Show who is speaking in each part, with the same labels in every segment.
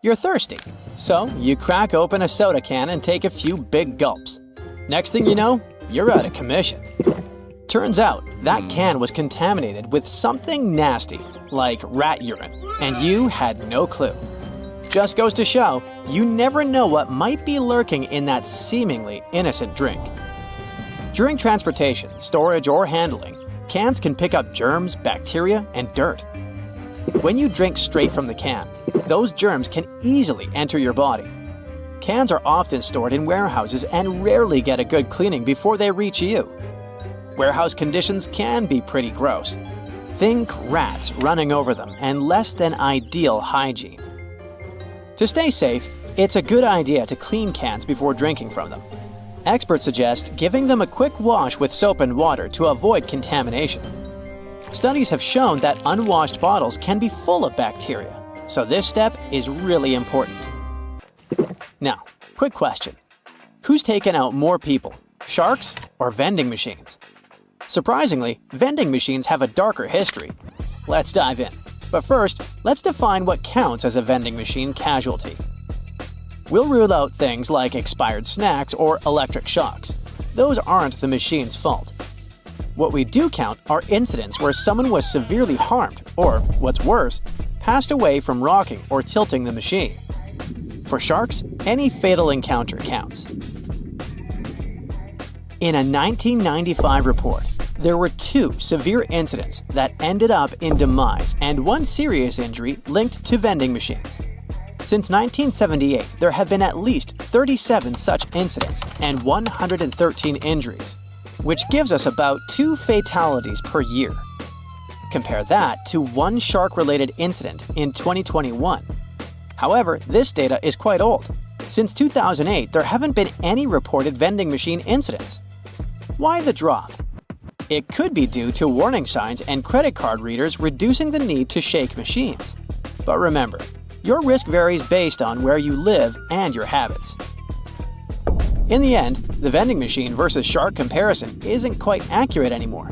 Speaker 1: You're thirsty, so you crack open a soda can and take a few big gulps. Next thing you know, you're out of commission. Turns out, that can was contaminated with something nasty, like rat urine, and you had no clue. Just goes to show, you never know what might be lurking in that seemingly innocent drink. During transportation, storage, or handling, cans can pick up germs, bacteria, and dirt. When you drink straight from the can, those germs can easily enter your body. Cans are often stored in warehouses and rarely get a good cleaning before they reach you. Warehouse conditions can be pretty gross. Think rats running over them and less than ideal hygiene. To stay safe, it's a good idea to clean cans before drinking from them. Experts suggest giving them a quick wash with soap and water to avoid contamination. Studies have shown that unwashed bottles can be full of bacteria, so this step is really important. Now, quick question. Who's taken out more people, sharks or vending machines? Surprisingly, vending machines have a darker history. Let's dive in. But first, let's define what counts as a vending machine casualty. We'll rule out things like expired snacks or electric shocks. Those aren't the machine's fault. What we do count are incidents where someone was severely harmed or, what's worse, passed away from rocking or tilting the machine. For sharks, any fatal encounter counts. In a 1995 report, there were 2 severe incidents that ended up in demise and 1 serious injury linked to vending machines. Since 1978, there have been at least 37 such incidents and 113 injuries, which gives us about 2 fatalities per year. Compare that to 1 shark-related incident in 2021. However, this data is quite old. Since 2008, there haven't been any reported vending machine incidents. Why the drop? It could be due to warning signs and credit card readers reducing the need to shake machines. But remember, your risk varies based on where you live and your habits. In the end, the vending machine versus shark comparison isn't quite accurate anymore.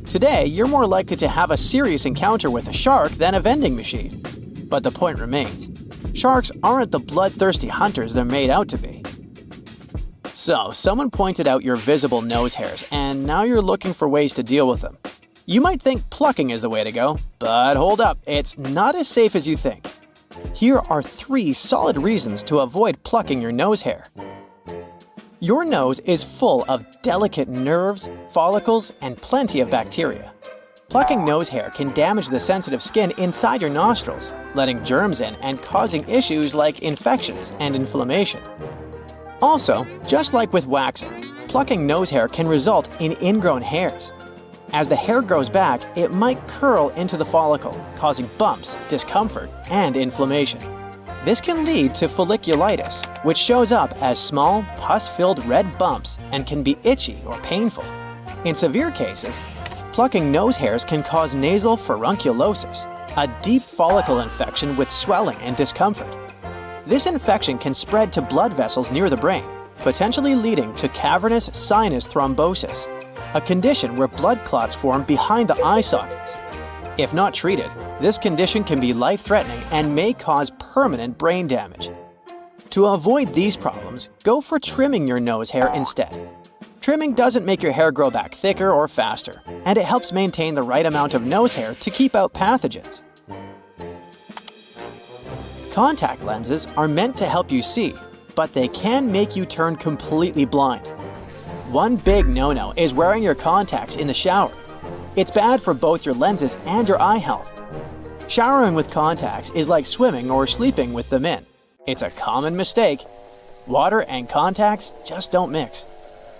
Speaker 1: Today, you're more likely to have a serious encounter with a shark than a vending machine. But the point remains, sharks aren't the bloodthirsty hunters they're made out to be. So, someone pointed out your visible nose hairs, and now you're looking for ways to deal with them. You might think plucking is the way to go, but hold up, it's not as safe as you think. Here are 3 solid reasons to avoid plucking your nose hair. Your nose is full of delicate nerves, follicles, and plenty of bacteria. Plucking nose hair can damage the sensitive skin inside your nostrils, letting germs in and causing issues like infections and inflammation. Also, just like with waxing, plucking nose hair can result in ingrown hairs. As the hair grows back, it might curl into the follicle, causing bumps, discomfort, and inflammation. This can lead to folliculitis, which shows up as small, pus-filled red bumps and can be itchy or painful. In severe cases, plucking nose hairs can cause nasal furunculosis, a deep follicle infection with swelling and discomfort. This infection can spread to blood vessels near the brain, potentially leading to cavernous sinus thrombosis, a condition where blood clots form behind the eye sockets. If not treated, this condition can be life-threatening and may cause permanent brain damage. To avoid these problems, go for trimming your nose hair instead. Trimming doesn't make your hair grow back thicker or faster, and it helps maintain the right amount of nose hair to keep out pathogens. Contact lenses are meant to help you see, but they can make you turn completely blind. One big no-no is wearing your contacts in the shower. It's bad for both your lenses and your eye health. Showering with contacts is like swimming or sleeping with them in. It's a common mistake. Water and contacts just don't mix.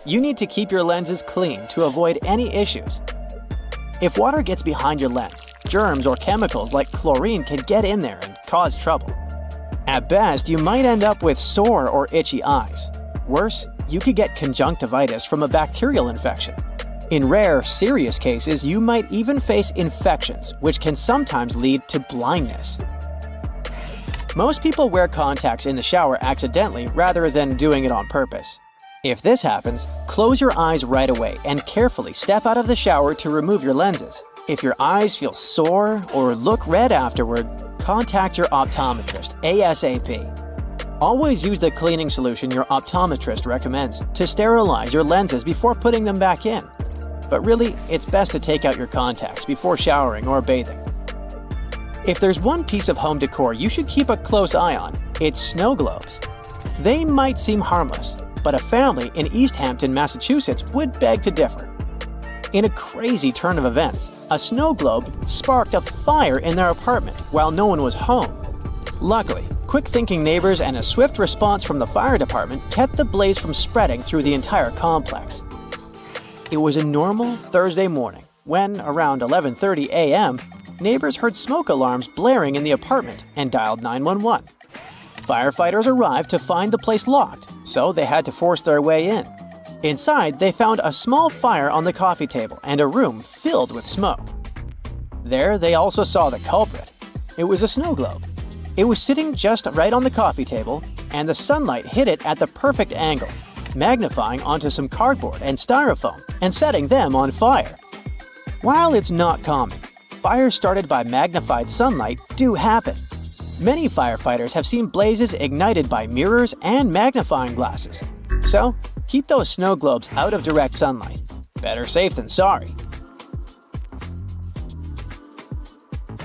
Speaker 1: You need to keep your lenses clean to avoid any issues. If water gets behind your lens, germs or chemicals like chlorine can get in there and cause trouble. At best, you might end up with sore or itchy eyes. Worse, you could get conjunctivitis from a bacterial infection. In rare, serious cases, you might even face infections, which can sometimes lead to blindness. Most people wear contacts in the shower accidentally rather than doing it on purpose. If this happens, close your eyes right away and carefully step out of the shower to remove your lenses. If your eyes feel sore or look red afterward, contact your optometrist ASAP. Always use the cleaning solution your optometrist recommends to sterilize your lenses before putting them back in. But really, it's best to take out your contacts before showering or bathing. If there's one piece of home decor you should keep a close eye on, it's snow globes. They might seem harmless, but a family in East Hampton, Massachusetts would beg to differ. In a crazy turn of events, a snow globe sparked a fire in their apartment while no one was home. Luckily, quick-thinking neighbors and a swift response from the fire department kept the blaze from spreading through the entire complex. It was a normal Thursday morning when, around 11:30 a.m., neighbors heard smoke alarms blaring in the apartment and dialed 911. Firefighters arrived to find the place locked, so they had to force their way in. Inside, they found a small fire on the coffee table and a room filled with smoke. There, they also saw the culprit. It was a snow globe. It was sitting just right on the coffee table, and the sunlight hit it at the perfect angle, magnifying onto some cardboard and styrofoam and setting them on fire. While it's not common, fires started by magnified sunlight do happen. Many firefighters have seen blazes ignited by mirrors and magnifying glasses. So, keep those snow globes out of direct sunlight. Better safe than sorry.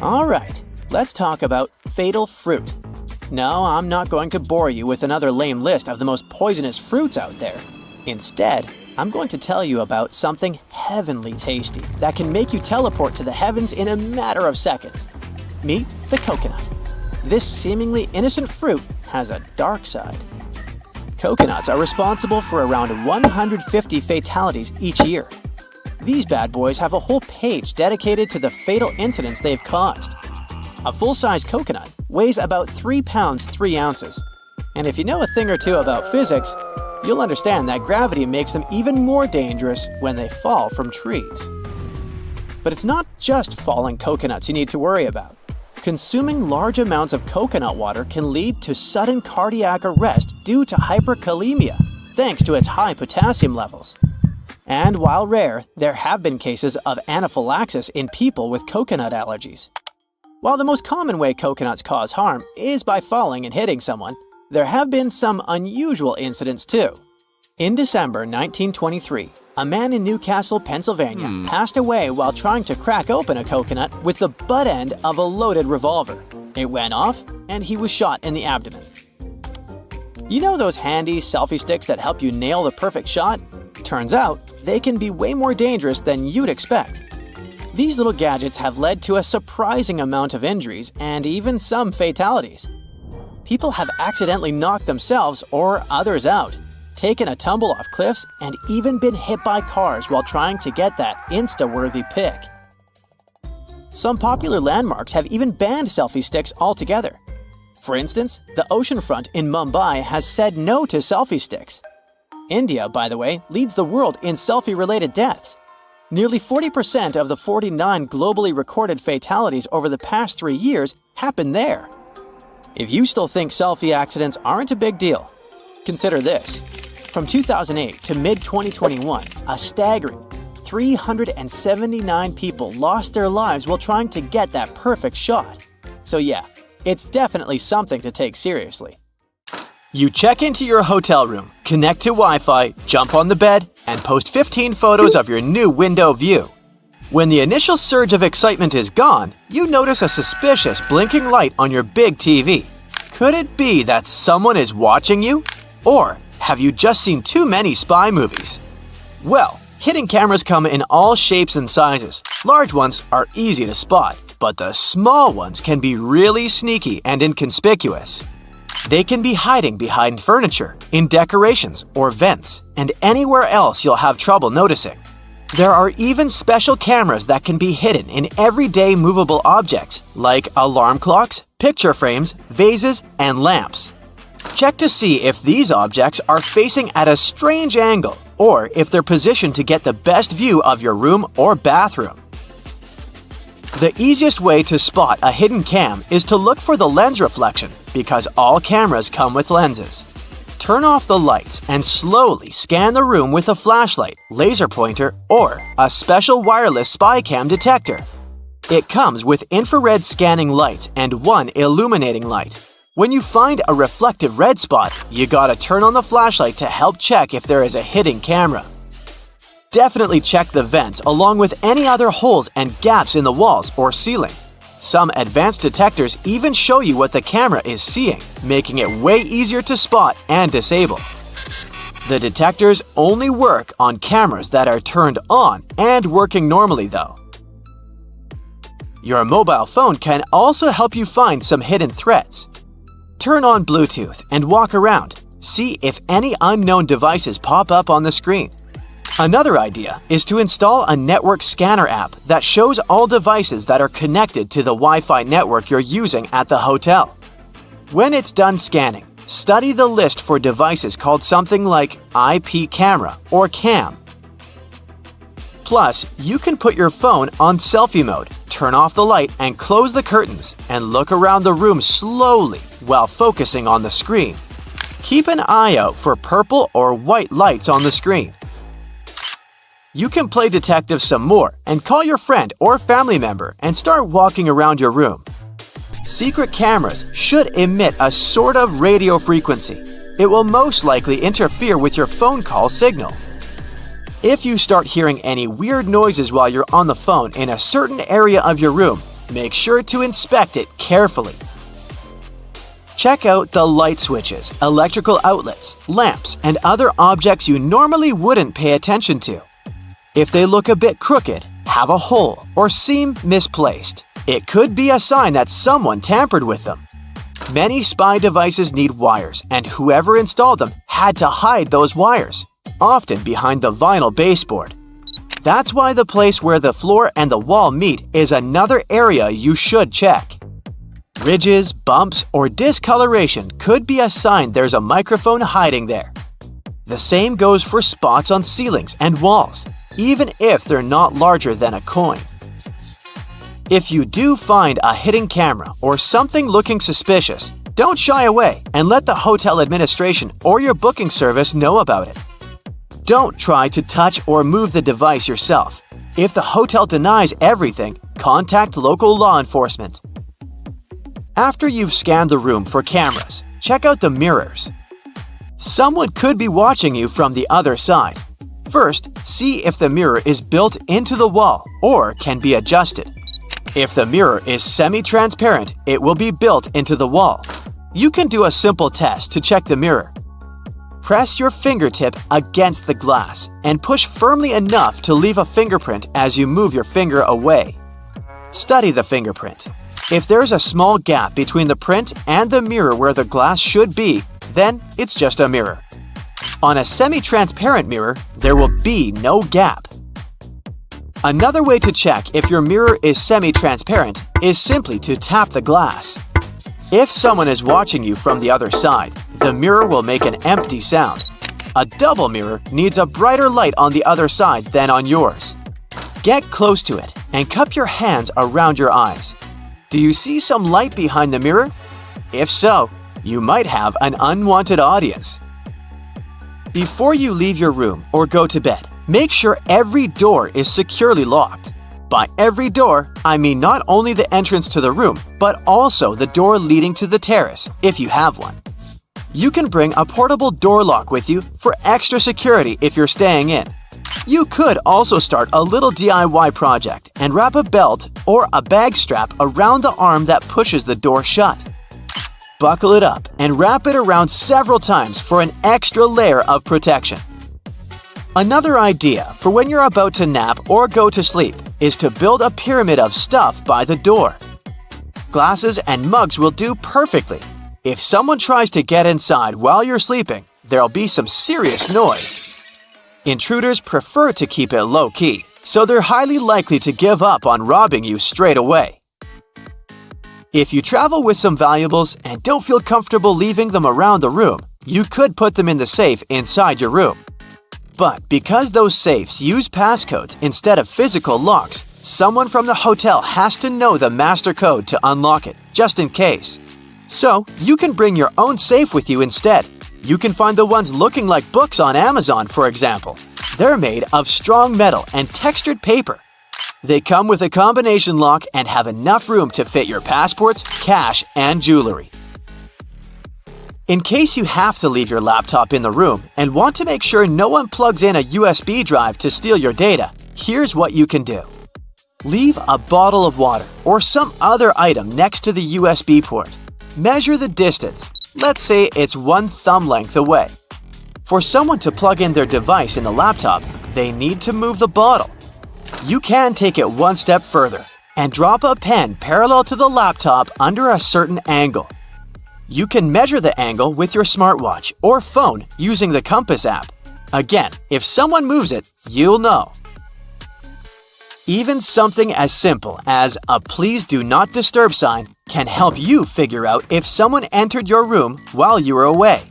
Speaker 1: Alright, let's talk about fatal fruit. No, I'm not going to bore you with another lame list of the most poisonous fruits out there. Instead, I'm going to tell you about something heavenly tasty that can make you teleport to the heavens in a matter of seconds. Meet the coconut. This seemingly innocent fruit has a dark side. Coconuts are responsible for around 150 fatalities each year. These bad boys have a whole page dedicated to the fatal incidents they've caused. A full-size coconut weighs about 3 pounds 3 ounces. And if you know a thing or two about physics, you'll understand that gravity makes them even more dangerous when they fall from trees. But it's not just falling coconuts you need to worry about. Consuming large amounts of coconut water can lead to sudden cardiac arrest due to hyperkalemia, thanks to its high potassium levels. And while rare, there have been cases of anaphylaxis in people with coconut allergies. While the most common way coconuts cause harm is by falling and hitting someone, there have been some unusual incidents too. In December 1923, a man in Newcastle, Pennsylvania, passed away while trying to crack open a coconut with the butt end of a loaded revolver. It went off, and he was shot in the abdomen. You know those handy selfie sticks that help you nail the perfect shot? Turns out, they can be way more dangerous than you'd expect. These little gadgets have led to a surprising amount of injuries and even some fatalities. People have accidentally knocked themselves or others out, taken a tumble off cliffs, and even been hit by cars while trying to get that Insta-worthy pic. Some popular landmarks have even banned selfie sticks altogether. For instance, the oceanfront in Mumbai has said no to selfie sticks. India, by the way, leads the world in selfie-related deaths. Nearly 40% of the 49 globally recorded fatalities over the past 3 years happened there. If you still think selfie accidents aren't a big deal, consider this. From 2008 to mid-2021, a staggering 379 people lost their lives while trying to get that perfect shot. So yeah, it's definitely something to take seriously. You check into your hotel room, connect to Wi-Fi, jump on the bed, and post 15 photos of your new window view. When the initial surge of excitement is gone, you notice a suspicious blinking light on your big TV. Could it be that someone is watching you? Or have you just seen too many spy movies? Well, hidden cameras come in all shapes and sizes. Large ones are easy to spot, but the small ones can be really sneaky and inconspicuous. They can be hiding behind furniture, in decorations or vents, and anywhere else you'll have trouble noticing. There are even special cameras that can be hidden in everyday movable objects, like alarm clocks, picture frames, vases, and lamps. Check to see if these objects are facing at a strange angle, or if they're positioned to get the best view of your room or bathroom. The easiest way to spot a hidden cam is to look for the lens reflection, because all cameras come with lenses. Turn off the lights and slowly scan the room with a flashlight, laser pointer, or a special wireless spy cam detector. It comes with infrared scanning lights and one illuminating light. When you find a reflective red spot, you gotta turn on the flashlight to help check if there is a hidden camera. Definitely check the vents along with any other holes and gaps in the walls or ceiling. Some advanced detectors even show you what the camera is seeing, making it way easier to spot and disable. The detectors only work on cameras that are turned on and working normally though. Your mobile phone can also help you find some hidden threats. Turn on Bluetooth and walk around. See if any unknown devices pop up on the screen. Another idea is to install a network scanner app that shows all devices that are connected to the Wi-Fi network you're using at the hotel. When it's done scanning, study the list for devices called something like IP camera or cam. Plus, you can put your phone on selfie mode, turn off the light and close the curtains, and look around the room slowly while focusing on the screen. Keep an eye out for purple or white lights on the screen. You can play detective some more and call your friend or family member and start walking around your room. Secret cameras should emit a sort of radio frequency. It will most likely interfere with your phone call signal. If you start hearing any weird noises while you're on the phone in a certain area of your room, make sure to inspect it carefully. Check out the light switches, electrical outlets, lamps, and other objects you normally wouldn't pay attention to. If they look a bit crooked, have a hole, or seem misplaced, it could be a sign that someone tampered with them. Many spy devices need wires, and whoever installed them had to hide those wires, often behind the vinyl baseboard. That's why the place where the floor and the wall meet is another area you should check. Ridges, bumps, or discoloration could be a sign there's a microphone hiding there. The same goes for spots on ceilings and walls, even if they're not larger than a coin. If you do find a hidden camera or something looking suspicious, don't shy away and let the hotel administration or your booking service know about it. Don't try to touch or move the device yourself. If the hotel denies everything, contact local law enforcement. After you've scanned the room for cameras, check out the mirrors. Someone could be watching you from the other side. First, see if the mirror is built into the wall or can be adjusted. If the mirror is semi-transparent, it will be built into the wall. You can do a simple test to check the mirror. Press your fingertip against the glass and push firmly enough to leave a fingerprint as you move your finger away. Study the fingerprint. If there's a small gap between the print and the mirror where the glass should be, then it's just a mirror. On a semi-transparent mirror, there will be no gap. Another way to check if your mirror is semi-transparent is simply to tap the glass. If someone is watching you from the other side, the mirror will make an empty sound. A double mirror needs a brighter light on the other side than on yours. Get close to it and cup your hands around your eyes. Do you see some light behind the mirror? If so, you might have an unwanted audience. Before you leave your room or go to bed, make sure every door is securely locked. By every door, I mean not only the entrance to the room, but also the door leading to the terrace, if you have one. You can bring a portable door lock with you for extra security if you're staying in. You could also start a little DIY project and wrap a belt or a bag strap around the arm that pushes the door shut. Buckle it up and wrap it around several times for an extra layer of protection. Another idea for when you're about to nap or go to sleep is to build a pyramid of stuff by the door. Glasses and mugs will do perfectly. If someone tries to get inside while you're sleeping, there'll be some serious noise. Intruders prefer to keep it low-key, so they're highly likely to give up on robbing you straight away. If you travel with some valuables and don't feel comfortable leaving them around the room, you could put them in the safe inside your room. But because those safes use passcodes instead of physical locks, someone from the hotel has to know the master code to unlock it, just in case. So, you can bring your own safe with you instead. You can find the ones looking like books on Amazon, for example. They're made of strong metal and textured paper. They come with a combination lock and have enough room to fit your passports, cash, and jewelry. In case you have to leave your laptop in the room and want to make sure no one plugs in a USB drive to steal your data, here's what you can do. Leave a bottle of water or some other item next to the USB port. Measure the distance. Let's say it's 1 thumb length away. For someone to plug in their device in the laptop, they need to move the bottle. You can take it one step further and drop a pen parallel to the laptop under a certain angle. You can measure the angle with your smartwatch or phone using the compass app. Again, if someone moves it, you'll know. Even something as simple as a "Please do not disturb" sign can help you figure out if someone entered your room while you were away.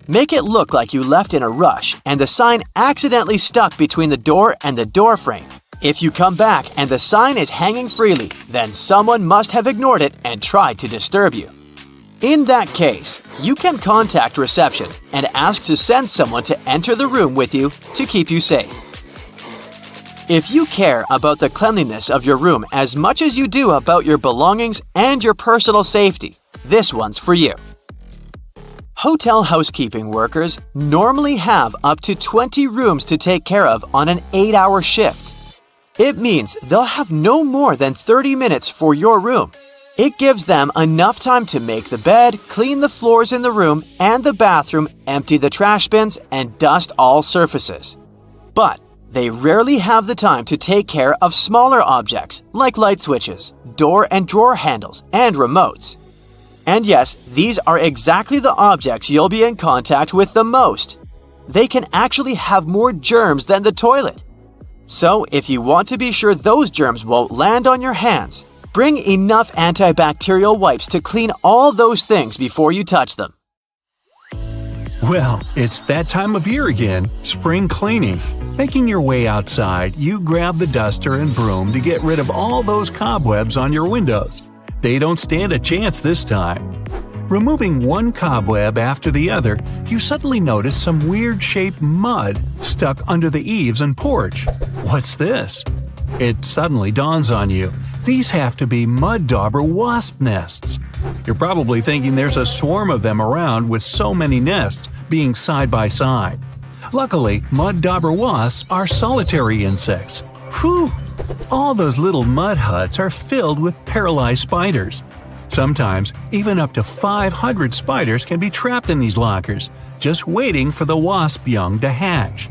Speaker 1: Make it look like you left in a rush and the sign accidentally stuck between the door and the door frame. If you come back and the sign is hanging freely, then someone must have ignored it and tried to disturb you. In that case, you can contact reception and ask to send someone to enter the room with you to keep you safe. If you care about the cleanliness of your room as much as you do about your belongings and your personal safety, this one's for you. Hotel housekeeping workers normally have up to 20 rooms to take care of on an 8-hour shift. It means they'll have no more than 30 minutes for your room. It gives them enough time to make the bed, clean the floors in the room and the bathroom, empty the trash bins, and dust all surfaces. But they rarely have the time to take care of smaller objects like light switches, door and drawer handles, and remotes. And yes, these are exactly the objects you'll be in contact with the most. They can actually have more germs than the toilet. So if you want to be sure those germs won't land on your hands, bring enough antibacterial wipes to clean all those things before you touch them.
Speaker 2: Well, it's that time of year again, spring cleaning. Making your way outside, you grab the duster and broom to get rid of all those cobwebs on your windows. They don't stand a chance this time. Removing one cobweb after the other, you suddenly notice some weird-shaped mud stuck under the eaves and porch. What's this? It suddenly dawns on you. These have to be mud dauber wasp nests. You're probably thinking there's a swarm of them around with so many nests being side by side. Luckily, mud dauber wasps are solitary insects. Whew! All those little mud huts are filled with paralyzed spiders. Sometimes, even up to 500 spiders can be trapped in these lockers, just waiting for the wasp young to hatch.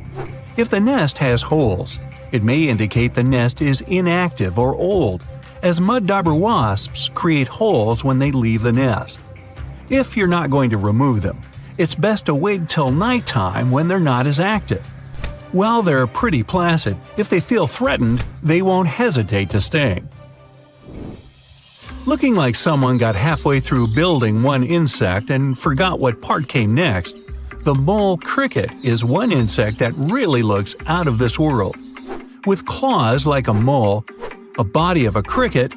Speaker 2: If the nest has holes, it may indicate the nest is inactive or old, as mud dauber wasps create holes when they leave the nest. If you're not going to remove them, it's best to wait till nighttime when they're not as active. While they're pretty placid, if they feel threatened, they won't hesitate to sting. Looking like someone got halfway through building one insect and forgot what part came next, the mole cricket is one insect that really looks out of this world. With claws like a mole, a body of a cricket,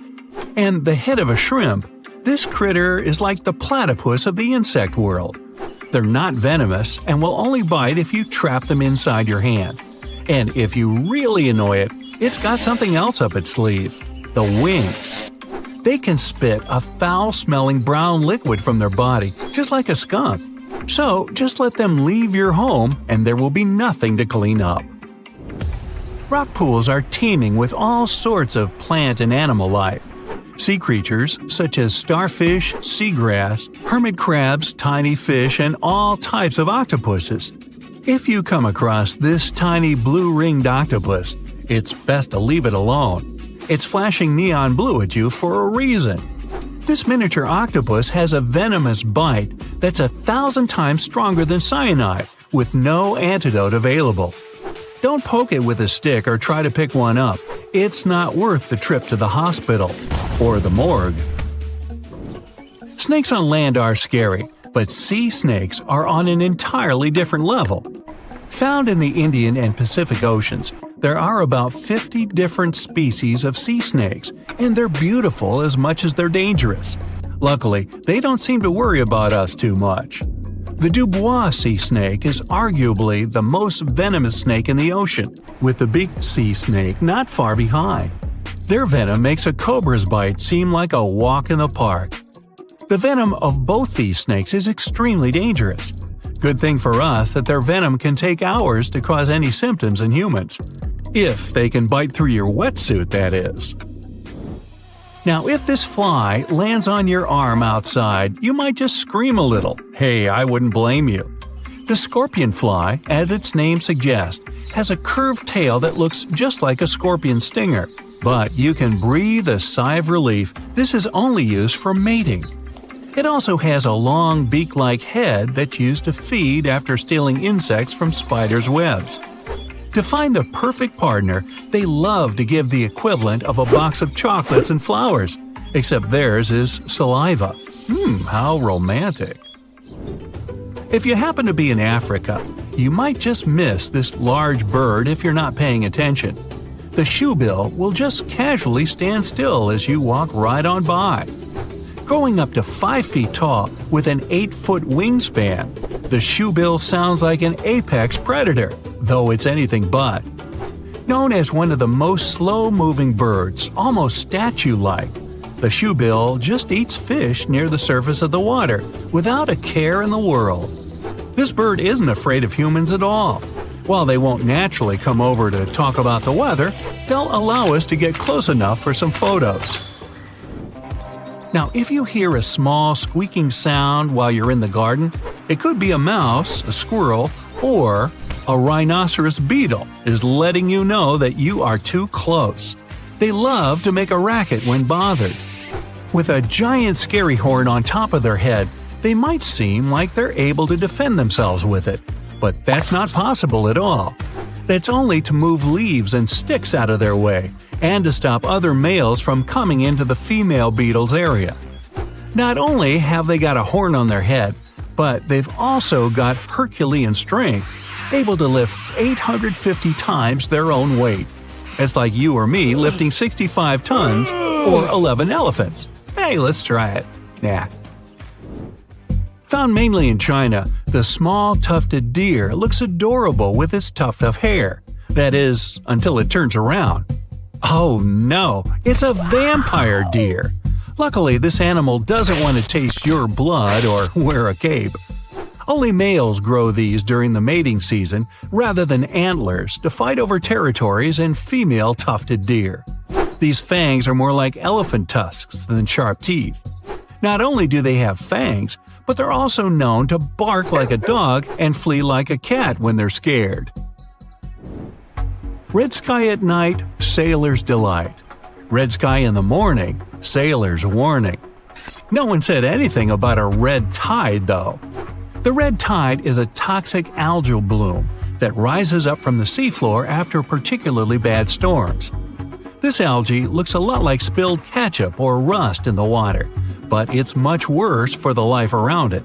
Speaker 2: and the head of a shrimp, this critter is like the platypus of the insect world. They're not venomous and will only bite if you trap them inside your hand. And if you really annoy it, it's got something else up its sleeve – the wings. They can spit a foul-smelling brown liquid from their body, just like a skunk. So just let them leave your home and there will be nothing to clean up. Rock pools are teeming with all sorts of plant and animal life. Sea creatures such as starfish, seagrass, hermit crabs, tiny fish, and all types of octopuses. If you come across this tiny blue-ringed octopus, it's best to leave it alone. It's flashing neon blue at you for a reason. This miniature octopus has a venomous bite that's 1,000 times stronger than cyanide, with no antidote available. Don't poke it with a stick or try to pick one up. It's not worth the trip to the hospital or the morgue. Snakes on land are scary, but sea snakes are on an entirely different level. Found in the Indian and Pacific Oceans, there are about 50 different species of sea snakes, and they're beautiful as much as they're dangerous. Luckily, they don't seem to worry about us too much. The Dubois sea snake is arguably the most venomous snake in the ocean, with the big sea snake not far behind. Their venom makes a cobra's bite seem like a walk in the park. The venom of both these snakes is extremely dangerous. Good thing for us that their venom can take hours to cause any symptoms in humans. If they can bite through your wetsuit, that is. Now, if this fly lands on your arm outside, you might just scream a little. Hey, I wouldn't blame you. The scorpion fly, as its name suggests, has a curved tail that looks just like a scorpion stinger. But you can breathe a sigh of relief. This is only used for mating. It also has a long beak-like head that's used to feed after stealing insects from spiders' webs. To find the perfect partner, they love to give the equivalent of a box of chocolates and flowers, except theirs is saliva. How romantic. If you happen to be in Africa, you might just miss this large bird if you're not paying attention. The shoebill will just casually stand still as you walk right on by. Growing up to 5 feet tall with an 8-foot wingspan, the shoebill sounds like an apex predator, though it's anything but. Known as one of the most slow-moving birds, almost statue-like, the shoebill just eats fish near the surface of the water without a care in the world. This bird isn't afraid of humans at all. While they won't naturally come over to talk about the weather, they'll allow us to get close enough for some photos. Now, if you hear a small squeaking sound while you're in the garden, it could be a mouse, a squirrel, or a rhinoceros beetle is letting you know that you are too close. They love to make a racket when bothered. With a giant scary horn on top of their head, they might seem like they're able to defend themselves with it, but that's not possible at all. That's only to move leaves and sticks out of their way, and to stop other males from coming into the female beetle's area. Not only have they got a horn on their head, but they've also got Herculean strength, able to lift 850 times their own weight. It's like you or me lifting 65 tons or 11 elephants. Hey, let's try it. Nah. Found mainly in China, the small tufted deer looks adorable with its tuft of hair. That is, until it turns around. Oh no, it's a vampire deer! Luckily, this animal doesn't want to taste your blood or wear a cape. Only males grow these during the mating season rather than antlers to fight over territories in female tufted deer. These fangs are more like elephant tusks than sharp teeth. Not only do they have fangs, but they're also known to bark like a dog and flee like a cat when they're scared. Red sky at night, sailor's delight. Red sky in the morning, sailor's warning. No one said anything about a red tide, though. The red tide is a toxic algal bloom that rises up from the seafloor after particularly bad storms. This algae looks a lot like spilled ketchup or rust in the water, but it's much worse for the life around it.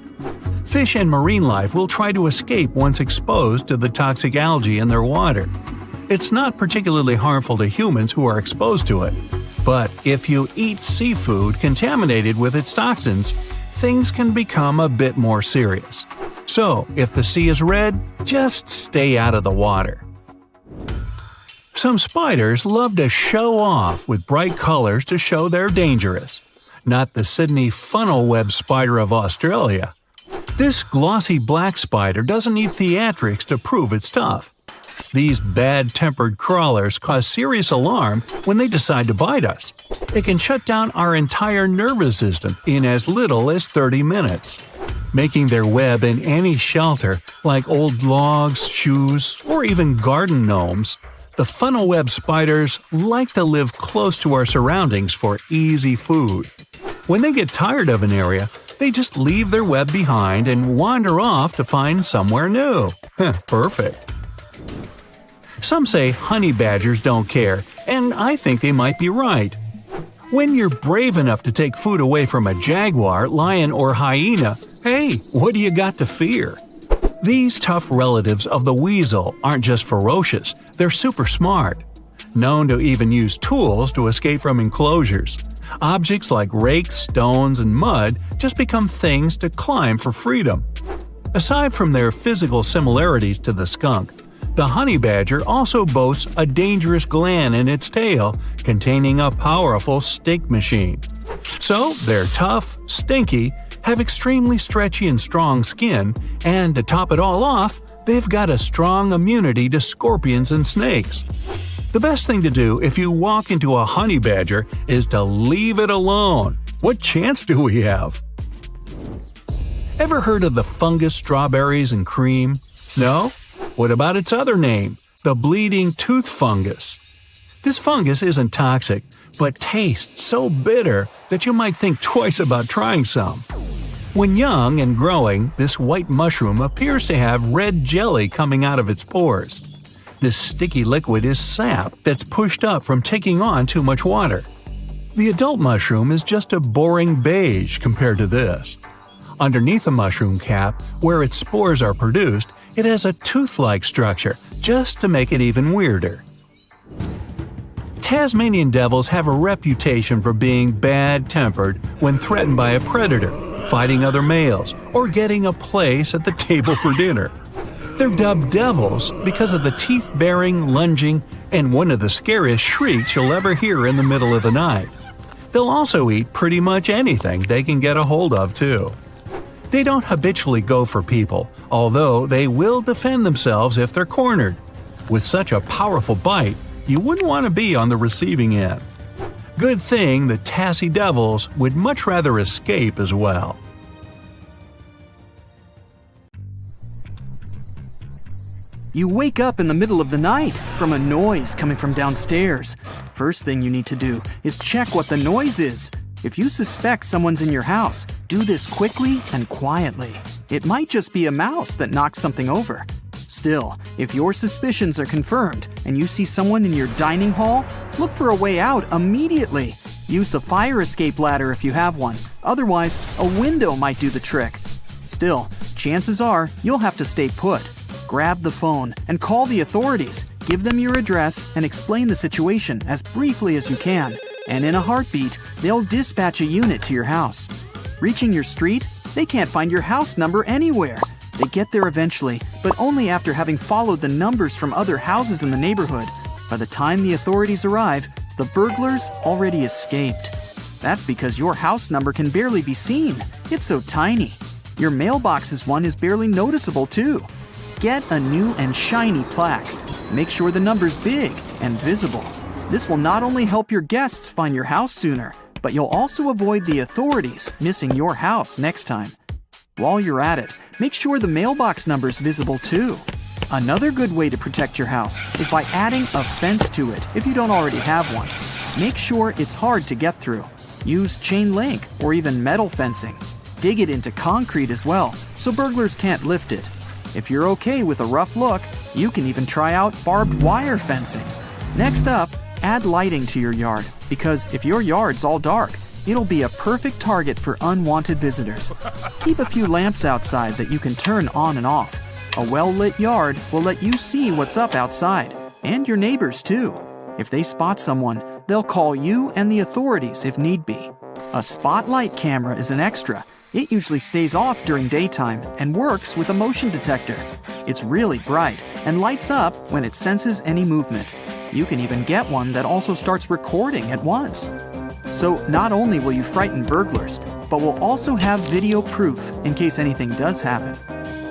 Speaker 2: Fish and marine life will try to escape once exposed to the toxic algae in their water. It's not particularly harmful to humans who are exposed to it, but if you eat seafood contaminated with its toxins, things can become a bit more serious. So, if the sea is red, just stay out of the water. Some spiders love to show off with bright colors to show they're dangerous. Not the Sydney funnel web spider of Australia. This glossy black spider doesn't need theatrics to prove it's tough. These bad-tempered crawlers cause serious alarm when they decide to bite us. It can shut down our entire nervous system in as little as 30 minutes. Making their web in any shelter, like old logs, shoes, or even garden gnomes, the funnel web spiders like to live close to our surroundings for easy food. When they get tired of an area, they just leave their web behind and wander off to find somewhere new. Perfect. Some say honey badgers don't care, and I think they might be right. When you're brave enough to take food away from a jaguar, lion, or hyena, hey, what do you got to fear? These tough relatives of the weasel aren't just ferocious, they're super smart. Known to even use tools to escape from enclosures. Objects like rakes, stones, and mud just become things to climb for freedom. Aside from their physical similarities to the skunk, The honey badger also boasts a dangerous gland in its tail containing a powerful stink machine. So they're tough, stinky, have extremely stretchy and strong skin, and to top it all off, they've got a strong immunity to scorpions and snakes. The best thing to do if you walk into a honey badger is to leave it alone. What chance do we have? Ever heard of the fungus strawberries and cream? No? What about its other name, the bleeding tooth fungus? This fungus isn't toxic, but tastes so bitter that you might think twice about trying some. When young and growing, this white mushroom appears to have red jelly coming out of its pores. This sticky liquid is sap that's pushed up from taking on too much water. The adult mushroom is just a boring beige compared to this. Underneath the mushroom cap, where its spores are produced, it has a tooth-like structure, just to make it even weirder. Tasmanian devils have a reputation for being bad-tempered when threatened by a predator, fighting other males, or getting a place at the table for dinner. They're dubbed devils because of the teeth-baring, lunging, and one of the scariest shrieks you'll ever hear in the middle of the night. They'll also eat pretty much anything they can get a hold of, too. They don't habitually go for people, although they will defend themselves if they're cornered. With such a powerful bite, you wouldn't want to be on the receiving end. Good thing the Tassie devils would much rather escape as well.
Speaker 3: You wake up in the middle of the night from a noise coming from downstairs. First thing you need to do is check what the noise is. If you suspect someone's in your house, do this quickly and quietly. It might just be a mouse that knocked something over. Still, if your suspicions are confirmed and you see someone in your dining hall, look for a way out immediately. Use the fire escape ladder if you have one. Otherwise, a window might do the trick. Still, chances are you'll have to stay put. Grab the phone and call the authorities. Give them your address and explain the situation as briefly as you can. And in a heartbeat, they'll dispatch a unit to your house. Reaching your street, they can't find your house number anywhere. They get there eventually, but only after having followed the numbers from other houses in the neighborhood. By the time the authorities arrive, the burglars already escaped. That's because your house number can barely be seen. It's so tiny. Your mailbox's one is barely noticeable too. Get a new and shiny plaque. Make sure the number's big and visible. This will not only help your guests find your house sooner, but you'll also avoid the authorities missing your house next time. While you're at it, make sure the mailbox number's visible too. Another good way to protect your house is by adding a fence to it if you don't already have one. Make sure it's hard to get through. Use chain link or even metal fencing. Dig it into concrete as well, so burglars can't lift it. If you're okay with a rough look, you can even try out barbed wire fencing. Next up, add lighting to your yard, because if your yard's all dark, it'll be a perfect target for unwanted visitors. Keep a few lamps outside that you can turn on and off. A well-lit yard will let you see what's up outside, and your neighbors too. If they spot someone, they'll call you and the authorities if need be. A spotlight camera is an extra. It usually stays off during daytime and works with a motion detector. It's really bright and lights up when it senses any movement. You can even get one that also starts recording at once. So not only will you frighten burglars, but will also have video proof in case anything does happen.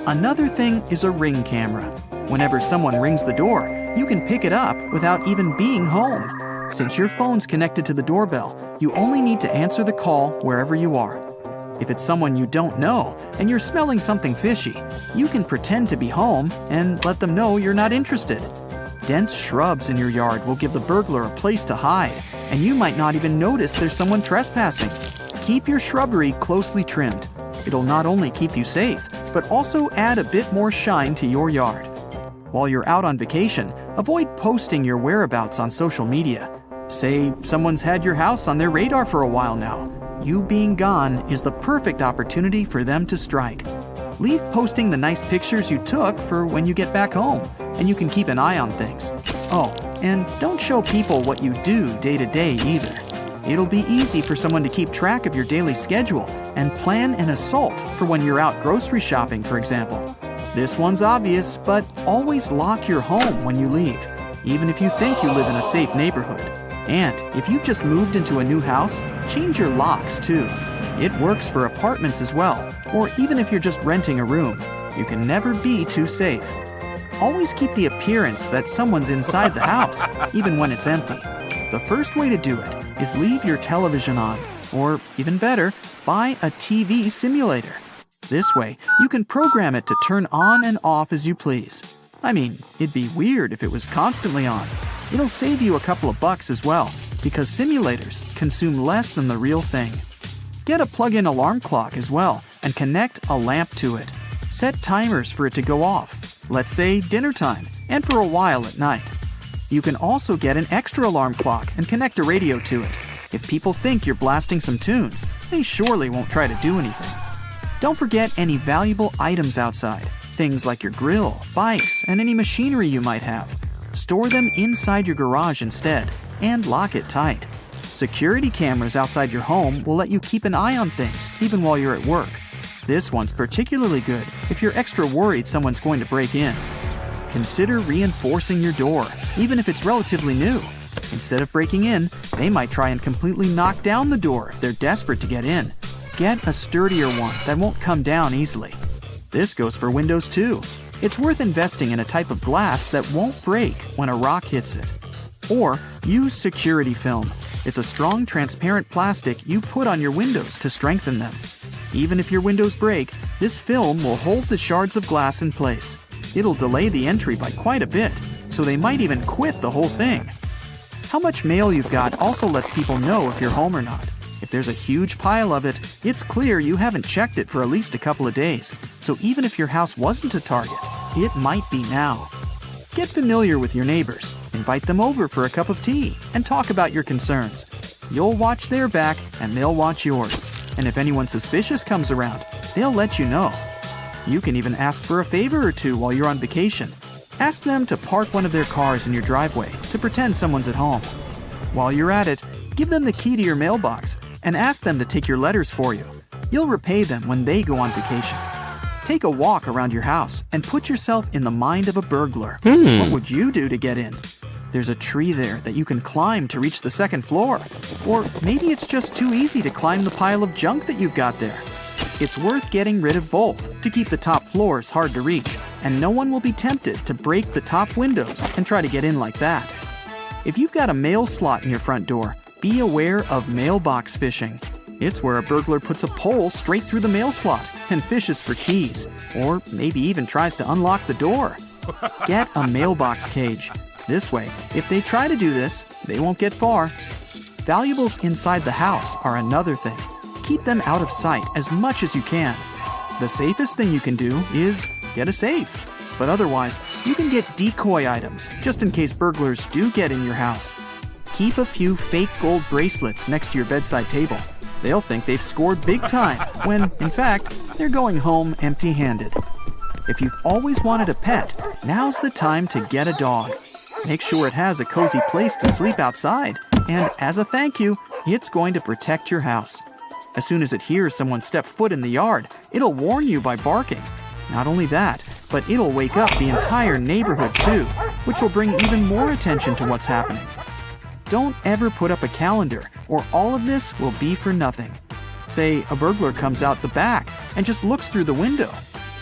Speaker 3: Another thing is a ring camera. Whenever someone rings the door, you can pick it up without even being home. Since your phone's connected to the doorbell, you only need to answer the call wherever you are. If it's someone you don't know and you're smelling something fishy, you can pretend to be home and let them know you're not interested. Dense shrubs in your yard will give the burglar a place to hide, and you might not even notice there's someone trespassing. Keep your shrubbery closely trimmed. It'll not only keep you safe, but also add a bit more shine to your yard. While you're out on vacation, avoid posting your whereabouts on social media. Say someone's had your house on their radar for a while now. You being gone is the perfect opportunity for them to strike. Leave posting the nice pictures you took for when you get back home, and you can keep an eye on things. Oh, and don't show people what you do day to day either. It'll be easy for someone to keep track of your daily schedule and plan an assault for when you're out grocery shopping, for example. This one's obvious, but always lock your home when you leave, even if you think you live in a safe neighborhood. And if you've just moved into a new house, change your locks too. It works for apartments as well, or even if you're just renting a room. You can never be too safe. Always keep the appearance that someone's inside the house, even when it's empty. The first way to do it is leave your television on, or even better, buy a TV simulator. This way, you can program it to turn on and off as you please. I mean, it'd be weird if it was constantly on. It'll save you a couple of bucks as well, because simulators consume less than the real thing. Get a plug-in alarm clock as well, and connect a lamp to it. Set timers for it to go off, let's say dinner time, and for a while at night. You can also get an extra alarm clock and connect a radio to it. If people think you're blasting some tunes, they surely won't try to do anything. Don't forget any valuable items outside, things like your grill, bikes, and any machinery you might have. Store them inside your garage instead, and lock it tight. Security cameras outside your home will let you keep an eye on things, even while you're at work. This one's particularly good if you're extra worried someone's going to break in. Consider reinforcing your door, even if it's relatively new. Instead of breaking in, they might try and completely knock down the door if they're desperate to get in. Get a sturdier one that won't come down easily. This goes for windows too. It's worth investing in a type of glass that won't break when a rock hits it. Or use security film. It's a strong, transparent plastic you put on your windows to strengthen them. Even if your windows break, this film will hold the shards of glass in place. It'll delay the entry by quite a bit, so they might even quit the whole thing. How much mail you've got also lets people know if you're home or not. If there's a huge pile of it, it's clear you haven't checked it for at least a couple of days. So even if your house wasn't a target, it might be now. Get familiar with your neighbors, invite them over for a cup of tea, and talk about your concerns. You'll watch their back and they'll watch yours. And if anyone suspicious comes around, they'll let you know. You can even ask for a favor or two while you're on vacation. Ask them to park one of their cars in your driveway to pretend someone's at home. While you're at it, give them the key to your mailbox and ask them to take your letters for you. You'll repay them when they go on vacation. Take a walk around your house and put yourself in the mind of a burglar. What would you do to get in? There's a tree there that you can climb to reach the second floor. Or maybe it's just too easy to climb the pile of junk that you've got there. It's worth getting rid of both to keep the top floors hard to reach, and no one will be tempted to break the top windows and try to get in like that. If you've got a mail slot in your front door, be aware of mailbox fishing. It's where a burglar puts a pole straight through the mail slot and fishes for keys, or maybe even tries to unlock the door. Get a mailbox cage. This way, if they try to do this, they won't get far. Valuables inside the house are another thing. Keep them out of sight as much as you can. The safest thing you can do is get a safe. But otherwise, you can get decoy items just in case burglars do get in your house. Keep a few fake gold bracelets next to your bedside table. They'll think they've scored big time when, in fact, they're going home empty-handed. If you've always wanted a pet, now's the time to get a dog. Make sure it has a cozy place to sleep outside, and as a thank you, it's going to protect your house. As soon as it hears someone step foot in the yard, it'll warn you by barking. Not only that, but it'll wake up the entire neighborhood too, which will bring even more attention to what's happening. Don't ever put up a calendar, or all of this will be for nothing. Say a burglar comes out the back and just looks through the window.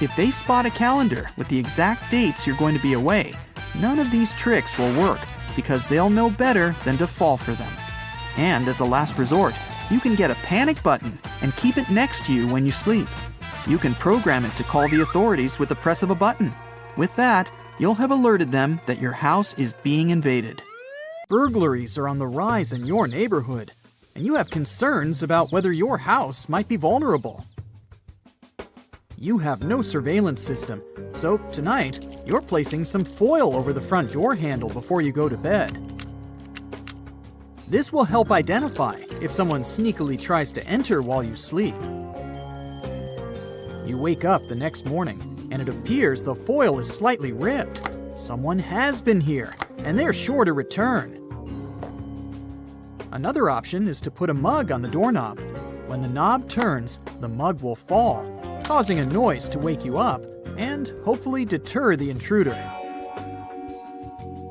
Speaker 3: If they spot a calendar with the exact dates you're going to be away, none of these tricks will work because they'll know better than to fall for them. And as a last resort, you can get a panic button and keep it next to you when you sleep. You can program it to call the authorities with the press of a button. With that, you'll have alerted them that your house is being invaded. Burglaries are on the rise in your neighborhood, and you have concerns about whether your house might be vulnerable. You have no surveillance system, so tonight you're placing some foil over the front door handle before you go to bed. This will help identify if someone sneakily tries to enter while you sleep. You wake up the next morning, and it appears the foil is slightly ripped. Someone has been here, and they're sure to return. Another option is to put a mug on the doorknob. When the knob turns, the mug will fall, causing a noise to wake you up, and hopefully deter the intruder.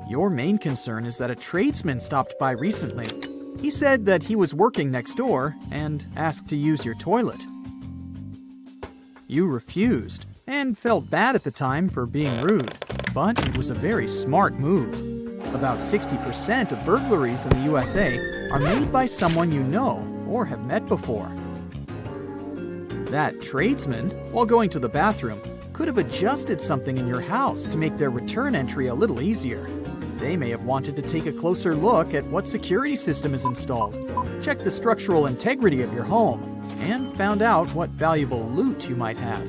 Speaker 3: Your main concern is that a tradesman stopped by recently. He said that he was working next door and asked to use your toilet. You refused and felt bad at the time for being rude, but it was a very smart move. About 60% of burglaries in the USA are made by someone you know or have met before. That tradesman, while going to the bathroom, could have adjusted something in your house to make their return entry a little easier. They may have wanted to take a closer look at what security system is installed, check the structural integrity of your home, and found out what valuable loot you might have.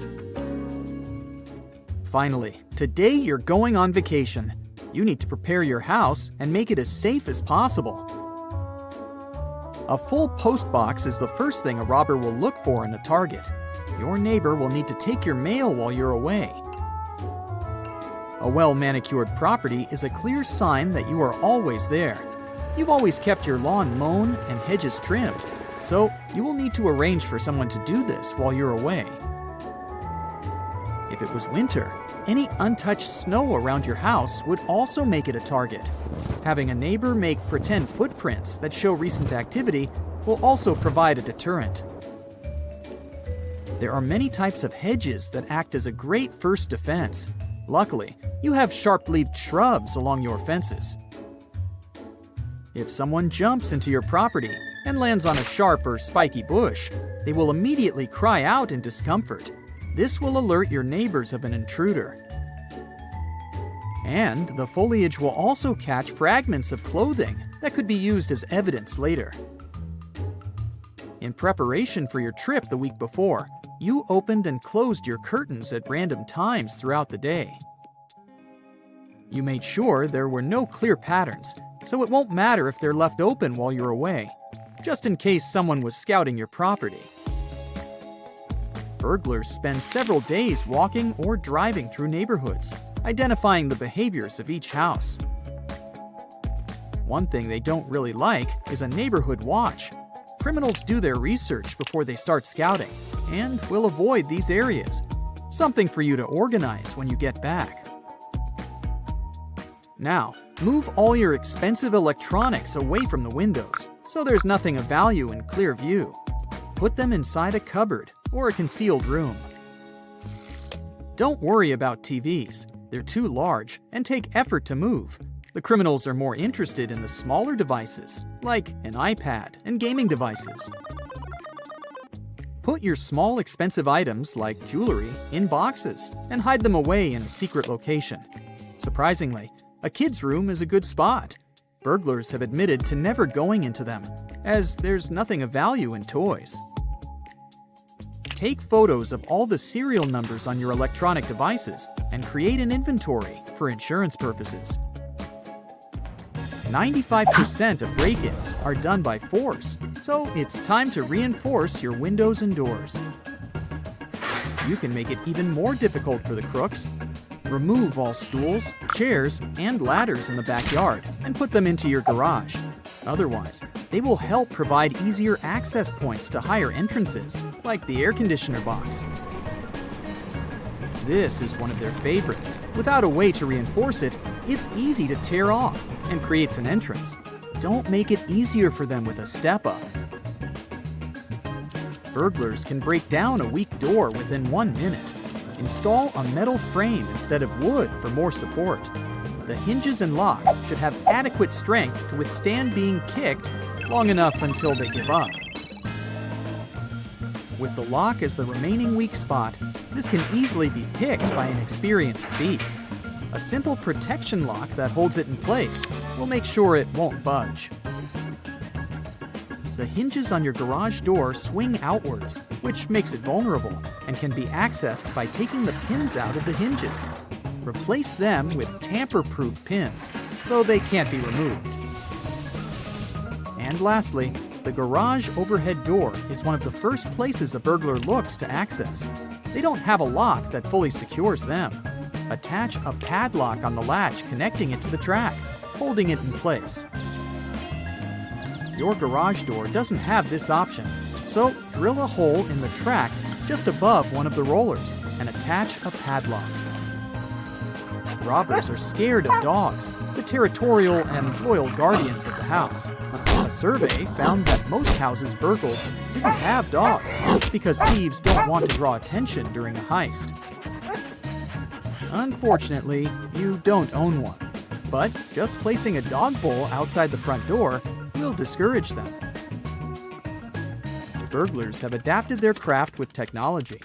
Speaker 3: Finally, today you're going on vacation. You need to prepare your house and make it as safe as possible. A full post box is the first thing a robber will look for in a target. Your neighbor will need to take your mail while you're away. A well-manicured property is a clear sign that you are always there. You've always kept your lawn mown and hedges trimmed, so you will need to arrange for someone to do this while you're away. If it was winter, any untouched snow around your house would also make it a target. Having a neighbor make pretend footprints that show recent activity will also provide a deterrent. There are many types of hedges that act as a great first defense. Luckily, you have sharp-leaved shrubs along your fences. If someone jumps into your property and lands on a sharp or spiky bush, they will immediately cry out in discomfort. This will alert your neighbors of an intruder. And the foliage will also catch fragments of clothing that could be used as evidence later. In preparation for your trip the week before, you opened and closed your curtains at random times throughout the day. You made sure there were no clear patterns, so it won't matter if they're left open while you're away, just in case someone was scouting your property. Burglars spend several days walking or driving through neighborhoods, identifying the behaviors of each house. One thing they don't really like is a neighborhood watch. Criminals do their research before they start scouting and will avoid these areas. Something for you to organize when you get back. Now, move all your expensive electronics away from the windows so there's nothing of value in clear view. Put them inside a cupboard or a concealed room. Don't worry about TVs. They're too large and take effort to move. The criminals are more interested in the smaller devices, like an iPad and gaming devices. Put your small expensive items, like jewelry, in boxes and hide them away in a secret location. Surprisingly, a kid's room is a good spot. Burglars have admitted to never going into them, as there's nothing of value in toys. Take photos of all the serial numbers on your electronic devices and create an inventory for insurance purposes. 95% of break-ins are done by force, so it's time to reinforce your windows and doors. You can make it even more difficult for the crooks. Remove all stools, chairs, and ladders in the backyard and put them into your garage. Otherwise, they will help provide easier access points to higher entrances, like the air conditioner box. This is one of their favorites. Without a way to reinforce it, it's easy to tear off and creates an entrance. Don't make it easier for them with a step-up. Burglars can break down a weak door within 1 minute. Install a metal frame instead of wood for more support. The hinges and lock should have adequate strength to withstand being kicked long enough until they give up. With the lock as the remaining weak spot, this can easily be picked by an experienced thief. A simple protection lock that holds it in place will make sure it won't budge. The hinges on your garage door swing outwards, which makes it vulnerable and can be accessed by taking the pins out of the hinges. Replace them with tamper-proof pins so they can't be removed. And lastly, the garage overhead door is one of the first places a burglar looks to access. They don't have a lock that fully secures them. Attach a padlock on the latch connecting it to the track, holding it in place. Your garage door doesn't have this option, so drill a hole in the track just above one of the rollers and attach a padlock. Robbers are scared of dogs, the territorial and loyal guardians of the house. A survey found that most houses burgled didn't have dogs because thieves don't want to draw attention during a heist. Unfortunately, you don't own one, but just placing a dog bowl outside the front door will discourage them. Burglars have adapted their craft with technology.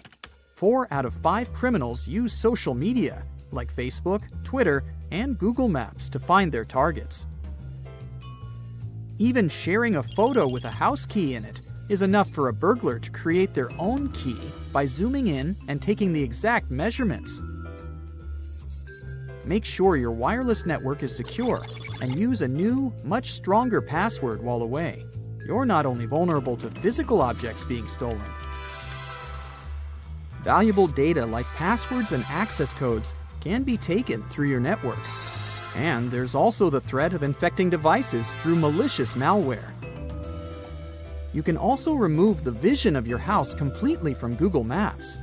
Speaker 3: 4 out of 5 criminals use social media like Facebook, Twitter, and Google Maps to find their targets. Even sharing a photo with a house key in it is enough for a burglar to create their own key by zooming in and taking the exact measurements. Make sure your wireless network is secure and use a new, much stronger password while away. You're not only vulnerable to physical objects being stolen. Valuable data like passwords and access codes can be taken through your network. And there's also the threat of infecting devices through malicious malware. You can also remove the vision of your house completely from Google Maps.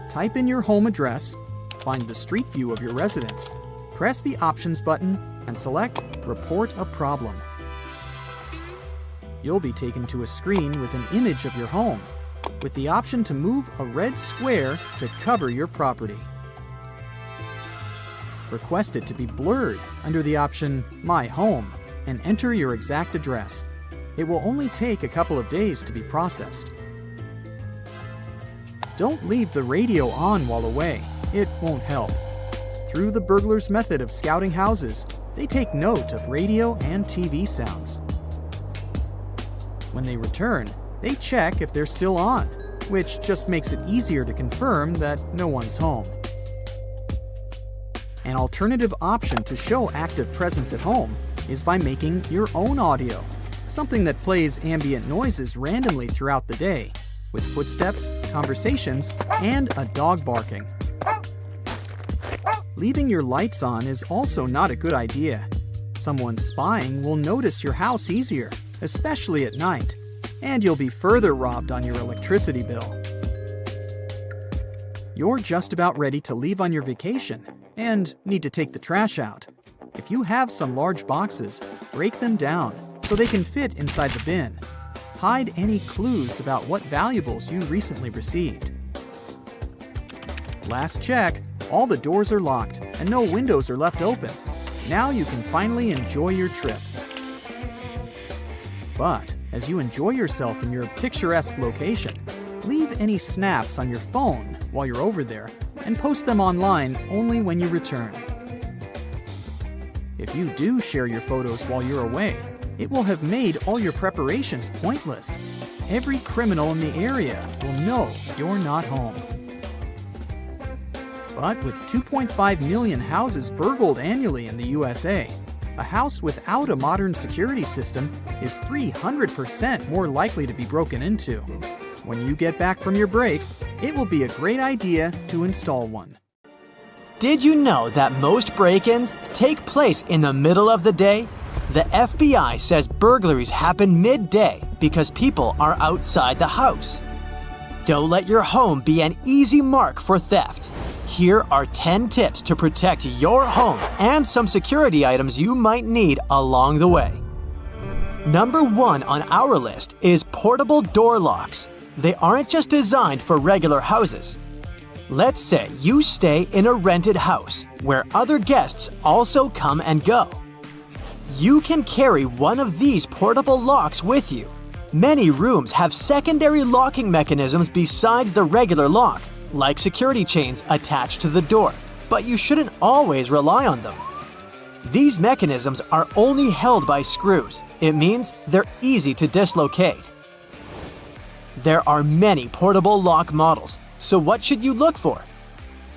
Speaker 3: Type in your home address, find the street view of your residence, press the Options button, and select Report a Problem. You'll be taken to a screen with an image of your home, with the option to move a red square to cover your property. Request it to be blurred under the option My Home and enter your exact address. It will only take a couple of days to be processed. Don't leave the radio on while away. It won't help. Through the burglars' method of scouting houses, they take note of radio and TV sounds. When they return, they check if they're still on, which just makes it easier to confirm that no one's home. An alternative option to show active presence at home is by making your own audio, something that plays ambient noises randomly throughout the day, with footsteps, conversations, and a dog barking. Leaving your lights on is also not a good idea. Someone spying will notice your house easier, especially at night, and you'll be further robbed on your electricity bill. You're just about ready to leave on your vacation and need to take the trash out. If you have some large boxes, break them down so they can fit inside the bin. Hide any clues about what valuables you recently received. Last check, all the doors are locked and no windows are left open. Now you can finally enjoy your trip. But as you enjoy yourself in your picturesque location, leave any snaps on your phone while you're over there and post them online only when you return. If you do share your photos while you're away, it will have made all your preparations pointless. Every criminal in the area will know you're not home. But with 2.5 million houses burgled annually in the USA, a house without a modern security system is 300% more likely to be broken into. When you get back from your break, it will be a great idea to install one.
Speaker 1: Did you know that most break-ins take place in the middle of the day? The FBI says burglaries happen midday because people are outside the house. Don't let your home be an easy mark for theft. Here are 10 tips to protect your home and some security items you might need along the way. Number 1 on our list is portable door locks. They aren't just designed for regular houses. Let's say you stay in a rented house where other guests also come and go. You can carry one of these portable locks with you. Many rooms have secondary locking mechanisms besides the regular lock, like security chains attached to the door, but you shouldn't always rely on them. These mechanisms are only held by screws. It means they're easy to dislocate. There are many portable lock models, so what should you look for?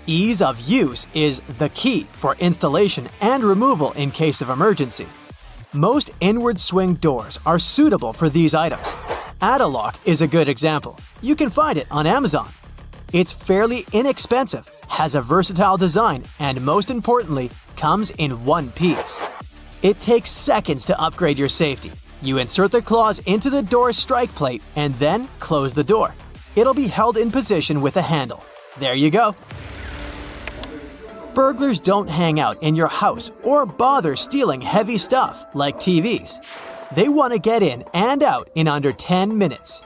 Speaker 1: Ease of use is the key for installation and removal in case of emergency. Most inward swing doors are suitable for these items. Add-A-Lock is a good example. You can find it on Amazon. It's fairly inexpensive, has a versatile design, and most importantly, comes in one piece. It takes seconds to upgrade your safety. You insert the claws into the door strike plate and then close the door. It'll be held in position with a handle. There you go. Burglars don't hang out in your house or bother stealing heavy stuff like TVs. They want to get in and out in under 10 minutes.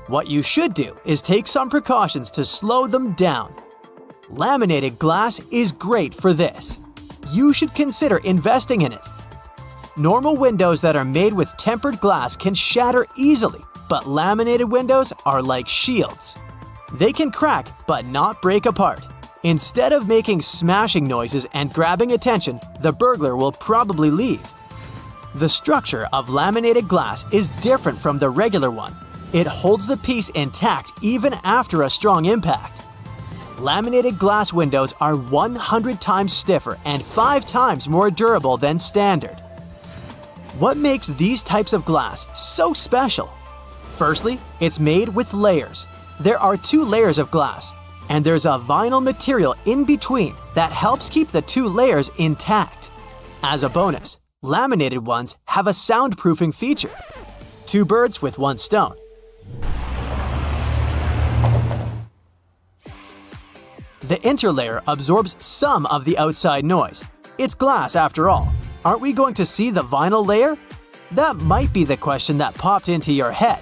Speaker 1: What you should do is take some precautions to slow them down. Laminated glass is great for this. You should consider investing in it. Normal windows that are made with tempered glass can shatter easily, but laminated windows are like shields. They can crack but not break apart. Instead of making smashing noises and grabbing attention, the burglar will probably leave. The structure of laminated glass is different from the regular one. It holds the piece intact even after a strong impact. Laminated glass windows are 100 times stiffer and 5 times more durable than standard. What makes these types of glass so special? Firstly, it's made with layers. There are 2 layers of glass, and there's a vinyl material in between that helps keep the 2 layers intact. As a bonus, laminated ones have a soundproofing feature. 2 birds with 1 stone. The interlayer absorbs some of the outside noise. It's glass after all. Aren't we going to see the vinyl layer? That might be the question that popped into your head.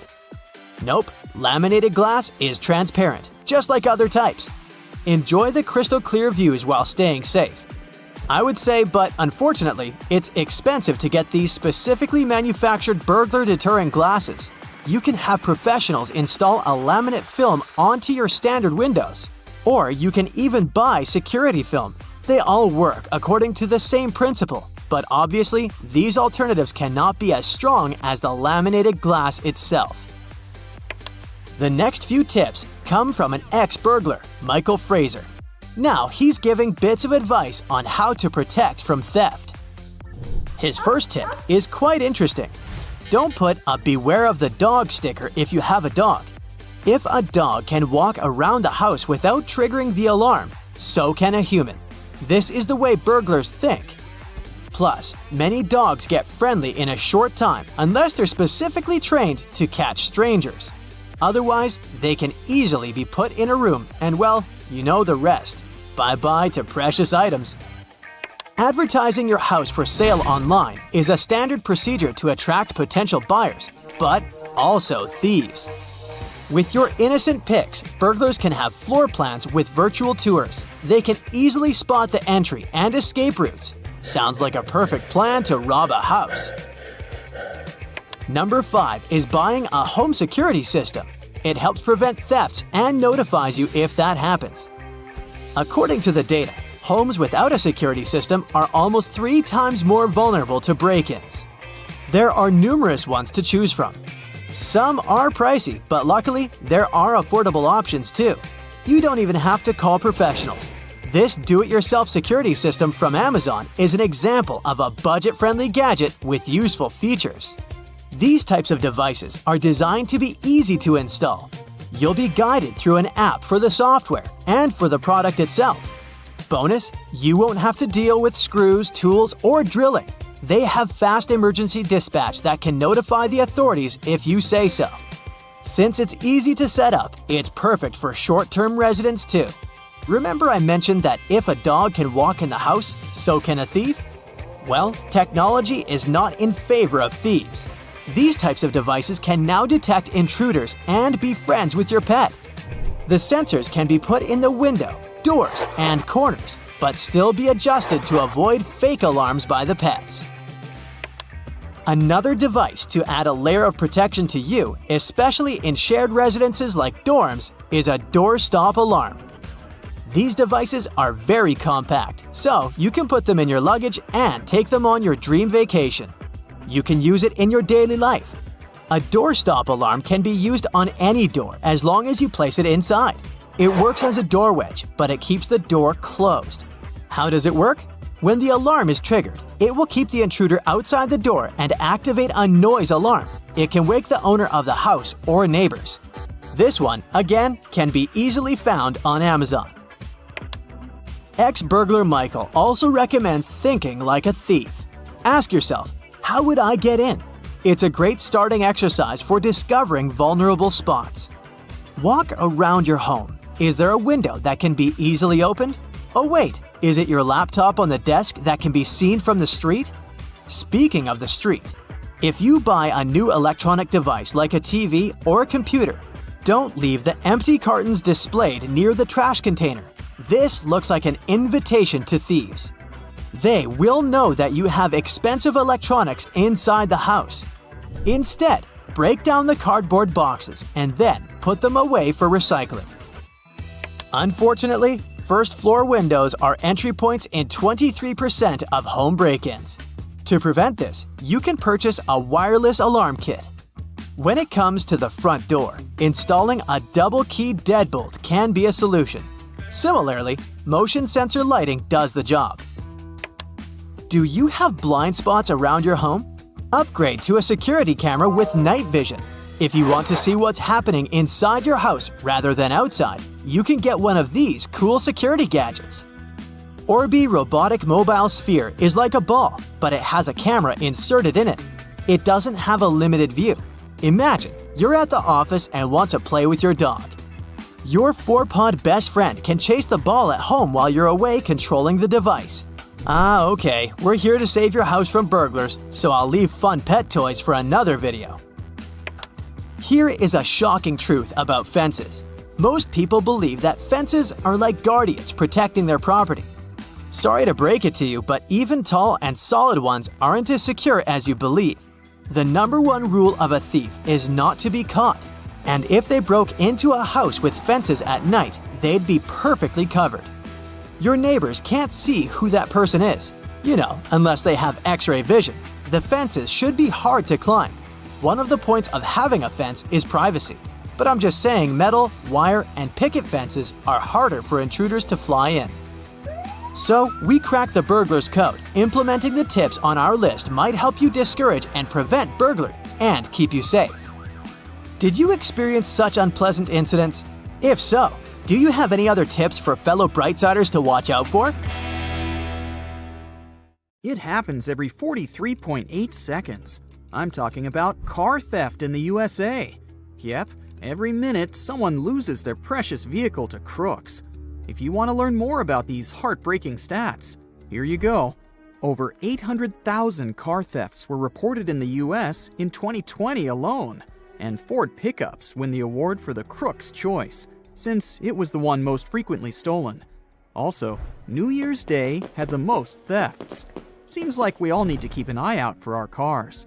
Speaker 1: Nope, laminated glass is transparent, just like other types. Enjoy the crystal clear views while staying safe. I would say, but unfortunately, it's expensive to get these specifically manufactured burglar-deterring glasses. You can have professionals install a laminate film onto your standard windows. Or you can even buy security film. They all work according to the same principle, but obviously, these alternatives cannot be as strong as the laminated glass itself. The next few tips come from an ex-burglar, Michael Fraser. Now he's giving bits of advice on how to protect from theft. His first tip is quite interesting. Don't put a "Beware of the dog" sticker if you have a dog. If a dog can walk around the house without triggering the alarm, so can a human. This is the way burglars think. Plus, many dogs get friendly in a short time unless they're specifically trained to catch strangers. Otherwise, they can easily be put in a room and, well, you know the rest. Bye-bye to precious items. Advertising your house for sale online is a standard procedure to attract potential buyers, but also thieves. With your innocent pics, burglars can have floor plans with virtual tours. They can easily spot the entry and escape routes. Sounds like a perfect plan to rob a house. Number 5 is buying a home security system. It helps prevent thefts and notifies you if that happens. According to the data, homes without a security system are almost 3 times more vulnerable to break-ins. There are numerous ones to choose from. Some are pricey, but luckily, there are affordable options too. You don't even have to call professionals. This do-it-yourself security system from Amazon is an example of a budget-friendly gadget with useful features. These types of devices are designed to be easy to install. You'll be guided through an app for the software and for the product itself. Bonus, you won't have to deal with screws, tools, or drilling. They have fast emergency dispatch that can notify the authorities if you say so. Since it's easy to set up, it's perfect for short-term residents too. Remember I mentioned that if a dog can walk in the house, so can a thief? Well, technology is not in favor of thieves. These types of devices can now detect intruders and be friends with your pet. The sensors can be put in the window, doors, and corners, but still be adjusted to avoid fake alarms by the pets. Another device to add a layer of protection to you, especially in shared residences like dorms, is a doorstop alarm. These devices are very compact, so you can put them in your luggage and take them on your dream vacation. You can use it in your daily life. A doorstop alarm can be used on any door as long as you place it inside. It works as a door wedge, but it keeps the door closed. How does it work? When the alarm is triggered, it will keep the intruder outside the door and activate a noise alarm. It can wake the owner of the house or neighbors. This one, again, can be easily found on Amazon. Ex-burglar Michael also recommends thinking like a thief. Ask yourself, how would I get in? It's a great starting exercise for discovering vulnerable spots. Walk around your home. Is there a window that can be easily opened? Oh wait, is it your laptop on the desk that can be seen from the street? Speaking of the street, if you buy a new electronic device like a TV or a computer, don't leave the empty cartons displayed near the trash container. This looks like an invitation to thieves. They will know that you have expensive electronics inside the house. Instead, break down the cardboard boxes and then put them away for recycling. Unfortunately, first-floor windows are entry points in 23% of home break-ins. To prevent this, you can purchase a wireless alarm kit. When it comes to the front door, installing a double-key deadbolt can be a solution. Similarly, motion sensor lighting does the job. Do you have blind spots around your home? Upgrade to a security camera with night vision. If you want to see what's happening inside your house rather than outside, you can get one of these cool security gadgets. Orbi Robotic Mobile Sphere is like a ball, but it has a camera inserted in it. It doesn't have a limited view. Imagine you're at the office and want to play with your dog. Your 4-pod best friend can chase the ball at home while you're away controlling the device. Ah, okay, we're here to save your house from burglars, so I'll leave fun pet toys for another video. Here is a shocking truth about fences. Most people believe that fences are like guardians protecting their property. Sorry to break it to you, but even tall and solid ones aren't as secure as you believe. The number one rule of a thief is not to be caught. And if they broke into a house with fences at night, they'd be perfectly covered. Your neighbors can't see who that person is. You know, unless they have X-ray vision. The fences should be hard to climb. One of the points of having a fence is privacy. But I'm just saying metal, wire, and picket fences are harder for intruders to fly in. So, we cracked the burglar's code. Implementing the tips on our list might help you discourage and prevent burglary and keep you safe. Did you experience such unpleasant incidents? If so, do you have any other tips for fellow Brightsiders to watch out for?
Speaker 3: It happens every 43.8 seconds. I'm talking about car theft in the USA. Yep, every minute someone loses their precious vehicle to crooks. If you want to learn more about these heartbreaking stats, here you go. Over 800,000 car thefts were reported in the US in 2020 alone, and Ford pickups win the award for the Crook's Choice, since it was the one most frequently stolen. Also, New Year's Day had the most thefts. Seems like we all need to keep an eye out for our cars.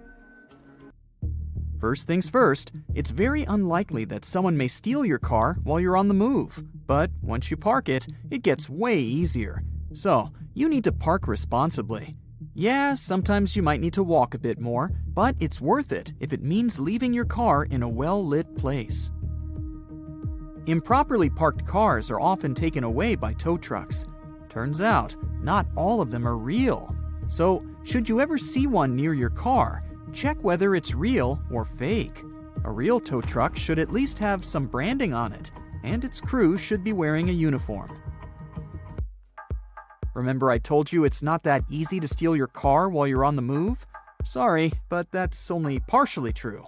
Speaker 3: First things first, it's very unlikely that someone may steal your car while you're on the move. But once you park it, it gets way easier. So, you need to park responsibly. Yeah, sometimes you might need to walk a bit more, but it's worth it if it means leaving your car in a well-lit place. Improperly parked cars are often taken away by tow trucks. Turns out, not all of them are real. So, should you ever see one near your car, check whether it's real or fake. A real tow truck should at least have some branding on it, and its crew should be wearing a uniform. Remember I told you it's not that easy to steal your car while you're on the move? Sorry, but that's only partially true.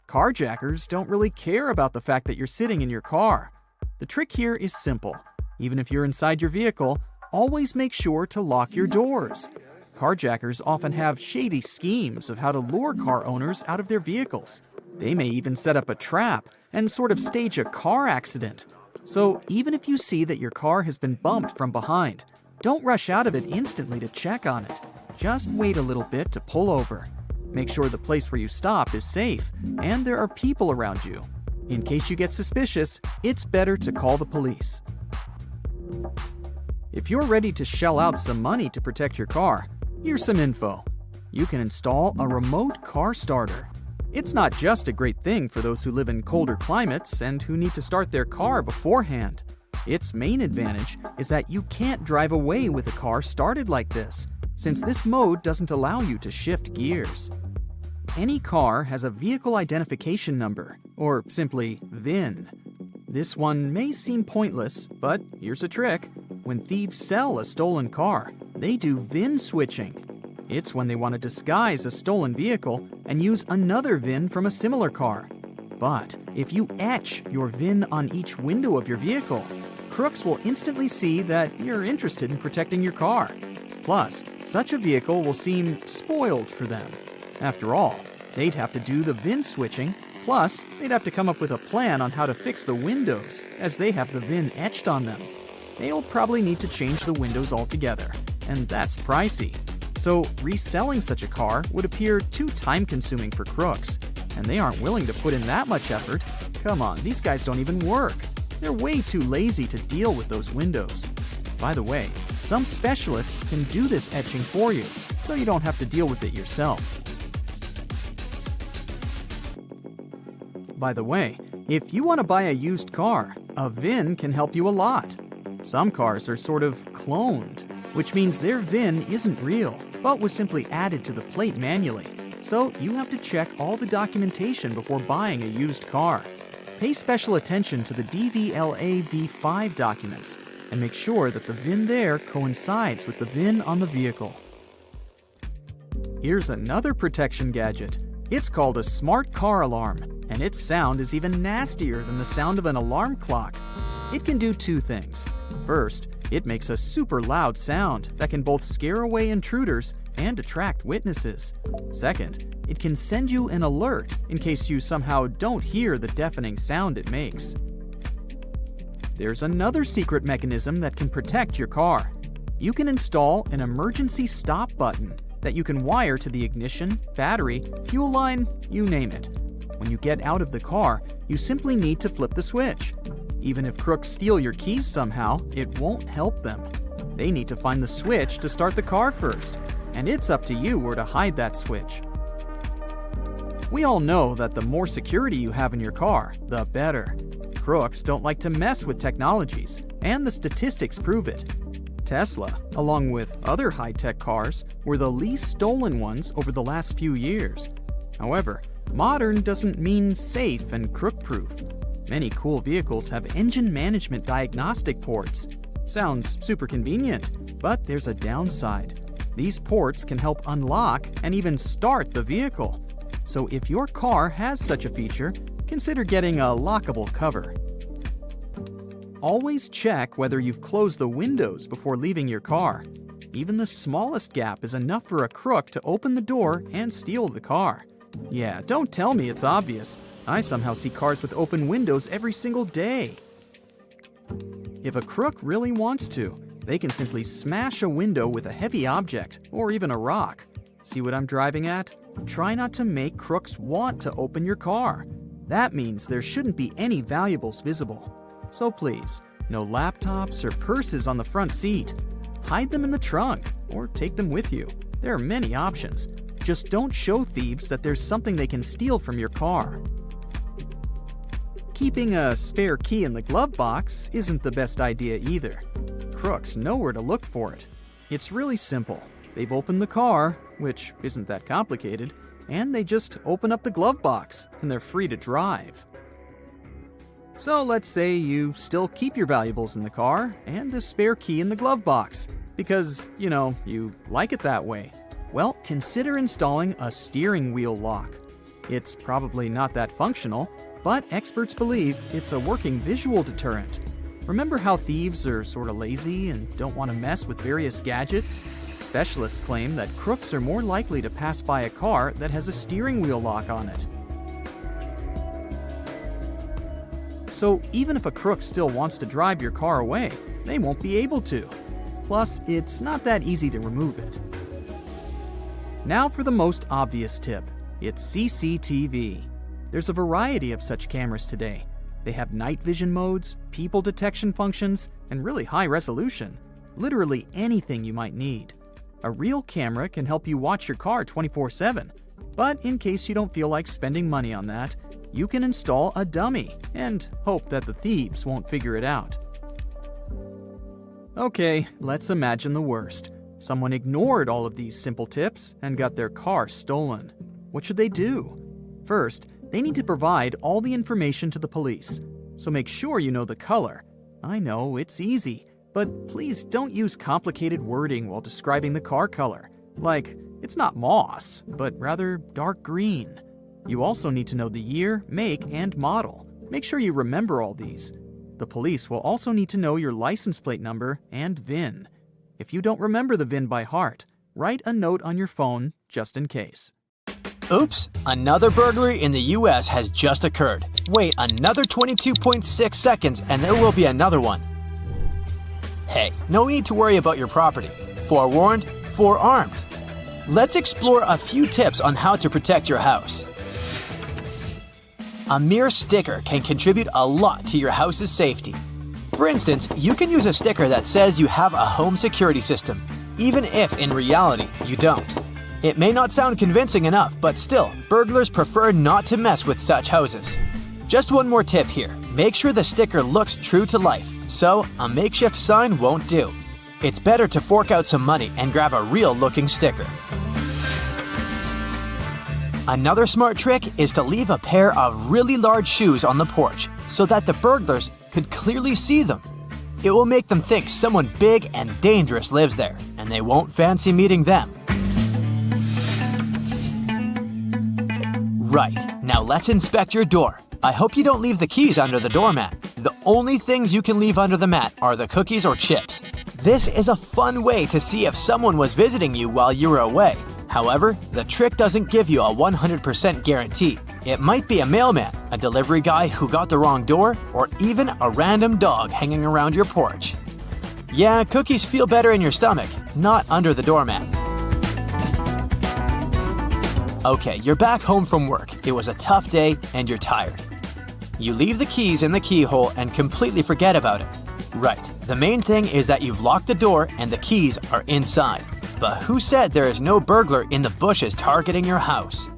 Speaker 3: Carjackers don't really care about the fact that you're sitting in your car. The trick here is simple. Even if you're inside your vehicle, always make sure to lock your doors. Carjackers often have shady schemes of how to lure car owners out of their vehicles. They may even set up a trap and sort of stage a car accident. So even if you see that your car has been bumped from behind, don't rush out of it instantly to check on it. Just wait a little bit to pull over. Make sure the place where you stop is safe and there are people around you. In case you get suspicious, it's better to call the police. If you're ready to shell out some money to protect your car, here's some info. You can install a remote car starter. It's not just a great thing for those who live in colder climates and who need to start their car beforehand. Its main advantage is that you can't drive away with a car started like this, since this mode doesn't allow you to shift gears. Any car has a vehicle identification number, or simply VIN. This one may seem pointless, but here's a trick. When thieves sell a stolen car, they do VIN switching. It's when they want to disguise a stolen vehicle and use another VIN from a similar car. But if you etch your VIN on each window of your vehicle, crooks will instantly see that you're interested in protecting your car. Plus, such a vehicle will seem spoiled for them. After all, they'd have to do the VIN switching, plus they'd have to come up with a plan on how to fix the windows, as they have the VIN etched on them. They'll probably need to change the windows altogether, and that's pricey. So reselling such a car would appear too time-consuming for crooks, and they aren't willing to put in that much effort. Come on, these guys don't even work. They're way too lazy to deal with those windows. By the way, some specialists can do this etching for you, so you don't have to deal with it yourself. By the way, if you want to buy a used car, a VIN can help you a lot. Some cars are sort of cloned, which means their VIN isn't real, but was simply added to the plate manually. So you have to check all the documentation before buying a used car. Pay special attention to the DVLA V5 documents and make sure that the VIN there coincides with the VIN on the vehicle. Here's another protection gadget. It's called a smart car alarm, and its sound is even nastier than the sound of an alarm clock. It can do two things. First, it makes a super loud sound that can both scare away intruders and attract witnesses. Second, it can send you an alert in case you somehow don't hear the deafening sound it makes. There's another secret mechanism that can protect your car. You can install an emergency stop button that you can wire to the ignition, battery, fuel line, you name it. When you get out of the car, you simply need to flip the switch. Even if crooks steal your keys somehow, it won't help them. They need to find the switch to start the car first, and it's up to you where to hide that switch. We all know that the more security you have in your car, the better. Crooks don't like to mess with technologies, and the statistics prove it. Tesla, along with other high-tech cars, were the least stolen ones over the last few years. However, modern doesn't mean safe and crook-proof. Many cool vehicles have engine management diagnostic ports. Sounds super convenient, but there's a downside. These ports can help unlock and even start the vehicle. So if your car has such a feature, consider getting a lockable cover. Always check whether you've closed the windows before leaving your car. Even the smallest gap is enough for a crook to open the door and steal the car. Yeah, don't tell me it's obvious. I somehow see cars with open windows every single day. If a crook really wants to, they can simply smash a window with a heavy object or even a rock. See what I'm driving at? Try not to make crooks want to open your car. That means there shouldn't be any valuables visible. So please, no laptops or purses on the front seat. Hide them in the trunk or take them with you. There are many options. Just don't show thieves that there's something they can steal from your car. Keeping a spare key in the glove box isn't the best idea either. Crooks know where to look for it. It's really simple. They've opened the car, which isn't that complicated, and they just open up the glove box, and they're free to drive. So let's say you still keep your valuables in the car and a spare key in the glove box, because, you like it that way. Well, consider installing a steering wheel lock. It's probably not that functional, but experts believe it's a working visual deterrent. Remember how thieves are sort of lazy and don't want to mess with various gadgets? Specialists claim that crooks are more likely to pass by a car that has a steering wheel lock on it. So even if a crook still wants to drive your car away, they won't be able to. Plus, it's not that easy to remove it. Now for the most obvious tip. It's CCTV. There's a variety of such cameras today. They have night vision modes, people detection functions, and really high resolution. Literally anything you might need. A real camera can help you watch your car 24/7. But in case you don't feel like spending money on that, you can install a dummy and hope that the thieves won't figure it out. Okay, let's imagine the worst. Someone ignored all of these simple tips and got their car stolen. What should they do? First, they need to provide all the information to the police. So make sure you know the color. I know, it's easy, but please don't use complicated wording while describing the car color. Like, it's not moss, but rather dark green. You also need to know the year, make, and model. Make sure you remember all these. The police will also need to know your license plate number and VIN. If you don't remember the VIN by heart, write a note on your phone just in case.
Speaker 1: Oops, another burglary in the US has just occurred. Wait another 22.6 seconds and there will be another one. Hey, no need to worry about your property. Forewarned, forearmed. Let's explore a few tips on how to protect your house. A mere sticker can contribute a lot to your house's safety. For instance, you can use a sticker that says you have a home security system, even if in reality you don't. It may not sound convincing enough, but still, burglars prefer not to mess with such houses. Just one more tip here. Make sure the sticker looks true to life, so a makeshift sign won't do. It's better to fork out some money and grab a real-looking sticker. Another smart trick is to leave a pair of really large shoes on the porch so that the burglars could clearly see them. It will make them think someone big and dangerous lives there, and they won't fancy meeting them. Right, now let's inspect your door. I hope you don't leave the keys under the doormat. The only things you can leave under the mat are the cookies or chips. This is a fun way to see if someone was visiting you while you were away. However, the trick doesn't give you a 100% guarantee. It might be a mailman, a delivery guy who got the wrong door, or even a random dog hanging around your porch. Yeah, cookies feel better in your stomach, not under the doormat. Okay, you're back home from work. It was a tough day and you're tired. You leave the keys in the keyhole and completely forget about it. Right, the main thing is that you've locked the door and the keys are inside. But who said there is no burglar in the bushes targeting your house?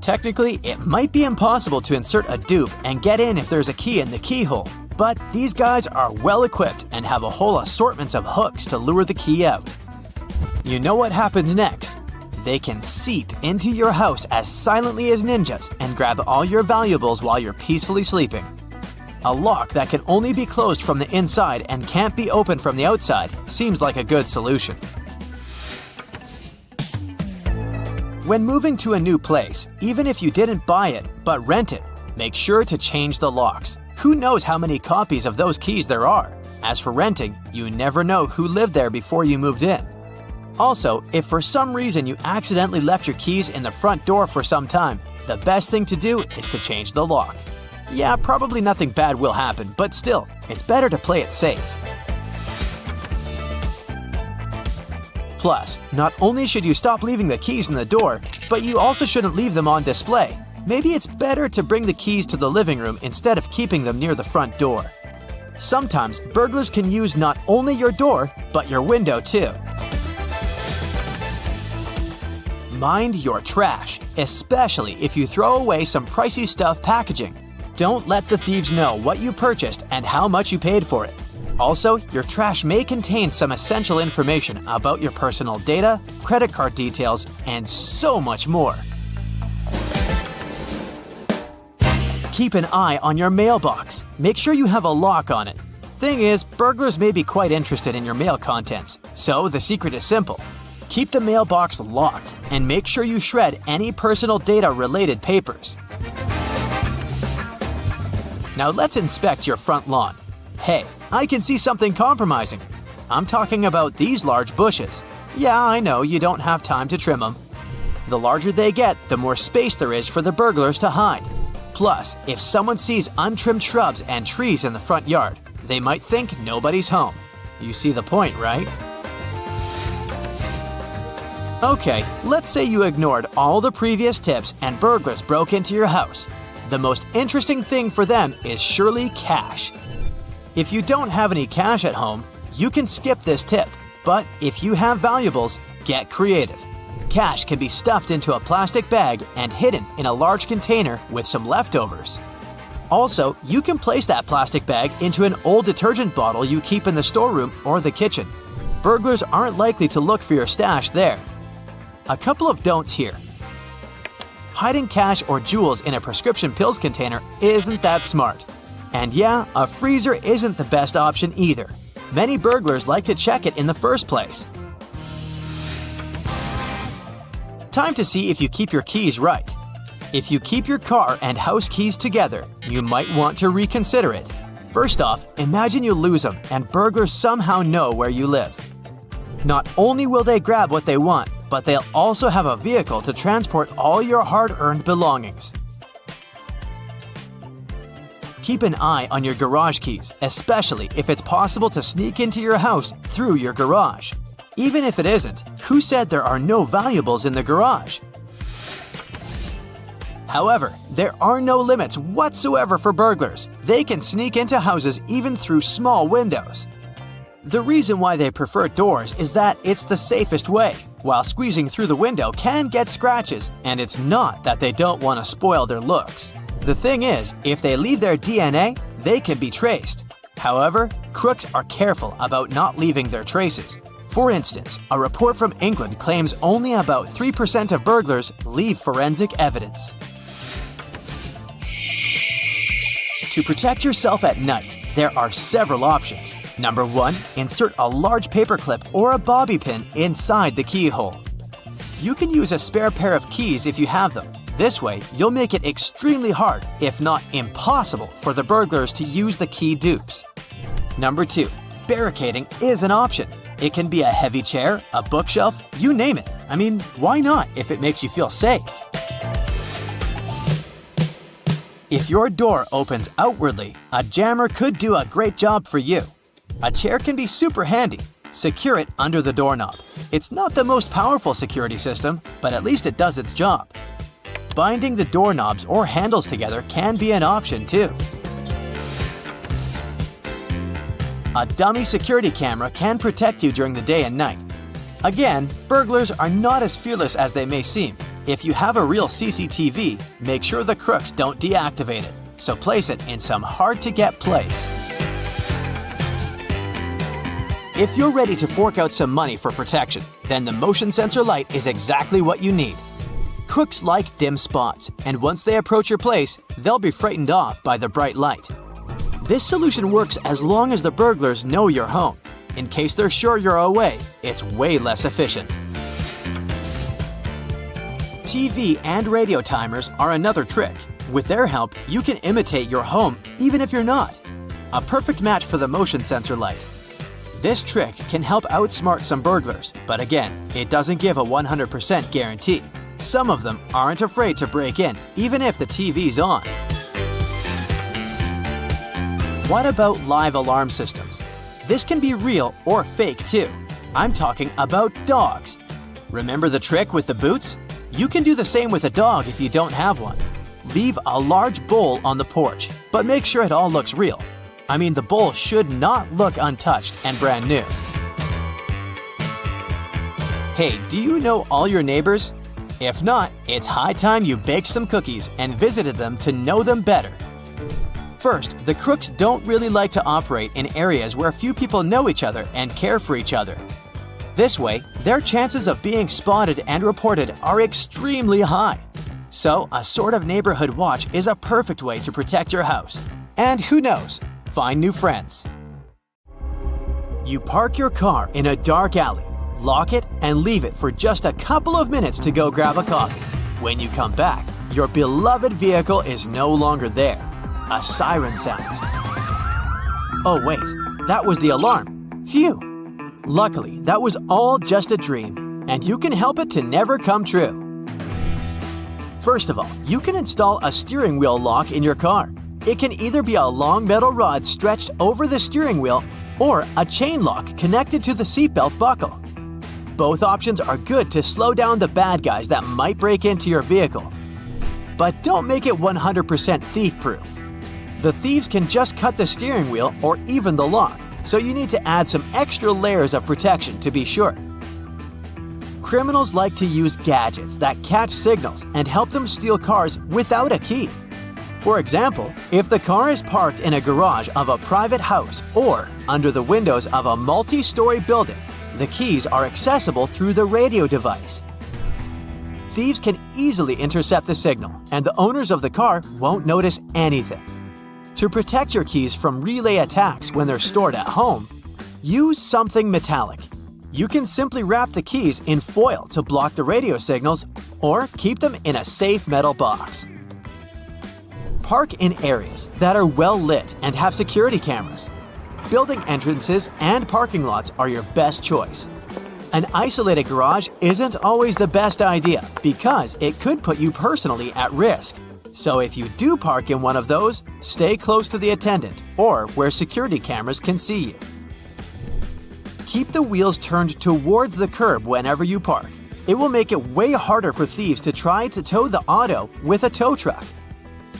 Speaker 1: Technically, it might be impossible to insert a dupe and get in if there's a key in the keyhole. But these guys are well equipped and have a whole assortment of hooks to lure the key out. You know what happens next? They can seep into your house as silently as ninjas and grab all your valuables while you're peacefully sleeping. A lock that can only be closed from the inside and can't be opened from the outside seems like a good solution. When moving to a new place, even if you didn't buy it but rent it, make sure to change the locks. Who knows how many copies of those keys there are? As for renting, you never know who lived there before you moved in. Also, if for some reason you accidentally left your keys in the front door for some time, the best thing to do is to change the lock. Yeah, probably nothing bad will happen, but still, it's better to play it safe. Plus, not only should you stop leaving the keys in the door, but you also shouldn't leave them on display. Maybe it's better to bring the keys to the living room instead of keeping them near the front door. Sometimes, burglars can use not only your door, but your window too. Mind your trash, especially if you throw away some pricey stuff packaging. Don't let the thieves know what you purchased and how much you paid for it. Also, your trash may contain some essential information about your personal data, credit card details, and so much more. Keep an eye on your mailbox. Make sure you have a lock on it. Thing is, burglars may be quite interested in your mail contents, so the secret is simple. Keep the mailbox locked and make sure you shred any personal data-related papers. Now let's inspect your front lawn. Hey, I can see something compromising. I'm talking about these large bushes. Yeah, I know you don't have time to trim them. The larger they get, the more space there is for the burglars to hide. Plus, if someone sees untrimmed shrubs and trees in the front yard, they might think nobody's home. You see the point, right? Okay, let's say you ignored all the previous tips and burglars broke into your house. The most interesting thing for them is surely cash. If you don't have any cash at home, you can skip this tip. But if you have valuables, get creative. Cash can be stuffed into a plastic bag and hidden in a large container with some leftovers. Also, you can place that plastic bag into an old detergent bottle you keep in the storeroom or the kitchen. Burglars aren't likely to look for your stash there. A couple of don'ts here. Hiding cash or jewels in a prescription pills container isn't that smart. And yeah, a freezer isn't the best option either. Many burglars like to check it in the first place. Time to see if you keep your keys right. If you keep your car and house keys together, you might want to reconsider it. First off, imagine you lose them and burglars somehow know where you live. Not only will they grab what they want, but they'll also have a vehicle to transport all your hard-earned belongings. Keep an eye on your garage keys, especially if it's possible to sneak into your house through your garage. Even if it isn't, who said there are no valuables in the garage? However, there are no limits whatsoever for burglars. They can sneak into houses even through small windows. The reason why they prefer doors is that it's the safest way, while squeezing through the window can get scratches, and it's not that they don't want to spoil their looks. The thing is, if they leave their DNA, they can be traced. However, crooks are careful about not leaving their traces. For instance, a report from England claims only about 3% of burglars leave forensic evidence. To protect yourself at night, there are several options. Number 1, insert a large paperclip or a bobby pin inside the keyhole. You can use a spare pair of keys if you have them. This way, you'll make it extremely hard, if not impossible, for the burglars to use the key dupes. Number 2, barricading is an option. It can be a heavy chair, a bookshelf, you name it. I mean, why not if it makes you feel safe? If your door opens outwardly, a jammer could do a great job for you. A chair can be super handy. Secure it under the doorknob. It's not the most powerful security system, but at least it does its job. Binding the doorknobs or handles together can be an option too. A dummy security camera can protect you during the day and night. Again, burglars are not as fearless as they may seem. If you have a real CCTV, make sure the crooks don't deactivate it, so place it in some hard-to-get place. If you're ready to fork out some money for protection, then the motion sensor light is exactly what you need. Crooks like dim spots, and once they approach your place, they'll be frightened off by the bright light. This solution works as long as the burglars know you're home. In case they're sure you're away, it's way less efficient. TV and radio timers are another trick. With their help, you can imitate your home even if you're not. A perfect match for the motion sensor light. This trick can help outsmart some burglars, but again, it doesn't give a 100% guarantee. Some of them aren't afraid to break in, even if the TV's on. What about live alarm systems? This can be real or fake too. I'm talking about dogs. Remember the trick with the boots? You can do the same with a dog if you don't have one. Leave a large bowl on the porch, but make sure it all looks real. I mean, the bowl should not look untouched and brand new. Hey, do you know all your neighbors? If not, it's high time you baked some cookies and visited them to know them better. First, the crooks don't really like to operate in areas where few people know each other and care for each other. This way, their chances of being spotted and reported are extremely high. So, a sort of neighborhood watch is a perfect way to protect your house. And who knows, find new friends. You park your car in a dark alley, lock it, and leave it for just a couple of minutes to go grab a coffee. When you come back, your beloved vehicle is no longer there. A siren sounds. Oh wait, that was the alarm. Phew! Luckily, that was all just a dream, and you can help it to never come true. First of all, you can install a steering wheel lock in your car. It can either be a long metal rod stretched over the steering wheel or a chain lock connected to the seatbelt buckle. Both options are good to slow down the bad guys that might break into your vehicle. But don't make it 100% thief-proof. The thieves can just cut the steering wheel or even the lock, so you need to add some extra layers of protection to be sure. Criminals like to use gadgets that catch signals and help them steal cars without a key. For example, if the car is parked in a garage of a private house or under the windows of a multi-story building, the keys are accessible through the radio device. Thieves can easily intercept the signal, and the owners of the car won't notice anything. To protect your keys from relay attacks when they're stored at home, use something metallic. You can simply wrap the keys in foil to block the radio signals, or keep them in a safe metal box. Park in areas that are well lit and have security cameras. Building entrances and parking lots are your best choice. An isolated garage isn't always the best idea because it could put you personally at risk. So if you do park in one of those, stay close to the attendant or where security cameras can see you. Keep the wheels turned towards the curb whenever you park. It will make it way harder for thieves to try to tow the auto with a tow truck.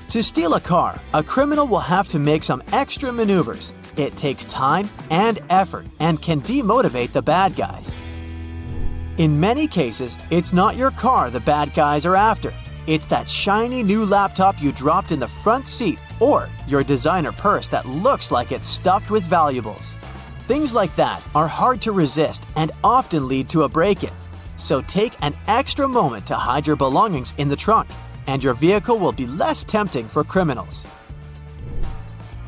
Speaker 1: To steal a car, a criminal will have to make some extra maneuvers. It takes time and effort and can demotivate the bad guys. In many cases, it's not your car the bad guys are after. It's that shiny new laptop you dropped in the front seat or your designer purse that looks like it's stuffed with valuables. Things like that are hard to resist and often lead to a break-in. So take an extra moment to hide your belongings in the trunk, and your vehicle will be less tempting for criminals.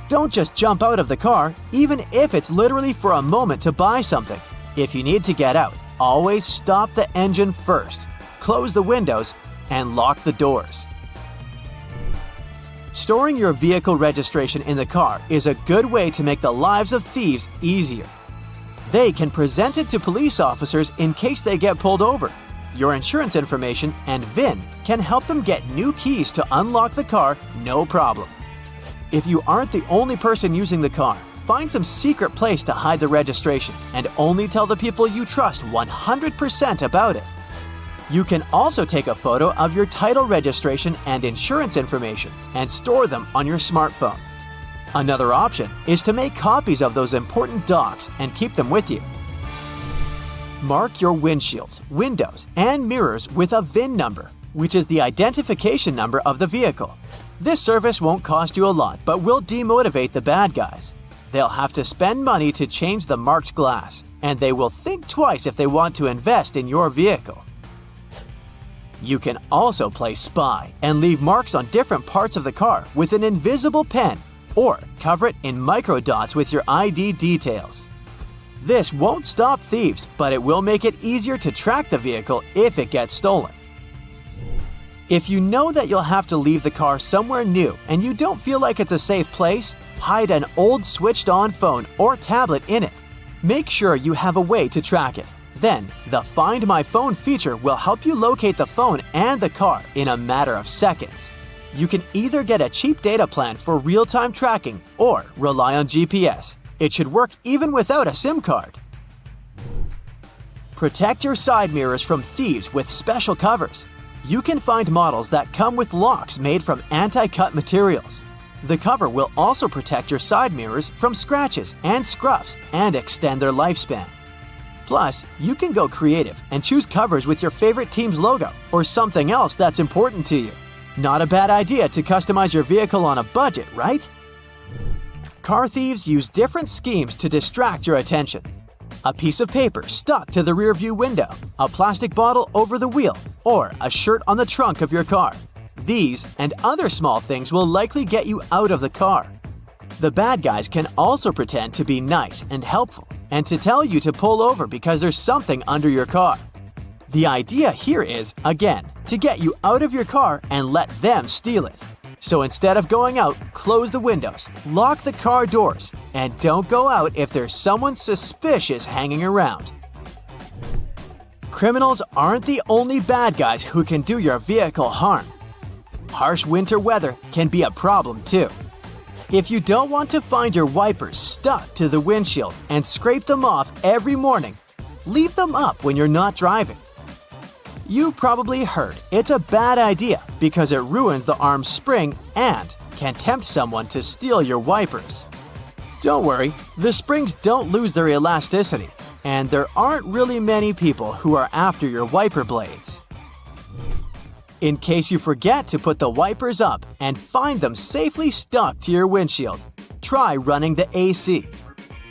Speaker 1: Don't just jump out of the car, even if it's literally for a moment to buy something. If you need to get out, always stop the engine first, close the windows, and lock the doors. Storing your vehicle registration in the car is a good way to make the lives of thieves easier. They can present it to police officers in case they get pulled over. Your insurance information and VIN can help them get new keys to unlock the car, no problem. If you aren't the only person using the car, find some secret place to hide the registration and only tell the people you trust 100% about it. You can also take a photo of your title registration and insurance information and store them on your smartphone. Another option is to make copies of those important docs and keep them with you. Mark your windshields, windows, and mirrors with a VIN number, which is the identification number of the vehicle. This service won't cost you a lot, but will demotivate the bad guys. They'll have to spend money to change the marked glass, and they will think twice if they want to invest in your vehicle. You can also play spy and leave marks on different parts of the car with an invisible pen, or cover it in microdots with your ID details. This won't stop thieves, but it will make it easier to track the vehicle if it gets stolen. If you know that you'll have to leave the car somewhere new and you don't feel like it's a safe place, hide an old switched-on phone or tablet in it. Make sure you have a way to track it. Then, the Find My Phone feature will help you locate the phone and the car in a matter of seconds. You can either get a cheap data plan for real-time tracking or rely on GPS. It should work even without a SIM card. Protect your side mirrors from thieves with special covers. You can find models that come with locks made from anti-cut materials. The cover will also protect your side mirrors from scratches and scuffs and extend their lifespan. Plus, you can go creative and choose covers with your favorite team's logo or something else that's important to you. Not a bad idea to customize your vehicle on a budget, right? Car thieves use different schemes to distract your attention. A piece of paper stuck to the rearview window, a plastic bottle over the wheel, or a shirt on the trunk of your car. These and other small things will likely get you out of the car. The bad guys can also pretend to be nice and helpful and to tell you to pull over because there's something under your car. The idea here is, again, to get you out of your car and let them steal it. So instead of going out, close the windows, lock the car doors, and don't go out if there's someone suspicious hanging around. Criminals aren't the only bad guys who can do your vehicle harm. Harsh winter weather can be a problem too. If you don't want to find your wipers stuck to the windshield and scrape them off every morning, leave them up when you're not driving. You probably heard it's a bad idea because it ruins the arm's spring and can tempt someone to steal your wipers. Don't worry, the springs don't lose their elasticity, and there aren't really many people who are after your wiper blades. In case you forget to put the wipers up and find them safely stuck to your windshield, try running the AC.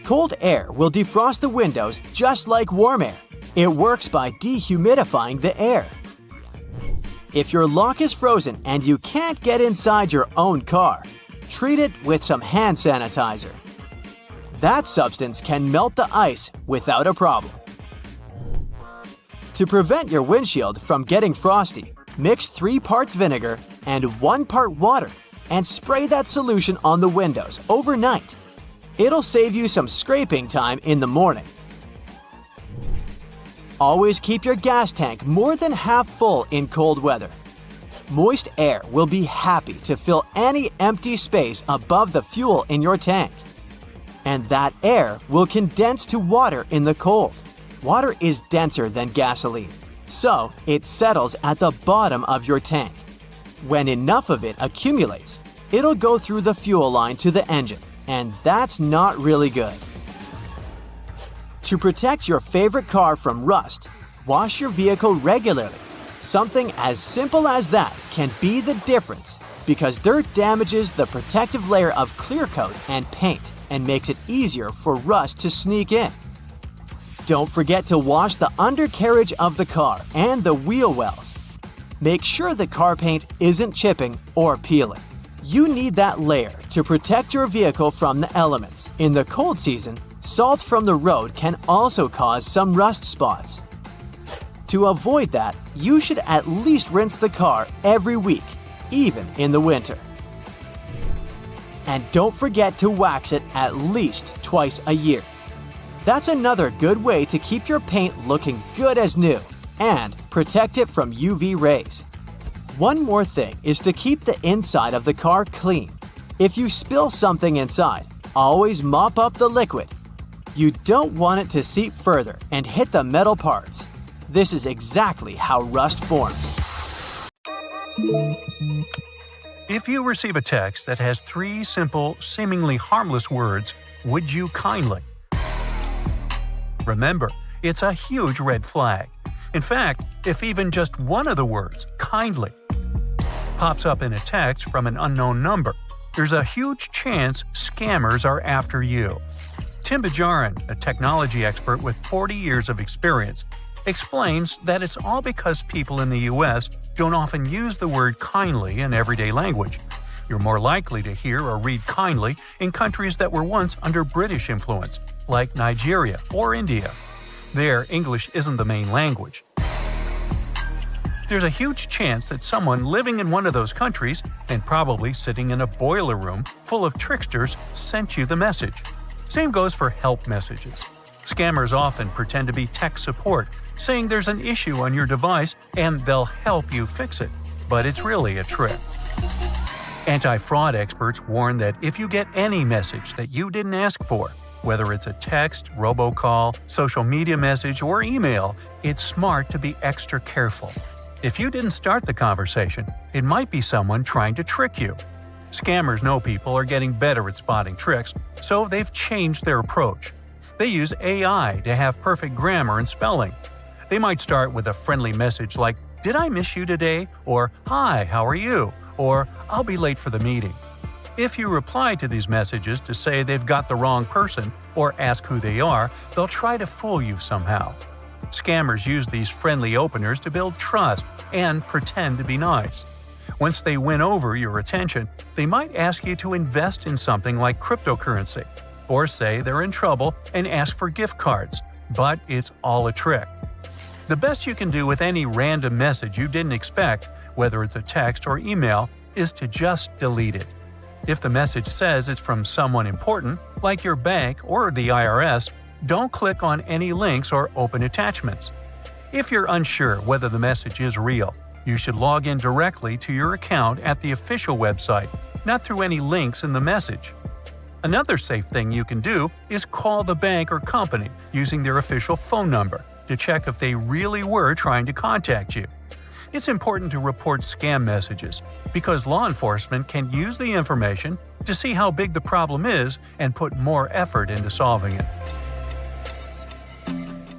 Speaker 1: Cold air will defrost the windows just like warm air. It works by dehumidifying the air. If your lock is frozen and you can't get inside your own car, treat it with some hand sanitizer. That substance can melt the ice without a problem. To prevent your windshield from getting frosty, mix 3 parts vinegar and 1 part water and spray that solution on the windows overnight. It'll save you some scraping time in the morning. Always keep your gas tank more than half full in cold weather. Moist air will be happy to fill any empty space above the fuel in your tank. And that air will condense to water in the cold. Water is denser than gasoline, so it settles at the bottom of your tank. When enough of it accumulates, it'll go through the fuel line to the engine, and that's not really good. To protect your favorite car from rust, wash your vehicle regularly. Something as simple as that can be the difference because dirt damages the protective layer of clear coat and paint and makes it easier for rust to sneak in. Don't forget to wash the undercarriage of the car and the wheel wells. Make sure the car paint isn't chipping or peeling. You need that layer to protect your vehicle from the elements. In the cold season, salt from the road can also cause some rust spots. To avoid that, you should at least rinse the car every week, even in the winter. And don't forget to wax it at least twice a year. That's another good way to keep your paint looking good as new and protect it from UV rays. One more thing is to keep the inside of the car clean. If you spill something inside, always mop up the liquid. You don't want it to seep further and hit the metal parts. This is exactly how rust forms.
Speaker 2: If you receive a text that has 3 simple, seemingly harmless words, "Would you kindly?" Remember, it's a huge red flag. In fact, if even just one of the words, "kindly," pops up in a text from an unknown number, there's a huge chance scammers are after you. Tim Bajarin, a technology expert with 40 years of experience, explains that it's all because people in the U.S. don't often use the word kindly in everyday language. You're more likely to hear or read kindly in countries that were once under British influence, like Nigeria or India. There, English isn't the main language. There's a huge chance that someone living in one of those countries, and probably sitting in a boiler room full of tricksters, sent you the message. Same goes for help messages. Scammers often pretend to be tech support, saying there's an issue on your device and they'll help you fix it, but it's really a trick. Anti-fraud experts warn that if you get any message that you didn't ask for, whether it's a text, robocall, social media message, or email, it's smart to be extra careful. If you didn't start the conversation, it might be someone trying to trick you. Scammers know people are getting better at spotting tricks, so they've changed their approach. They use AI to have perfect grammar and spelling. They might start with a friendly message like, "Did I miss you today?" or "Hi, how are you?" or "I'll be late for the meeting." If you reply to these messages to say they've got the wrong person or ask who they are, they'll try to fool you somehow. Scammers use these friendly openers to build trust and pretend to be nice. Once they win over your attention, they might ask you to invest in something like cryptocurrency, or say they're in trouble and ask for gift cards, but it's all a trick. The best you can do with any random message you didn't expect, whether it's a text or email, is to just delete it. If the message says it's from someone important, like your bank or the IRS, don't click on any links or open attachments. If you're unsure whether the message is real, you should log in directly to your account at the official website, not through any links in the message. Another safe thing you can do is call the bank or company using their official phone number to check if they really were trying to contact you. It's important to report scam messages because law enforcement can use the information to see how big the problem is and put more effort into solving it.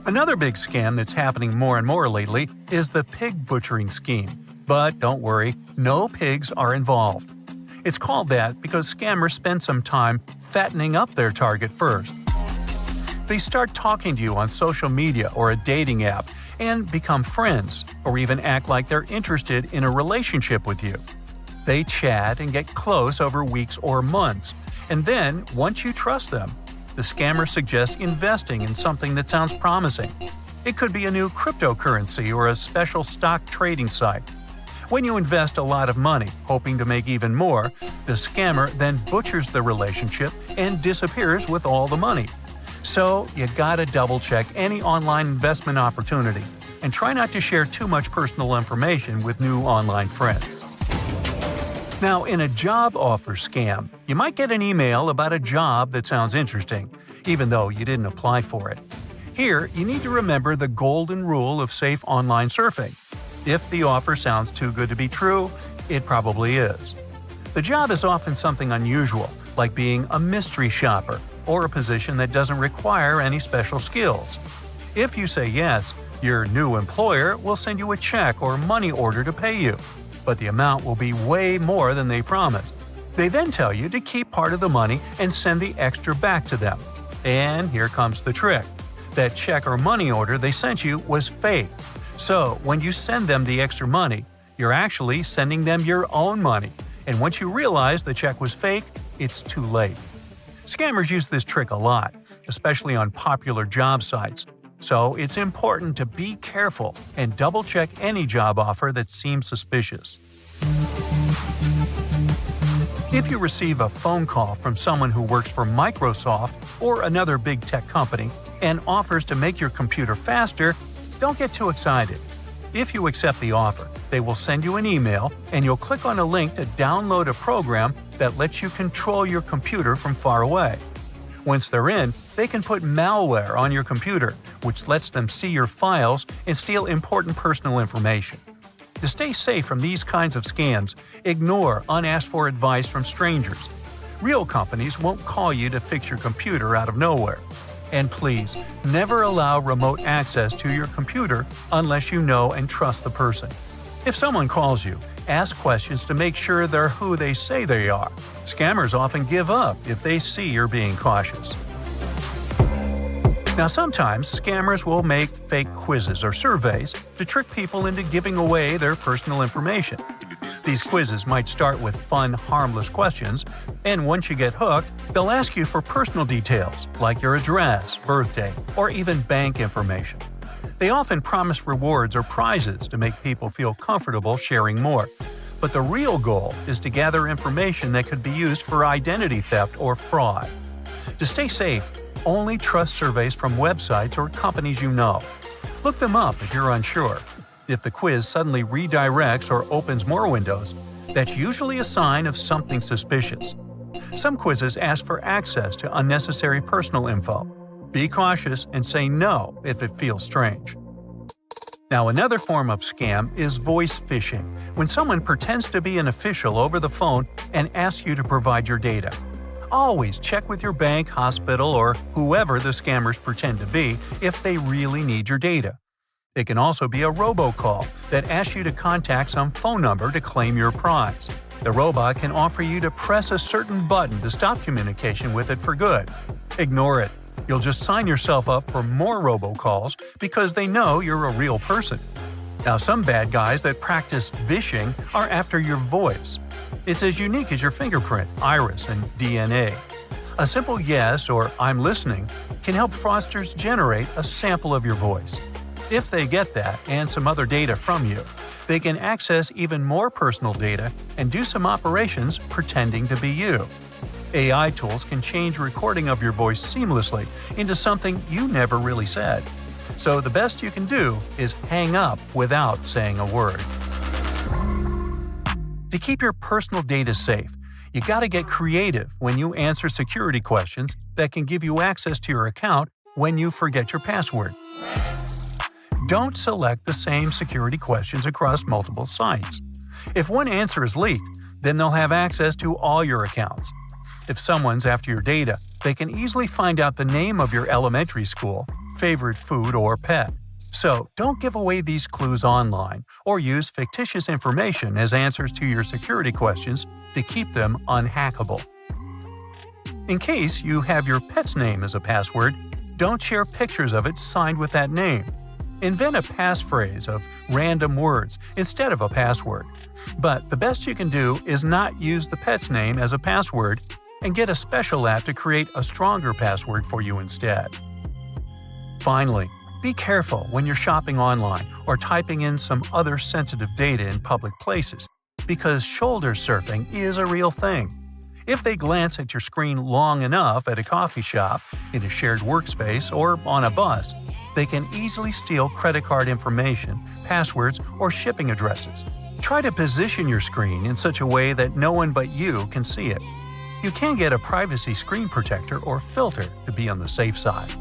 Speaker 2: Another big scam that's happening more and more lately is the pig butchering scheme. But don't worry, no pigs are involved. It's called that because scammers spend some time fattening up their target first. They start talking to you on social media or a dating app and become friends, or even act like they're interested in a relationship with you. They chat and get close over weeks or months, and then, once you trust them, the scammer suggests investing in something that sounds promising. It could be a new cryptocurrency or a special stock trading site. When you invest a lot of money, hoping to make even more, the scammer then butchers the relationship and disappears with all the money. So, you gotta double-check any online investment opportunity and try not to share too much personal information with new online friends. Now, in a job offer scam, you might get an email about a job that sounds interesting, even though you didn't apply for it. Here, you need to remember the golden rule of safe online surfing. If the offer sounds too good to be true, it probably is. The job is often something unusual, like being a mystery shopper or a position that doesn't require any special skills. If you say yes, your new employer will send you a check or money order to pay you, but the amount will be way more than they promised. They then tell you to keep part of the money and send the extra back to them. And here comes the trick. That check or money order they sent you was fake. So, when you send them the extra money, you're actually sending them your own money. And once you realize the check was fake, it's too late. Scammers use this trick a lot, especially on popular job sites. So, it's important to be careful and double-check any job offer that seems suspicious. If you receive a phone call from someone who works for Microsoft or another big tech company and offers to make your computer faster, don't get too excited. If you accept the offer, they will send you an email and you'll click on a link to download a program that lets you control your computer from far away. Once they're in, they can put malware on your computer, which lets them see your files and steal important personal information. To stay safe from these kinds of scams, ignore unasked-for advice from strangers. Real companies won't call you to fix your computer out of nowhere. And please, never allow remote access to your computer unless you know and trust the person. If someone calls you, ask questions to make sure they're who they say they are. Scammers often give up if they see you're being cautious. Now, sometimes scammers will make fake quizzes or surveys to trick people into giving away their personal information. These quizzes might start with fun, harmless questions, and once you get hooked, they'll ask you for personal details like your address, birthday, or even bank information. They often promise rewards or prizes to make people feel comfortable sharing more. But the real goal is to gather information that could be used for identity theft or fraud. To stay safe, only trust surveys from websites or companies you know. Look them up if you're unsure. If the quiz suddenly redirects or opens more windows, that's usually a sign of something suspicious. Some quizzes ask for access to unnecessary personal info. Be cautious and say no if it feels strange. Now, another form of scam is voice phishing, when someone pretends to be an official over the phone and asks you to provide your data. Always check with your bank, hospital, or whoever the scammers pretend to be if they really need your data. It can also be a robocall that asks you to contact some phone number to claim your prize. The robot can offer you to press a certain button to stop communication with it for good. Ignore it. You'll just sign yourself up for more robocalls because they know you're a real person. Now, some bad guys that practice vishing are after your voice. It's as unique as your fingerprint, iris, and DNA. A simple yes or "I'm listening" can help fraudsters generate a sample of your voice. If they get that and some other data from you, they can access even more personal data and do some operations pretending to be you. AI tools can change recording of your voice seamlessly into something you never really said. So the best you can do is hang up without saying a word. To keep your personal data safe, you gotta get creative when you answer security questions that can give you access to your account when you forget your password. Don't select the same security questions across multiple sites. If one answer is leaked, then they'll have access to all your accounts. If someone's after your data, they can easily find out the name of your elementary school, favorite food, or pet. So don't give away these clues online or use fictitious information as answers to your security questions to keep them unhackable. In case you have your pet's name as a password, don't share pictures of it signed with that name. Invent a passphrase of random words instead of a password. But the best you can do is not use the pet's name as a password and get a special app to create a stronger password for you instead. Finally, Be careful when you're shopping online or typing in some other sensitive data in public places, because shoulder surfing is a real thing. If they glance at your screen long enough at a coffee shop, in a shared workspace, or on a bus, they can easily steal credit card information, passwords, or shipping addresses. Try to position your screen in such a way that no one but you can see it. You can get a privacy screen protector or filter to be on the safe side.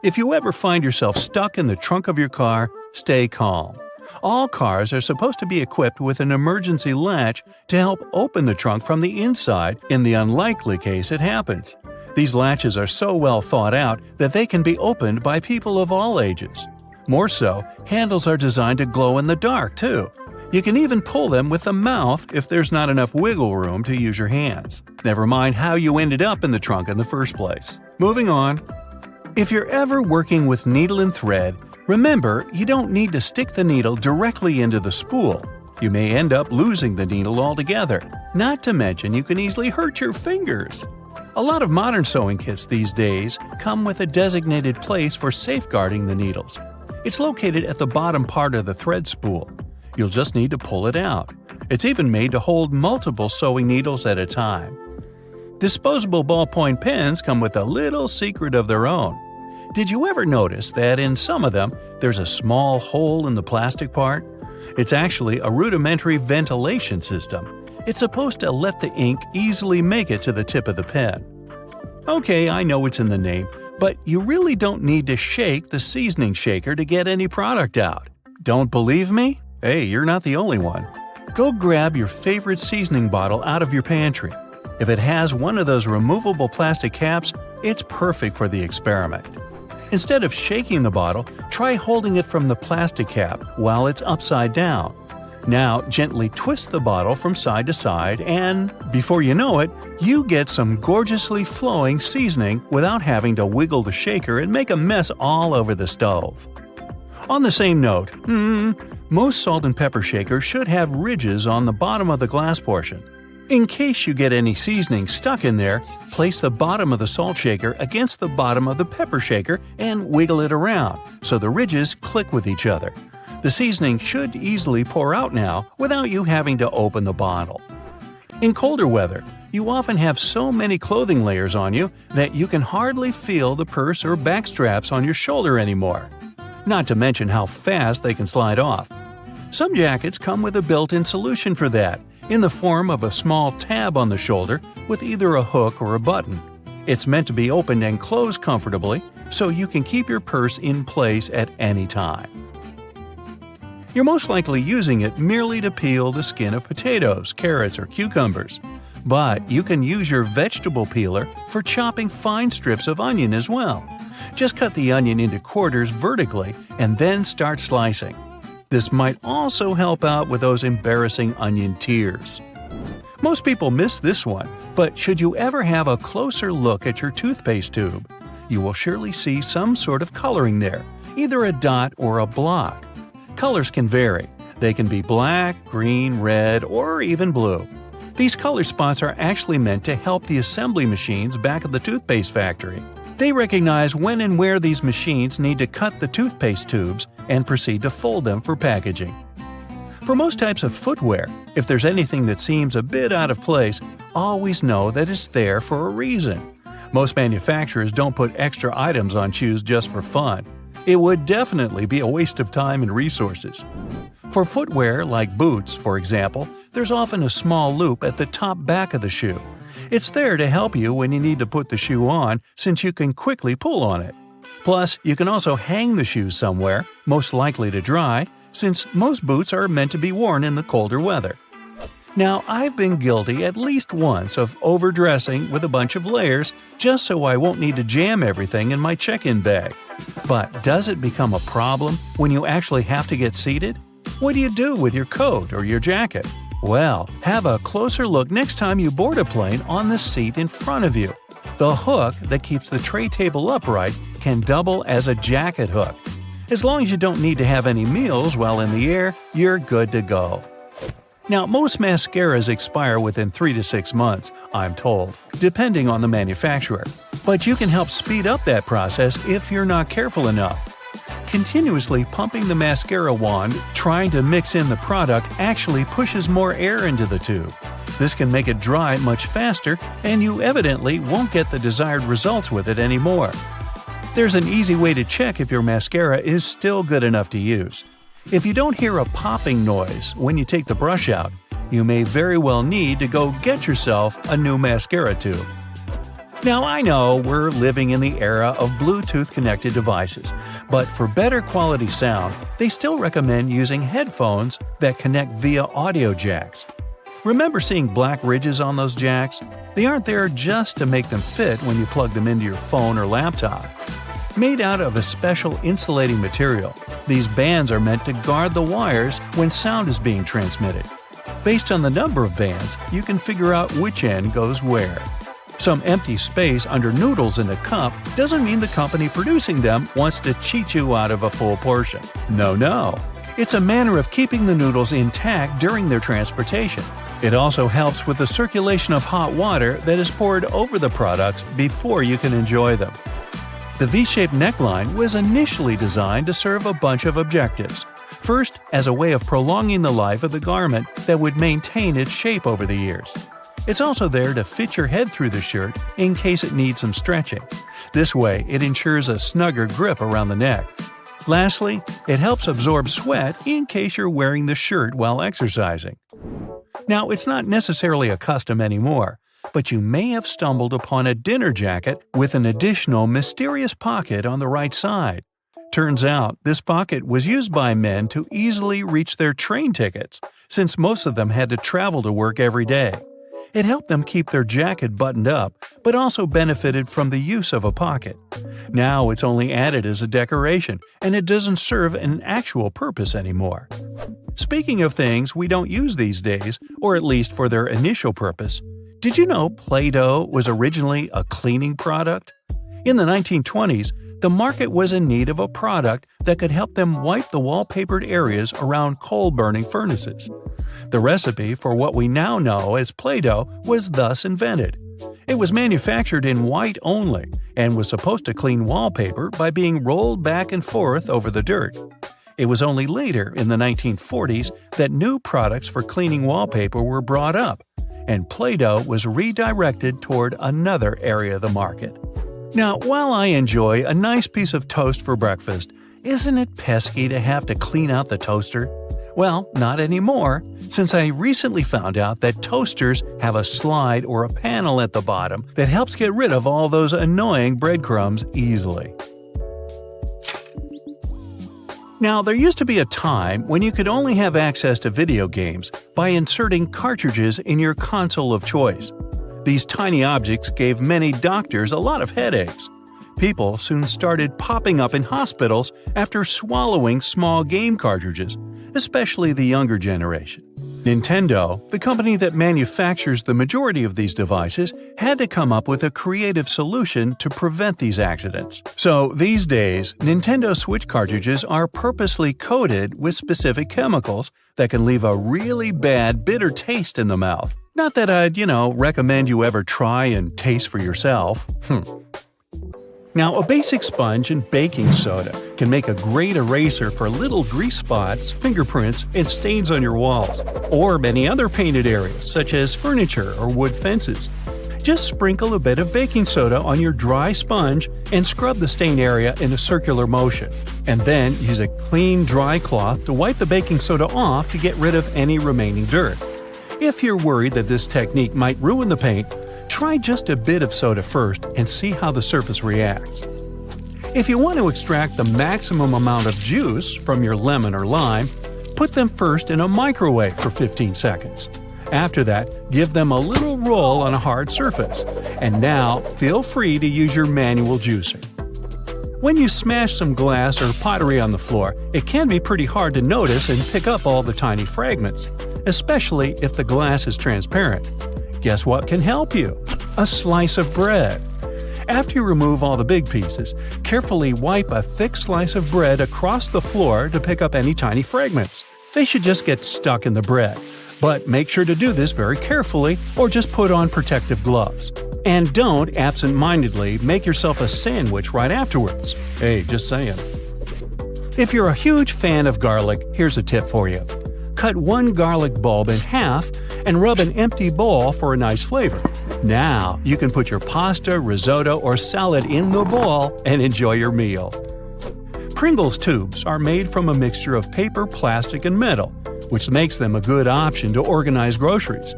Speaker 2: If you ever find yourself stuck in the trunk of your car, stay calm. All cars are supposed to be equipped with an emergency latch to help open the trunk from the inside in the unlikely case it happens. These latches are so well thought out that they can be opened by people of all ages. More so, handles are designed to glow in the dark, too. You can even pull them with the mouth if there's not enough wiggle room to use your hands. Never mind how you ended up in the trunk in the first place. Moving on. If you're ever working with needle and thread, remember you don't need to stick the needle directly into the spool. You may end up losing the needle altogether. Not to mention you can easily hurt your fingers. A lot of modern sewing kits these days come with a designated place for safeguarding the needles. It's located at the bottom part of the thread spool. You'll just need to pull it out. It's even made to hold multiple sewing needles at a time. Disposable ballpoint pens come with a little secret of their own. Did you ever notice that in some of them there's a small hole in the plastic part? It's actually a rudimentary ventilation system. It's supposed to let the ink easily make it to the tip of the pen. Okay, I know it's in the name, but you really don't need to shake the seasoning shaker to get any product out. Don't believe me? Hey, you're not the only one. Go grab your favorite seasoning bottle out of your pantry. If it has one of those removable plastic caps, it's perfect for the experiment. Instead of shaking the bottle, try holding it from the plastic cap while it's upside down. Now, gently twist the bottle from side to side and, before you know it, you get some gorgeously flowing seasoning without having to wiggle the shaker and make a mess all over the stove. On the same note, most salt and pepper shakers should have ridges on the bottom of the glass portion. In case you get any seasoning stuck in there, place the bottom of the salt shaker against the bottom of the pepper shaker and wiggle it around so the ridges click with each other. The seasoning should easily pour out now without you having to open the bottle. In colder weather, you often have so many clothing layers on you that you can hardly feel the purse or back straps on your shoulder anymore. Not to mention how fast they can slide off. Some jackets come with a built-in solution for that, in the form of a small tab on the shoulder with either a hook or a button. It's meant to be opened and closed comfortably, so you can keep your purse in place at any time. You're most likely using it merely to peel the skin of potatoes, carrots, or cucumbers. But you can use your vegetable peeler for chopping fine strips of onion as well. Just cut the onion into quarters vertically and then start slicing. This might also help out with those embarrassing onion tears. Most people miss this one, but should you ever have a closer look at your toothpaste tube, you will surely see some sort of coloring there, either a dot or a block. Colors can vary. They can be black, green, red, or even blue. These color spots are actually meant to help the assembly machines back at the toothpaste factory. They recognize when and where these machines need to cut the toothpaste tubes and proceed to fold them for packaging. For most types of footwear, if there's anything that seems a bit out of place, always know that it's there for a reason. Most manufacturers don't put extra items on shoes just for fun. It would definitely be a waste of time and resources. For footwear like boots, for example, there's often a small loop at the top back of the shoe. It's there to help you when you need to put the shoe on, since you can quickly pull on it. Plus, you can also hang the shoes somewhere, most likely to dry, since most boots are meant to be worn in the colder weather. Now, I've been guilty at least once of overdressing with a bunch of layers just so I won't need to jam everything in my check-in bag. But does it become a problem when you actually have to get seated? What do you do with your coat or your jacket? Well, have a closer look next time you board a plane on the seat in front of you. The hook that keeps the tray table upright can double as a jacket hook. As long as you don't need to have any meals while in the air, you're good to go. Now, most mascaras expire within 3 to 6 months, I'm told, depending on the manufacturer. But you can help speed up that process if you're not careful enough. Continuously pumping the mascara wand, trying to mix in the product actually pushes more air into the tube. This can make it dry much faster, and you evidently won't get the desired results with it anymore. There's an easy way to check if your mascara is still good enough to use. If you don't hear a popping noise when you take the brush out, you may very well need to go get yourself a new mascara tube. Now, I know we're living in the era of Bluetooth-connected devices, but for better quality sound, they still recommend using headphones that connect via audio jacks. Remember seeing black ridges on those jacks? They aren't there just to make them fit when you plug them into your phone or laptop. Made out of a special insulating material, these bands are meant to guard the wires when sound is being transmitted. Based on the number of bands, you can figure out which end goes where. Some empty space under noodles in a cup doesn't mean the company producing them wants to cheat you out of a full portion. No. It's a manner of keeping the noodles intact during their transportation. It also helps with the circulation of hot water that is poured over the products before you can enjoy them. The V-shaped neckline was initially designed to serve a bunch of objectives. First, as a way of prolonging the life of the garment that would maintain its shape over the years. It's also there to fit your head through the shirt in case it needs some stretching. This way, it ensures a snugger grip around the neck. Lastly, it helps absorb sweat in case you're wearing the shirt while exercising. Now, it's not necessarily a custom anymore, but you may have stumbled upon a dinner jacket with an additional mysterious pocket on the right side. Turns out, this pocket was used by men to easily reach their train tickets, since most of them had to travel to work every day. It helped them keep their jacket buttoned up, but also benefited from the use of a pocket. Now it's only added as a decoration, and it doesn't serve an actual purpose anymore. Speaking of things we don't use these days, or at least for their initial purpose, did you know Play-Doh was originally a cleaning product? In the 1920s, the market was in need of a product that could help them wipe the wallpapered areas around coal-burning furnaces. The recipe for what we now know as Play-Doh was thus invented. It was manufactured in white only and was supposed to clean wallpaper by being rolled back and forth over the dirt. It was only later, in the 1940s, that new products for cleaning wallpaper were brought up, and Play-Doh was redirected toward another area of the market. Now, while I enjoy a nice piece of toast for breakfast, isn't it pesky to have to clean out the toaster? Well, not anymore, since I recently found out that toasters have a slide or a panel at the bottom that helps get rid of all those annoying breadcrumbs easily. Now, there used to be a time when you could only have access to video games by inserting cartridges in your console of choice. These tiny objects gave many doctors a lot of headaches. People soon started popping up in hospitals after swallowing small game cartridges, especially the younger generation. Nintendo, the company that manufactures the majority of these devices, had to come up with a creative solution to prevent these accidents. So these days, Nintendo Switch cartridges are purposely coated with specific chemicals that can leave a really bad, bitter taste in the mouth. Not that I'd, recommend you ever try and taste for yourself. Now, a basic sponge and baking soda can make a great eraser for little grease spots, fingerprints, and stains on your walls, or many other painted areas such as furniture or wood fences. Just sprinkle a bit of baking soda on your dry sponge and scrub the stain area in a circular motion, and then use a clean, dry cloth to wipe the baking soda off to get rid of any remaining dirt. If you're worried that this technique might ruin the paint, try just a bit of soda first and see how the surface reacts. If you want to extract the maximum amount of juice from your lemon or lime, put them first in a microwave for 15 seconds. After that, give them a little roll on a hard surface. And now, feel free to use your manual juicer. When you smash some glass or pottery on the floor, it can be pretty hard to notice and pick up all the tiny fragments, especially if the glass is transparent. Guess what can help you? A slice of bread. After you remove all the big pieces, carefully wipe a thick slice of bread across the floor to pick up any tiny fragments. They should just get stuck in the bread, but make sure to do this very carefully or just put on protective gloves. And don't absent-mindedly make yourself a sandwich right afterwards. Hey, just saying. If you're a huge fan of garlic, here's a tip for you. Cut one garlic bulb in half and rub an empty bowl for a nice flavor. Now, you can put your pasta, risotto, or salad in the bowl and enjoy your meal. Pringles tubes are made from a mixture of paper, plastic, and metal, which makes them a good option to organize groceries.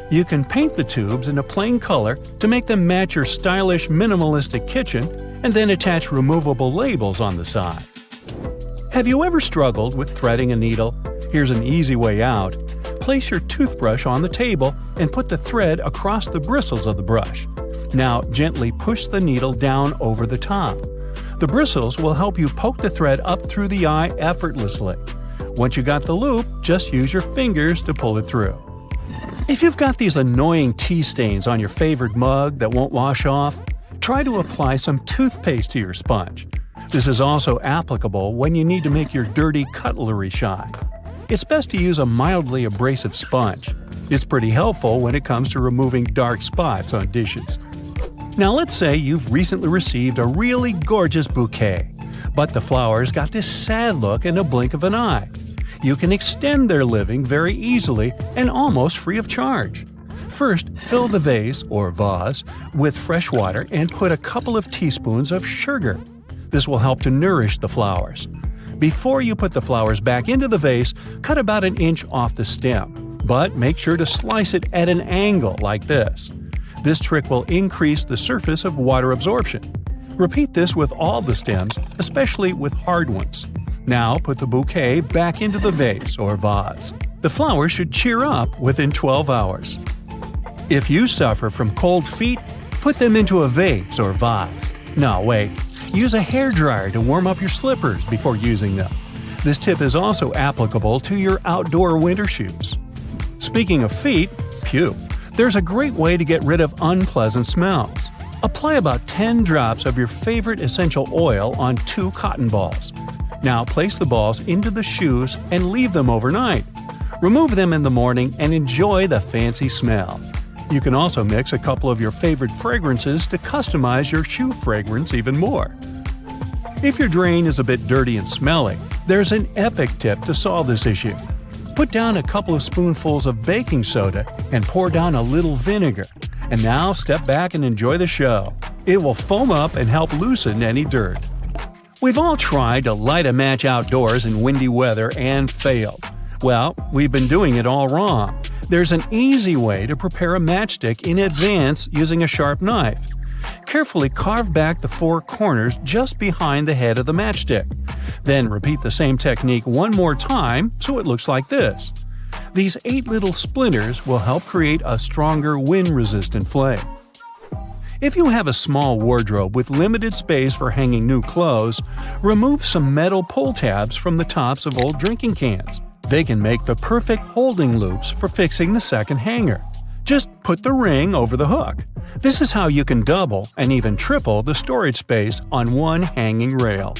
Speaker 2: You can paint the tubes in a plain color to make them match your stylish, minimalistic kitchen, and then attach removable labels on the side. Have you ever struggled with threading a needle? Here's an easy way out. Place your toothbrush on the table and put the thread across the bristles of the brush. Now gently push the needle down over the top. The bristles will help you poke the thread up through the eye effortlessly. Once you got the loop, just use your fingers to pull it through. If you've got these annoying tea stains on your favorite mug that won't wash off, try to apply some toothpaste to your sponge. This is also applicable when you need to make your dirty cutlery shine. It's best to use a mildly abrasive sponge. It's pretty helpful when it comes to removing dark spots on dishes. Now let's say you've recently received a really gorgeous bouquet, but the flowers got this sad look in a blink of an eye. You can extend their living very easily and almost free of charge. First, fill the vase or vase with fresh water and put a couple of teaspoons of sugar. This will help to nourish the flowers. Before you put the flowers back into the vase, cut about an inch off the stem, but make sure to slice it at an angle like this. This trick will increase the surface of water absorption. Repeat this with all the stems, especially with hard ones. Now put the bouquet back into the vase or vase. The flowers should cheer up within 12 hours. If you suffer from cold feet, put them into a vase or vase. No, wait. Use a hairdryer to warm up your slippers before using them. This tip is also applicable to your outdoor winter shoes. Speaking of feet, there's a great way to get rid of unpleasant smells. Apply about 10 drops of your favorite essential oil on 2 cotton balls. Now place the balls into the shoes and leave them overnight. Remove them in the morning and enjoy the fancy smell. You can also mix a couple of your favorite fragrances to customize your shoe fragrance even more. If your drain is a bit dirty and smelly, there's an epic tip to solve this issue. Put down a couple of spoonfuls of baking soda and pour down a little vinegar. And now step back and enjoy the show. It will foam up and help loosen any dirt. We've all tried to light a match outdoors in windy weather and failed. Well, we've been doing it all wrong. There's an easy way to prepare a matchstick in advance using a sharp knife. Carefully carve back the 4 corners just behind the head of the matchstick. Then repeat the same technique one more time so it looks like this. These 8 little splinters will help create a stronger wind-resistant flame. If you have a small wardrobe with limited space for hanging new clothes, remove some metal pull tabs from the tops of old drinking cans. They can make the perfect holding loops for fixing the second hanger. Just put the ring over the hook. This is how you can double and even triple the storage space on one hanging rail.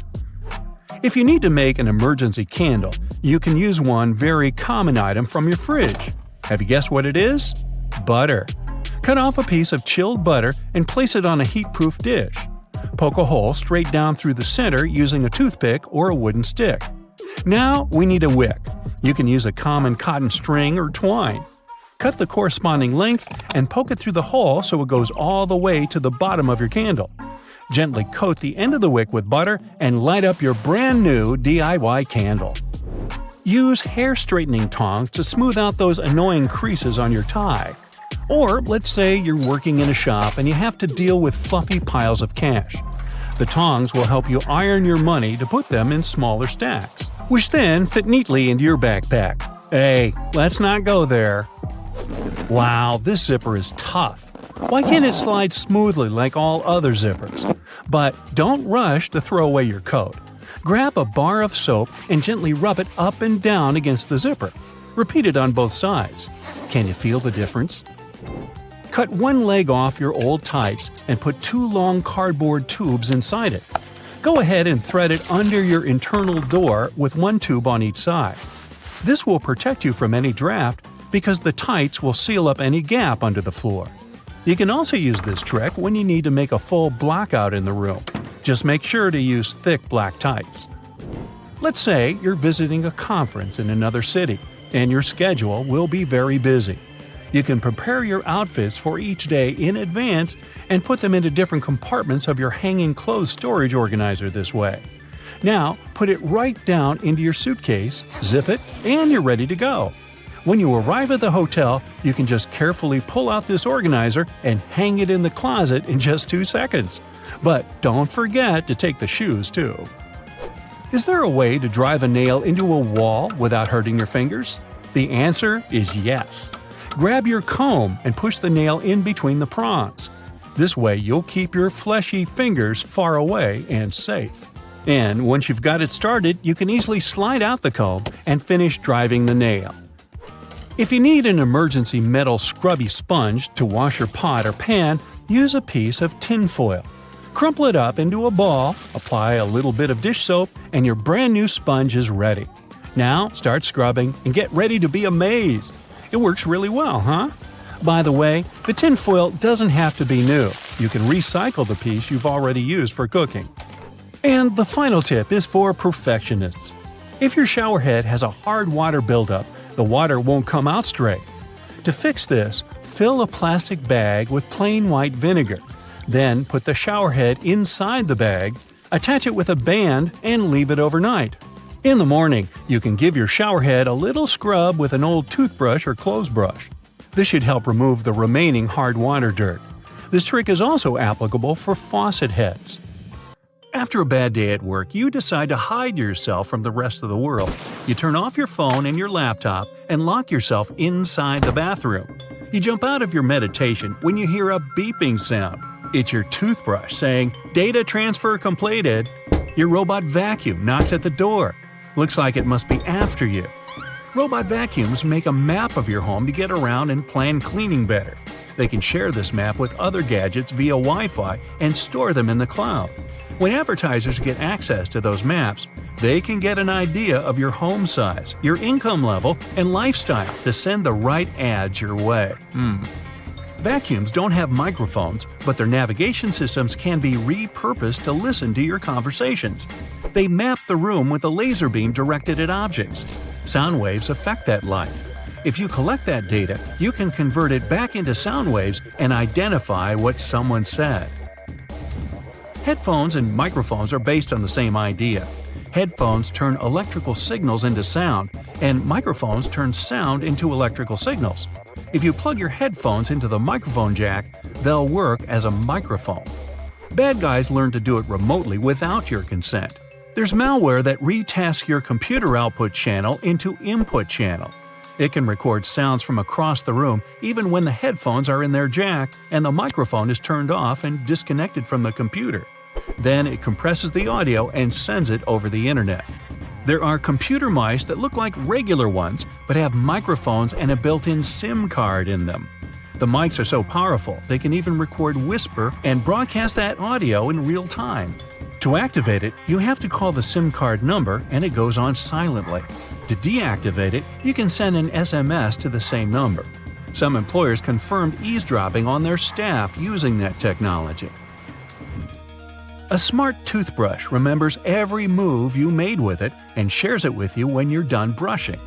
Speaker 2: If you need to make an emergency candle, you can use one very common item from your fridge. Have you guessed what it is? Butter. Cut off a piece of chilled butter and place it on a heat-proof dish. Poke a hole straight down through the center using a toothpick or a wooden stick. Now we need a wick. You can use a common cotton string or twine. Cut the corresponding length and poke it through the hole so it goes all the way to the bottom of your candle. Gently coat the end of the wick with butter and light up your brand new DIY candle. Use hair straightening tongs to smooth out those annoying creases on your tie. Or let's say you're working in a shop and you have to deal with fluffy piles of cash. The tongs will help you iron your money to put them in smaller stacks, which then fit neatly into your backpack. Hey, let's not go there. Wow, this zipper is tough. Why can't it slide smoothly like all other zippers? But don't rush to throw away your coat. Grab a bar of soap and gently rub it up and down against the zipper. Repeat it on both sides. Can you feel the difference? Cut one leg off your old tights and put 2 long cardboard tubes inside it. Go ahead and thread it under your internal door with 1 tube on each side. This will protect you from any draft because the tights will seal up any gap under the floor. You can also use this trick when you need to make a full blackout in the room. Just make sure to use thick black tights. Let's say you're visiting a conference in another city, and your schedule will be very busy. You can prepare your outfits for each day in advance and put them into different compartments of your hanging clothes storage organizer this way. Now, put it right down into your suitcase, zip it, and you're ready to go. When you arrive at the hotel, you can just carefully pull out this organizer and hang it in the closet in just 2 seconds. But don't forget to take the shoes too. Is there a way to drive a nail into a wall without hurting your fingers? The answer is yes. Grab your comb and push the nail in between the prongs. This way you'll keep your fleshy fingers far away and safe. And once you've got it started, you can easily slide out the comb and finish driving the nail. If you need an emergency metal scrubby sponge to wash your pot or pan, use a piece of tin foil. Crumple it up into a ball, apply a little bit of dish soap, and your brand new sponge is ready. Now start scrubbing and get ready to be amazed. It works really well, huh? By the way, the tin foil doesn't have to be new. You can recycle the piece you've already used for cooking. And the final tip is for perfectionists. If your shower head has a hard water buildup, the water won't come out straight. To fix this, fill a plastic bag with plain white vinegar. Then put the shower head inside the bag, attach it with a band, and leave it overnight. In the morning, you can give your shower head a little scrub with an old toothbrush or clothes brush. This should help remove the remaining hard water dirt. This trick is also applicable for faucet heads. After a bad day at work, you decide to hide yourself from the rest of the world. You turn off your phone and your laptop and lock yourself inside the bathroom. You jump out of your meditation when you hear a beeping sound. It's your toothbrush saying, "Data transfer completed." Your robot vacuum knocks at the door. Looks like it must be after you. Robot vacuums make a map of your home to get around and plan cleaning better. They can share this map with other gadgets via Wi-Fi and store them in the cloud. When advertisers get access to those maps, they can get an idea of your home size, your income level, and lifestyle to send the right ads your way. Vacuums don't have microphones, but their navigation systems can be repurposed to listen to your conversations. They map the room with a laser beam directed at objects. Sound waves affect that light. If you collect that data, you can convert it back into sound waves and identify what someone said. Headphones and microphones are based on the same idea. Headphones turn electrical signals into sound, and microphones turn sound into electrical signals. If you plug your headphones into the microphone jack, they'll work as a microphone. Bad guys learn to do it remotely without your consent. There's malware that retasks your computer output channel into input channel. It can record sounds from across the room even when the headphones are in their jack and the microphone is turned off and disconnected from the computer. Then it compresses the audio and sends it over the internet. There are computer mice that look like regular ones but have microphones and a built-in SIM card in them. The mics are so powerful they can even record whisper and broadcast that audio in real time. To activate it, you have to call the SIM card number and it goes on silently. To deactivate it, you can send an SMS to the same number. Some employers confirmed eavesdropping on their staff using that technology. A smart toothbrush remembers every move you made with it and shares it with you when you're done brushing.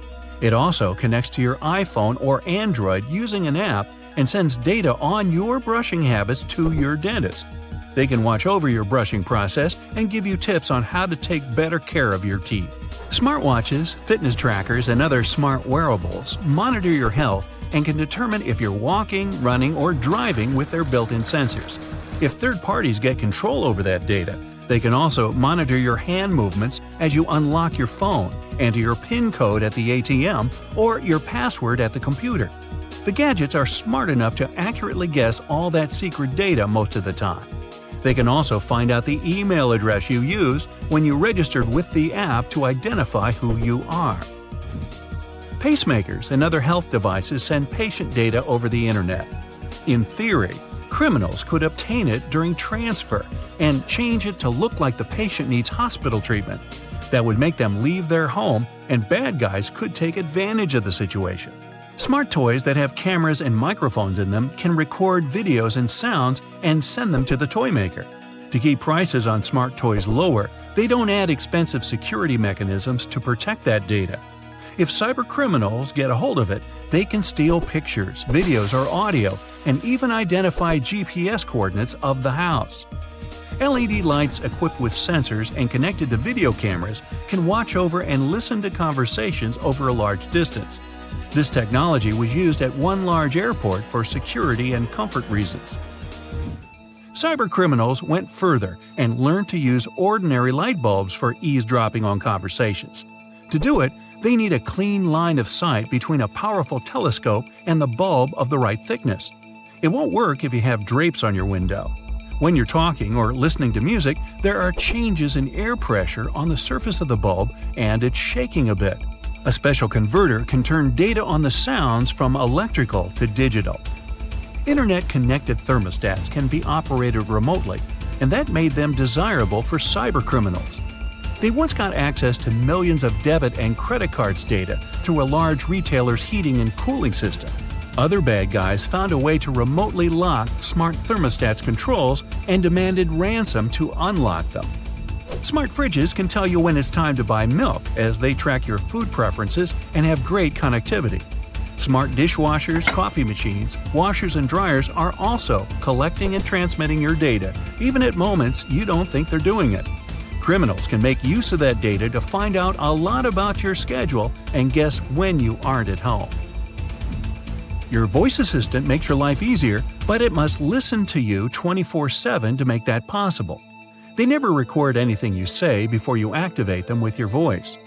Speaker 2: It also connects to your iPhone or Android using an app and sends data on your brushing habits to your dentist. They can watch over your brushing process and give you tips on how to take better care of your teeth. Smartwatches, fitness trackers, and other smart wearables monitor your health and can determine if you're walking, running, or driving with their built-in sensors. If third parties get control over that data, they can also monitor your hand movements as you unlock your phone, enter your PIN code at the ATM, or your password at the computer. The gadgets are smart enough to accurately guess all that secret data most of the time. They can also find out the email address you used when you registered with the app to identify who you are. Pacemakers and other health devices send patient data over the internet. In theory, criminals could obtain it during transfer and change it to look like the patient needs hospital treatment. That would make them leave their home, and bad guys could take advantage of the situation. Smart toys that have cameras and microphones in them can record videos and sounds and send them to the toy maker. To keep prices on smart toys lower, they don't add expensive security mechanisms to protect that data. If cybercriminals get a hold of it, they can steal pictures, videos, or audio, and even identify GPS coordinates of the house. LED lights equipped with sensors and connected to video cameras can watch over and listen to conversations over a large distance. This technology was used at one large airport for security and comfort reasons. Cybercriminals went further and learned to use ordinary light bulbs for eavesdropping on conversations. To do it, they need a clean line of sight between a powerful telescope and the bulb of the right thickness. It won't work if you have drapes on your window. When you're talking or listening to music, there are changes in air pressure on the surface of the bulb and it's shaking a bit. A special converter can turn data on the sounds from electrical to digital. Internet-connected thermostats can be operated remotely, and that made them desirable for cybercriminals. They once got access to millions of debit and credit cards data through a large retailer's heating and cooling system. Other bad guys found a way to remotely lock smart thermostats' controls and demanded ransom to unlock them. Smart fridges can tell you when it's time to buy milk as they track your food preferences and have great connectivity. Smart dishwashers, coffee machines, washers, and dryers are also collecting and transmitting your data, even at moments you don't think they're doing it. Criminals can make use of that data to find out a lot about your schedule and guess when you aren't at home. Your voice assistant makes your life easier, but it must listen to you 24/7 to make that possible. They never record anything you say before you activate them with your voice.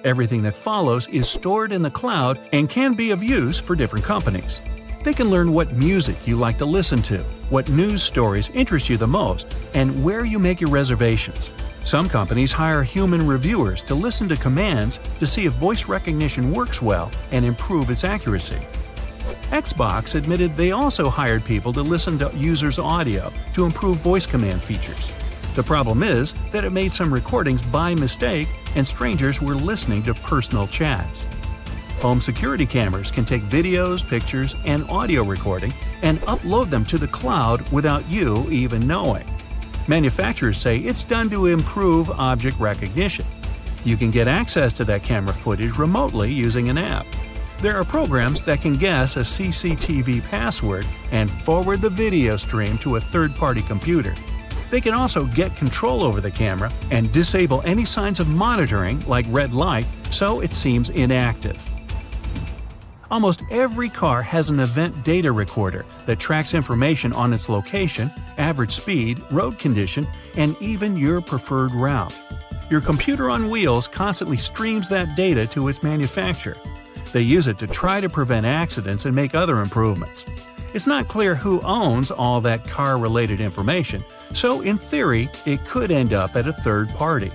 Speaker 2: Everything that follows is stored in the cloud and can be of use for different companies. They can learn what music you like to listen to, what news stories interest you the most, and where you make your reservations. Some companies hire human reviewers to listen to commands to see if voice recognition works well and improve its accuracy. Xbox admitted they also hired people to listen to users' audio to improve voice command features. The problem is that it made some recordings by mistake and strangers were listening to personal chats. Home security cameras can take videos, pictures, and audio recording and upload them to the cloud without you even knowing. Manufacturers say it's done to improve object recognition. You can get access to that camera footage remotely using an app. There are programs that can guess a CCTV password and forward the video stream to a third-party computer. They can also get control over the camera and disable any signs of monitoring, like red light, so it seems inactive. Almost every car has an event data recorder that tracks information on its location, average speed, road condition, and even your preferred route. Your computer on wheels constantly streams that data to its manufacturer. They use it to try to prevent accidents and make other improvements. It's not clear who owns all that car-related information, so in theory, it could end up at a third party.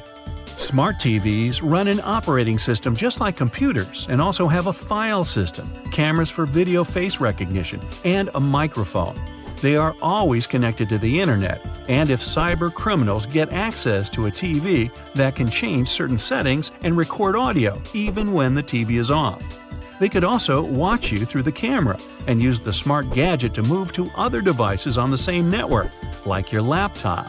Speaker 2: Smart TVs run an operating system just like computers and also have a file system, cameras for video face recognition, and a microphone. They are always connected to the internet, and if cyber criminals get access to a TV, that can change certain settings and record audio even when the TV is off. They could also watch you through the camera and use the smart gadget to move to other devices on the same network, like your laptop.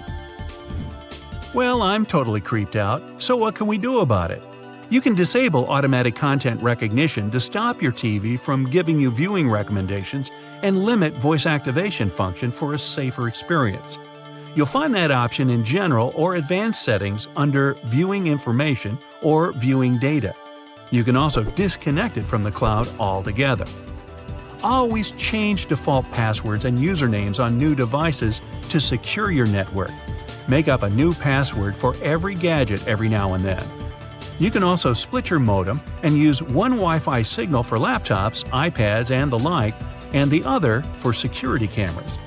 Speaker 2: Well, I'm totally creeped out, so what can we do about it? You can disable automatic content recognition to stop your TV from giving you viewing recommendations and limit voice activation function for a safer experience. You'll find that option in General or Advanced settings under Viewing Information or Viewing Data. You can also disconnect it from the cloud altogether. Always change default passwords and usernames on new devices to secure your network. Make up a new password for every gadget every now and then. You can also split your modem and use one Wi-Fi signal for laptops, iPads, and the like, and the other for security cameras.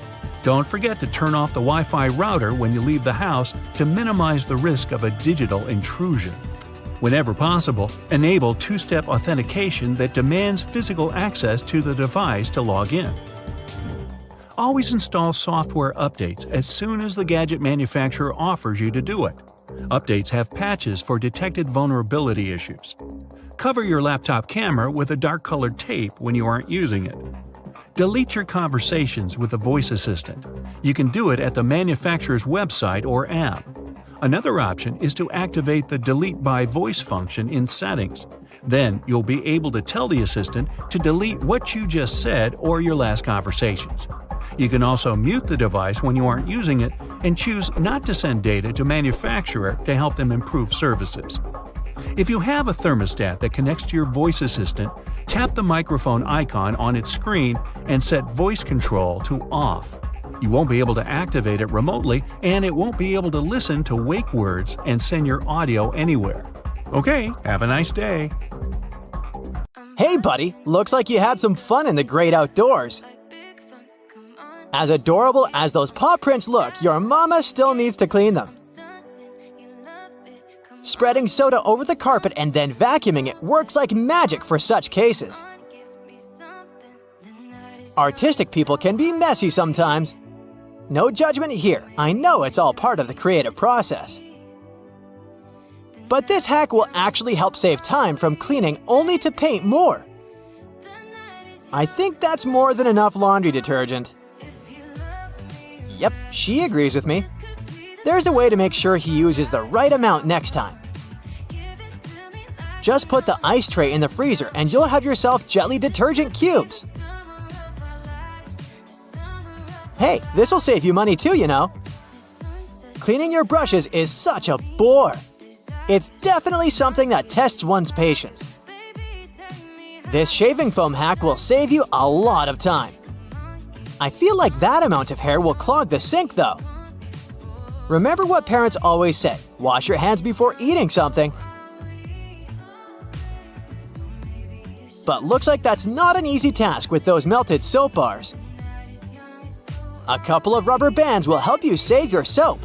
Speaker 2: Don't forget to turn off the Wi-Fi router when you leave the house to minimize the risk of a digital intrusion. Whenever possible, enable two-step authentication that demands physical access to the device to log in. Always install software updates as soon as the gadget manufacturer offers you to do it. Updates have patches for detected vulnerability issues. Cover your laptop camera with a dark-colored tape when you aren't using it. Delete your conversations with the voice assistant. You can do it at the manufacturer's website or app. Another option is to activate the Delete by Voice function in Settings. Then you'll be able to tell the assistant to delete what you just said or your last conversations. You can also mute the device when you aren't using it and choose not to send data to manufacturer to help them improve services. If you have a thermostat that connects to your voice assistant, tap the microphone icon on its screen and set voice control to off. You won't be able to activate it remotely, and it won't be able to listen to wake words and send your audio anywhere. Okay, have a nice day.
Speaker 1: Hey buddy, looks like you had some fun in the great outdoors. As adorable as those paw prints look, your mama still needs to clean them. Spreading soda over the carpet and then vacuuming it works like magic for such cases. Artistic people can be messy sometimes. No judgment here, I know it's all part of the creative process. But this hack will actually help save time from cleaning only to paint more. I think that's more than enough laundry detergent. Yep, she agrees with me. There's a way to make sure he uses the right amount next time. Just put the ice tray in the freezer and you'll have yourself jelly detergent cubes. Hey, this'll save you money too, you know. Cleaning your brushes is such a bore. It's definitely something that tests one's patience. This shaving foam hack will save you a lot of time. I feel like that amount of hair will clog the sink though. Remember what parents always say, wash your hands before eating something. But looks like that's not an easy task with those melted soap bars. A couple of rubber bands will help you save your soap.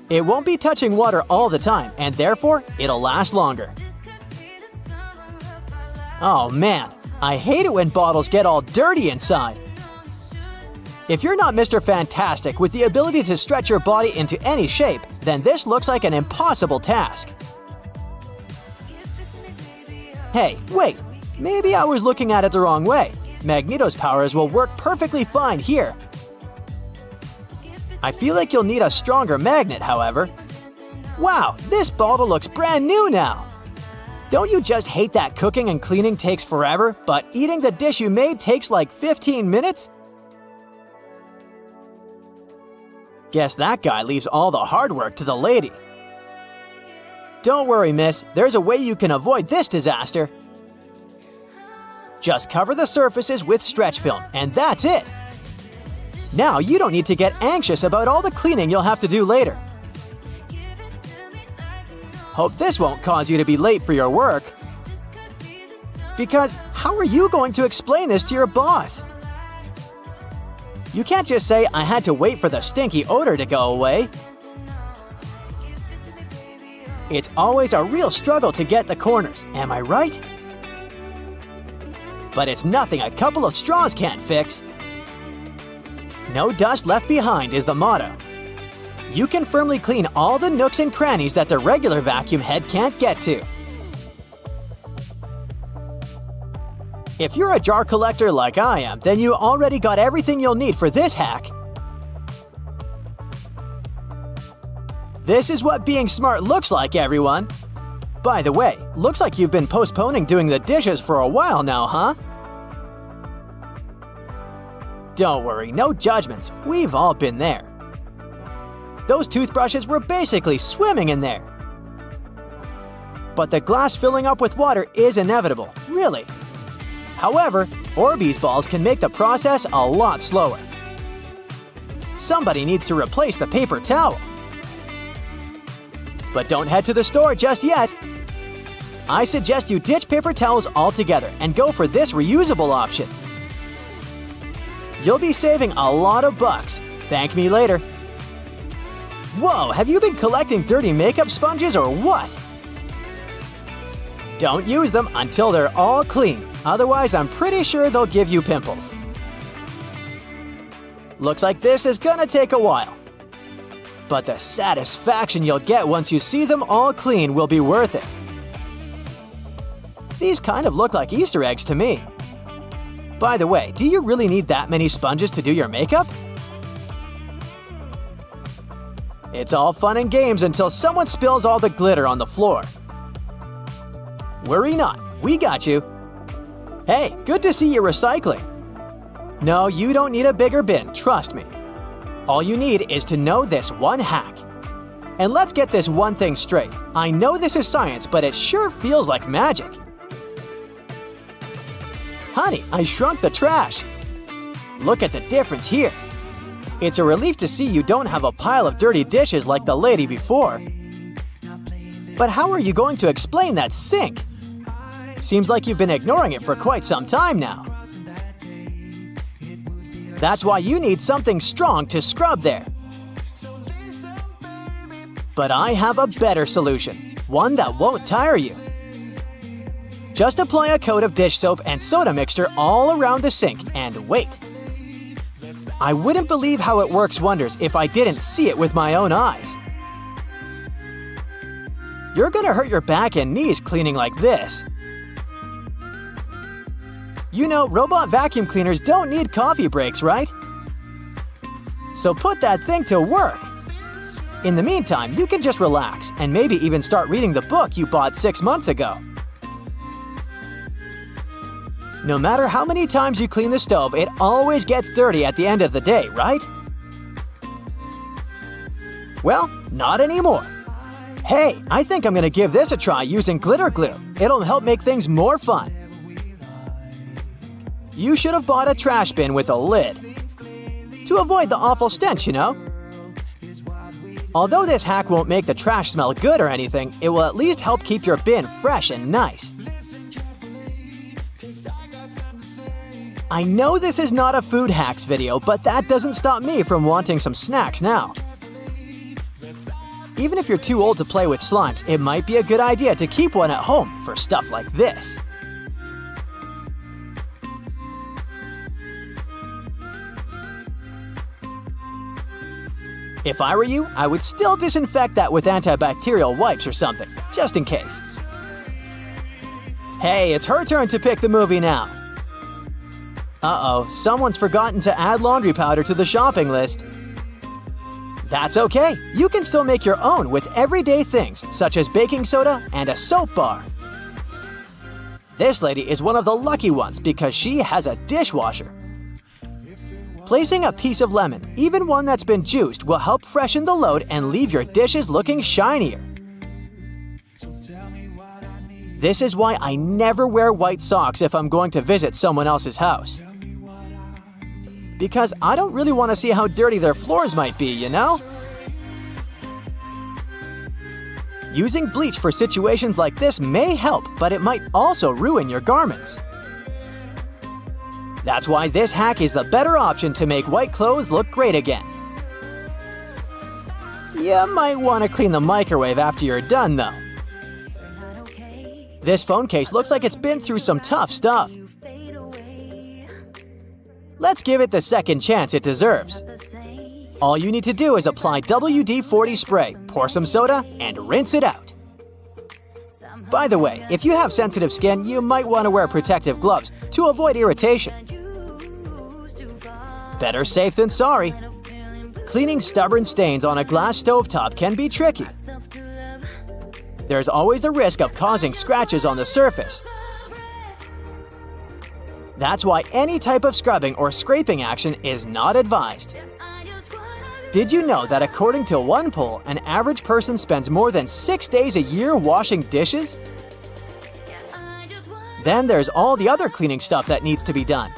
Speaker 1: It won't be touching water all the time, and therefore, it'll last longer. Oh man, I hate it when bottles get all dirty inside. If you're not Mr. Fantastic with the ability to stretch your body into any shape, then this looks like an impossible task. Hey, wait, maybe I was looking at it the wrong way. Magneto's powers will work perfectly fine here. I feel like you'll need a stronger magnet, however. Wow, this bottle looks brand new now! Don't you just hate that cooking and cleaning takes forever, but eating the dish you made takes like 15 minutes? Guess that guy leaves all the hard work to the lady. Don't worry, miss, there's a way you can avoid this disaster. Just cover the surfaces with stretch film, and that's it! Now you don't need to get anxious about all the cleaning you'll have to do later. Hope this won't cause you to be late for your work. Because how are you going to explain this to your boss? You can't just say, I had to wait for the stinky odor to go away. It's always a real struggle to get the corners, am I right? But it's nothing a couple of straws can't fix. No dust left behind is the motto. You can firmly clean all the nooks and crannies that the regular vacuum head can't get to. If you're a jar collector like I am, then you already got everything you'll need for this hack. This is what being smart looks like, everyone. By the way, looks like you've been postponing doing the dishes for a while now, huh? Don't worry, no judgments. We've all been there. Those toothbrushes were basically swimming in there. But the glass filling up with water is inevitable, really. However, Orbeez balls can make the process a lot slower. Somebody needs to replace the paper towel. But don't head to the store just yet. I suggest you ditch paper towels altogether and go for this reusable option. You'll be saving a lot of bucks. Thank me later. Whoa, have you been collecting dirty makeup sponges or what? Don't use them until they're all clean, otherwise I'm pretty sure they'll give you pimples. Looks like this is gonna take a while. but the satisfaction you'll get once you see them all clean will be worth it. These kind of look like Easter eggs to me. By the way, do you really need that many sponges to do your makeup? It's all fun and games until someone spills all the glitter on the floor. Worry not, we got you. Hey, good to see you recycling. No, you don't need a bigger bin, trust me. All you need is to know this one hack. And let's get this one thing straight. I know this is science, but it sure feels like magic. Honey, I shrunk the trash. Look at the difference here. It's a relief to see you don't have a pile of dirty dishes like the lady before. But how are you going to explain that sink? Seems like you've been ignoring it for quite some time now. That's why you need something strong to scrub there. But I have a better solution, one that won't tire you. Just apply a coat of dish soap and soda mixture all around the sink and wait. I wouldn't believe how it works wonders if I didn't see it with my own eyes. You're gonna hurt your back and knees cleaning like this. You know, robot vacuum cleaners don't need coffee breaks, right? So put that thing to work. In the meantime, you can just relax and maybe even start reading the book you bought 6 months ago. No matter how many times you clean the stove, it always gets dirty at the end of the day, right? Well, not anymore. Hey, I think I'm gonna give this a try using glitter glue. It'll help make things more fun. You should have bought a trash bin with a lid. To avoid the awful stench, you know? Although this hack won't make the trash smell good or anything, it will at least help keep your bin fresh and nice. I know this is not a food hacks video, but that doesn't stop me from wanting some snacks now. Even if you're too old to play with slimes, it might be a good idea to keep one at home for stuff like this. If I were you, I would still disinfect that with antibacterial wipes or something, just in case. Hey, it's her turn to pick the movie now. Uh-oh, someone's forgotten to add laundry powder to the shopping list. That's okay, you can still make your own with everyday things such as baking soda and a soap bar. This lady is one of the lucky ones because she has a dishwasher. Placing a piece of lemon, even one that's been juiced, will help freshen the load and leave your dishes looking shinier. This is why I never wear white socks if I'm going to visit someone else's house. Because I don't really want to see how dirty their floors might be, you know? Using bleach for situations like this may help, but it might also ruin your garments. That's why this hack is the better option to make white clothes look great again. You might want to clean the microwave after you're done, though. This phone case looks like it's been through some tough stuff. Let's give it the second chance it deserves. All you need to do is apply WD-40 spray, pour some soda, and rinse it out. By the way, if you have sensitive skin, you might want to wear protective gloves to avoid irritation. Better safe than sorry. Cleaning stubborn stains on a glass stovetop can be tricky. There's always the risk of causing scratches on the surface. That's why any type of scrubbing or scraping action is not advised. Did you know that according to one poll, an average person spends more than 6 days a year washing dishes? Then there's all the other cleaning stuff that needs to be done.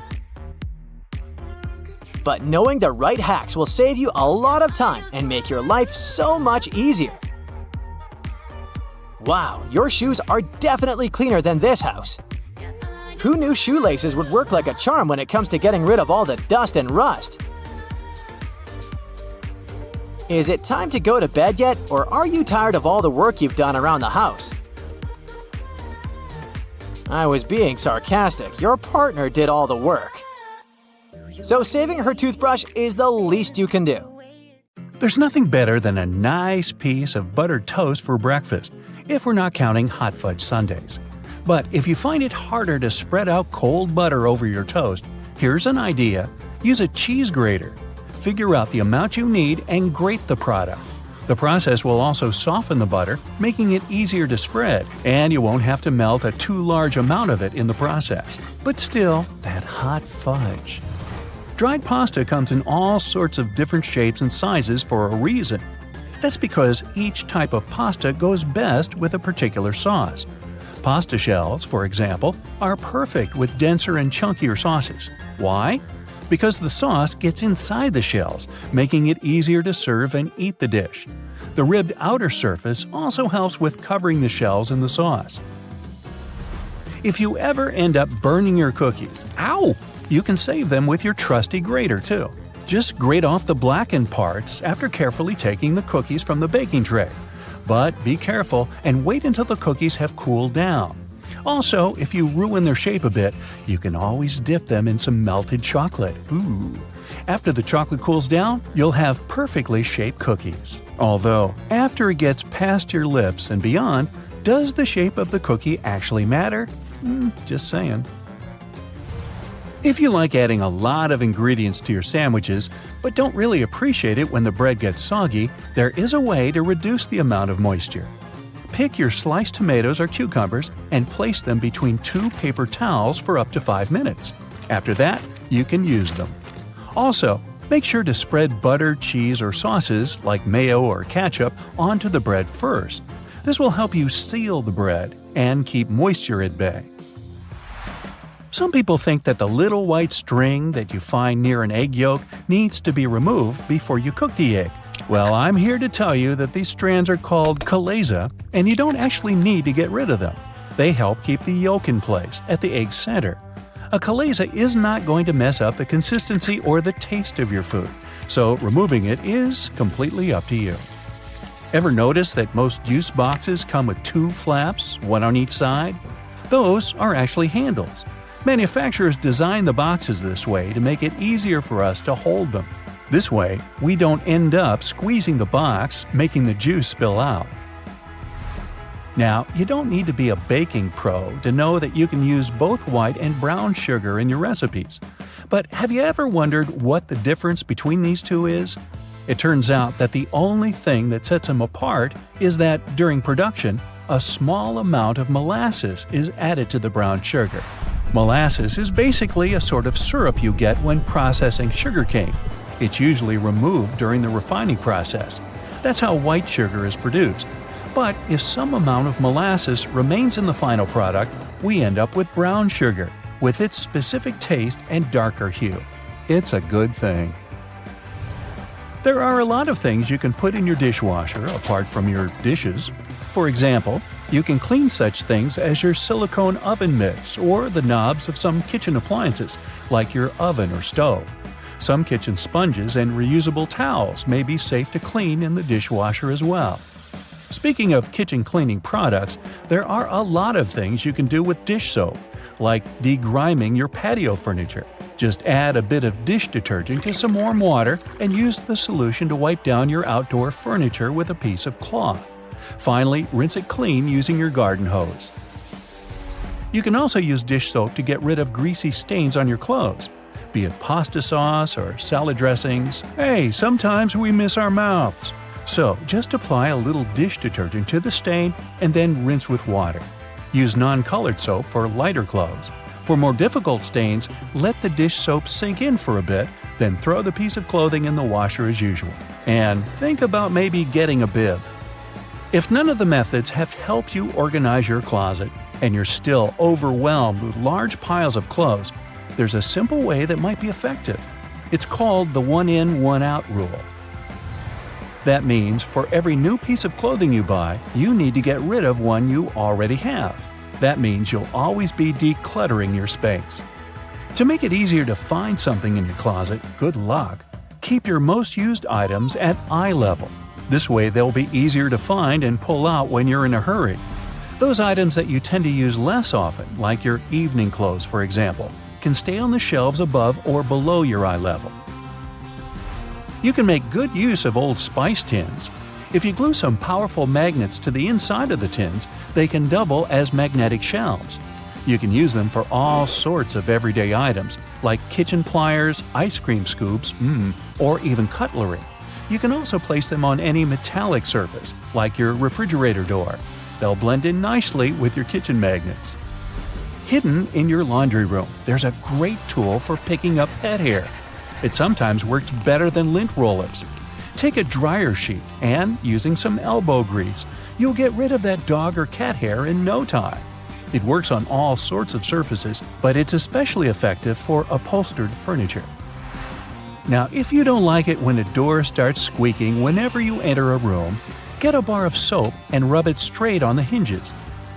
Speaker 1: But knowing the right hacks will save you a lot of time and make your life so much easier. Wow, your shoes are definitely cleaner than this house. Who knew shoelaces would work like a charm when it comes to getting rid of all the dust and rust? Is it time to go to bed yet, or are you tired of all the work you've done around the house? I was being sarcastic. Your partner did all the work. So saving her toothbrush is the least you can do.
Speaker 2: There's nothing better than a nice piece of buttered toast for breakfast, if we're not counting hot fudge sundaes. But if you find it harder to spread out cold butter over your toast, here's an idea. Use a cheese grater. Figure out the amount you need and grate the product. The process will also soften the butter, making it easier to spread, and you won't have to melt a too large amount of it in the process. But still, that hot fudge. Dried pasta comes in all sorts of different shapes and sizes for a reason. That's because each type of pasta goes best with a particular sauce. Pasta shells, for example, are perfect with denser and chunkier sauces. Why? Because the sauce gets inside the shells, making it easier to serve and eat the dish. The ribbed outer surface also helps with covering the shells in the sauce. If you ever end up burning your cookies, you can save them with your trusty grater too. Just grate off the blackened parts after carefully taking the cookies from the baking tray. But be careful and wait until the cookies have cooled down. Also, if you ruin their shape a bit, you can always dip them in some melted chocolate. After the chocolate cools down, you'll have perfectly shaped cookies. Although, after it gets past your lips and beyond, does the shape of the cookie actually matter? Just saying. If you like adding a lot of ingredients to your sandwiches, but don't really appreciate it when the bread gets soggy, there is a way to reduce the amount of moisture. Pick your sliced tomatoes or cucumbers and place them between 2 paper towels for up to 5 minutes. After that, you can use them. Also, make sure to spread butter, cheese, or sauces like mayo or ketchup onto the bread first. This will help you seal the bread and keep moisture at bay. Some people think that the little white string that you find near an egg yolk needs to be removed before you cook the egg. Well, I'm here to tell you that these strands are called chalaza, and you don't actually need to get rid of them. They help keep the yolk in place at the egg center. A chalaza is not going to mess up the consistency or the taste of your food, so removing it is completely up to you. Ever notice that most juice boxes come with 2 flaps, one on each side? Those are actually handles. Manufacturers design the boxes this way to make it easier for us to hold them. This way, we don't end up squeezing the box, making the juice spill out. Now, you don't need to be a baking pro to know that you can use both white and brown sugar in your recipes. But have you ever wondered what the difference between these two is? It turns out that the only thing that sets them apart is that, during production, a small amount of molasses is added to the brown sugar. Molasses is basically a sort of syrup you get when processing sugarcane. It's usually removed during the refining process. That's how white sugar is produced. But if some amount of molasses remains in the final product, we end up with brown sugar, with its specific taste and darker hue. It's a good thing. There are a lot of things you can put in your dishwasher apart from your dishes. For example, you can clean such things as your silicone oven mitts or the knobs of some kitchen appliances, like your oven or stove. Some kitchen sponges and reusable towels may be safe to clean in the dishwasher as well. Speaking of kitchen cleaning products, there are a lot of things you can do with dish soap, like degriming your patio furniture. Just add a bit of dish detergent to some warm water and use the solution to wipe down your outdoor furniture with a piece of cloth. Finally, rinse it clean using your garden hose. You can also use dish soap to get rid of greasy stains on your clothes, be it pasta sauce or salad dressings. Hey, sometimes we miss our mouths. So, just apply a little dish detergent to the stain and then rinse with water. Use non-colored soap for lighter clothes. For more difficult stains, let the dish soap sink in for a bit, then throw the piece of clothing in the washer as usual. And think about maybe getting a bib. If none of the methods have helped you organize your closet, and you're still overwhelmed with large piles of clothes, there's a simple way that might be effective. It's called the one-in, one-out rule. That means for every new piece of clothing you buy, you need to get rid of one you already have. That means you'll always be decluttering your space. To make it easier to find something in your closet, good luck. Keep your most used items at eye level. This way they'll be easier to find and pull out when you're in a hurry. Those items that you tend to use less often, like your evening clothes for example, can stay on the shelves above or below your eye level. You can make good use of old spice tins. If you glue some powerful magnets to the inside of the tins, they can double as magnetic shelves. You can use them for all sorts of everyday items, like kitchen pliers, ice cream scoops, or even cutlery. You can also place them on any metallic surface, like your refrigerator door. They'll blend in nicely with your kitchen magnets. Hidden in your laundry room, there's a great tool for picking up pet hair. It sometimes works better than lint rollers. Take a dryer sheet and, using some elbow grease, you'll get rid of that dog or cat hair in no time. It works on all sorts of surfaces, but it's especially effective for upholstered furniture. Now, if you don't like it when a door starts squeaking whenever you enter a room, get a bar of soap and rub it straight on the hinges.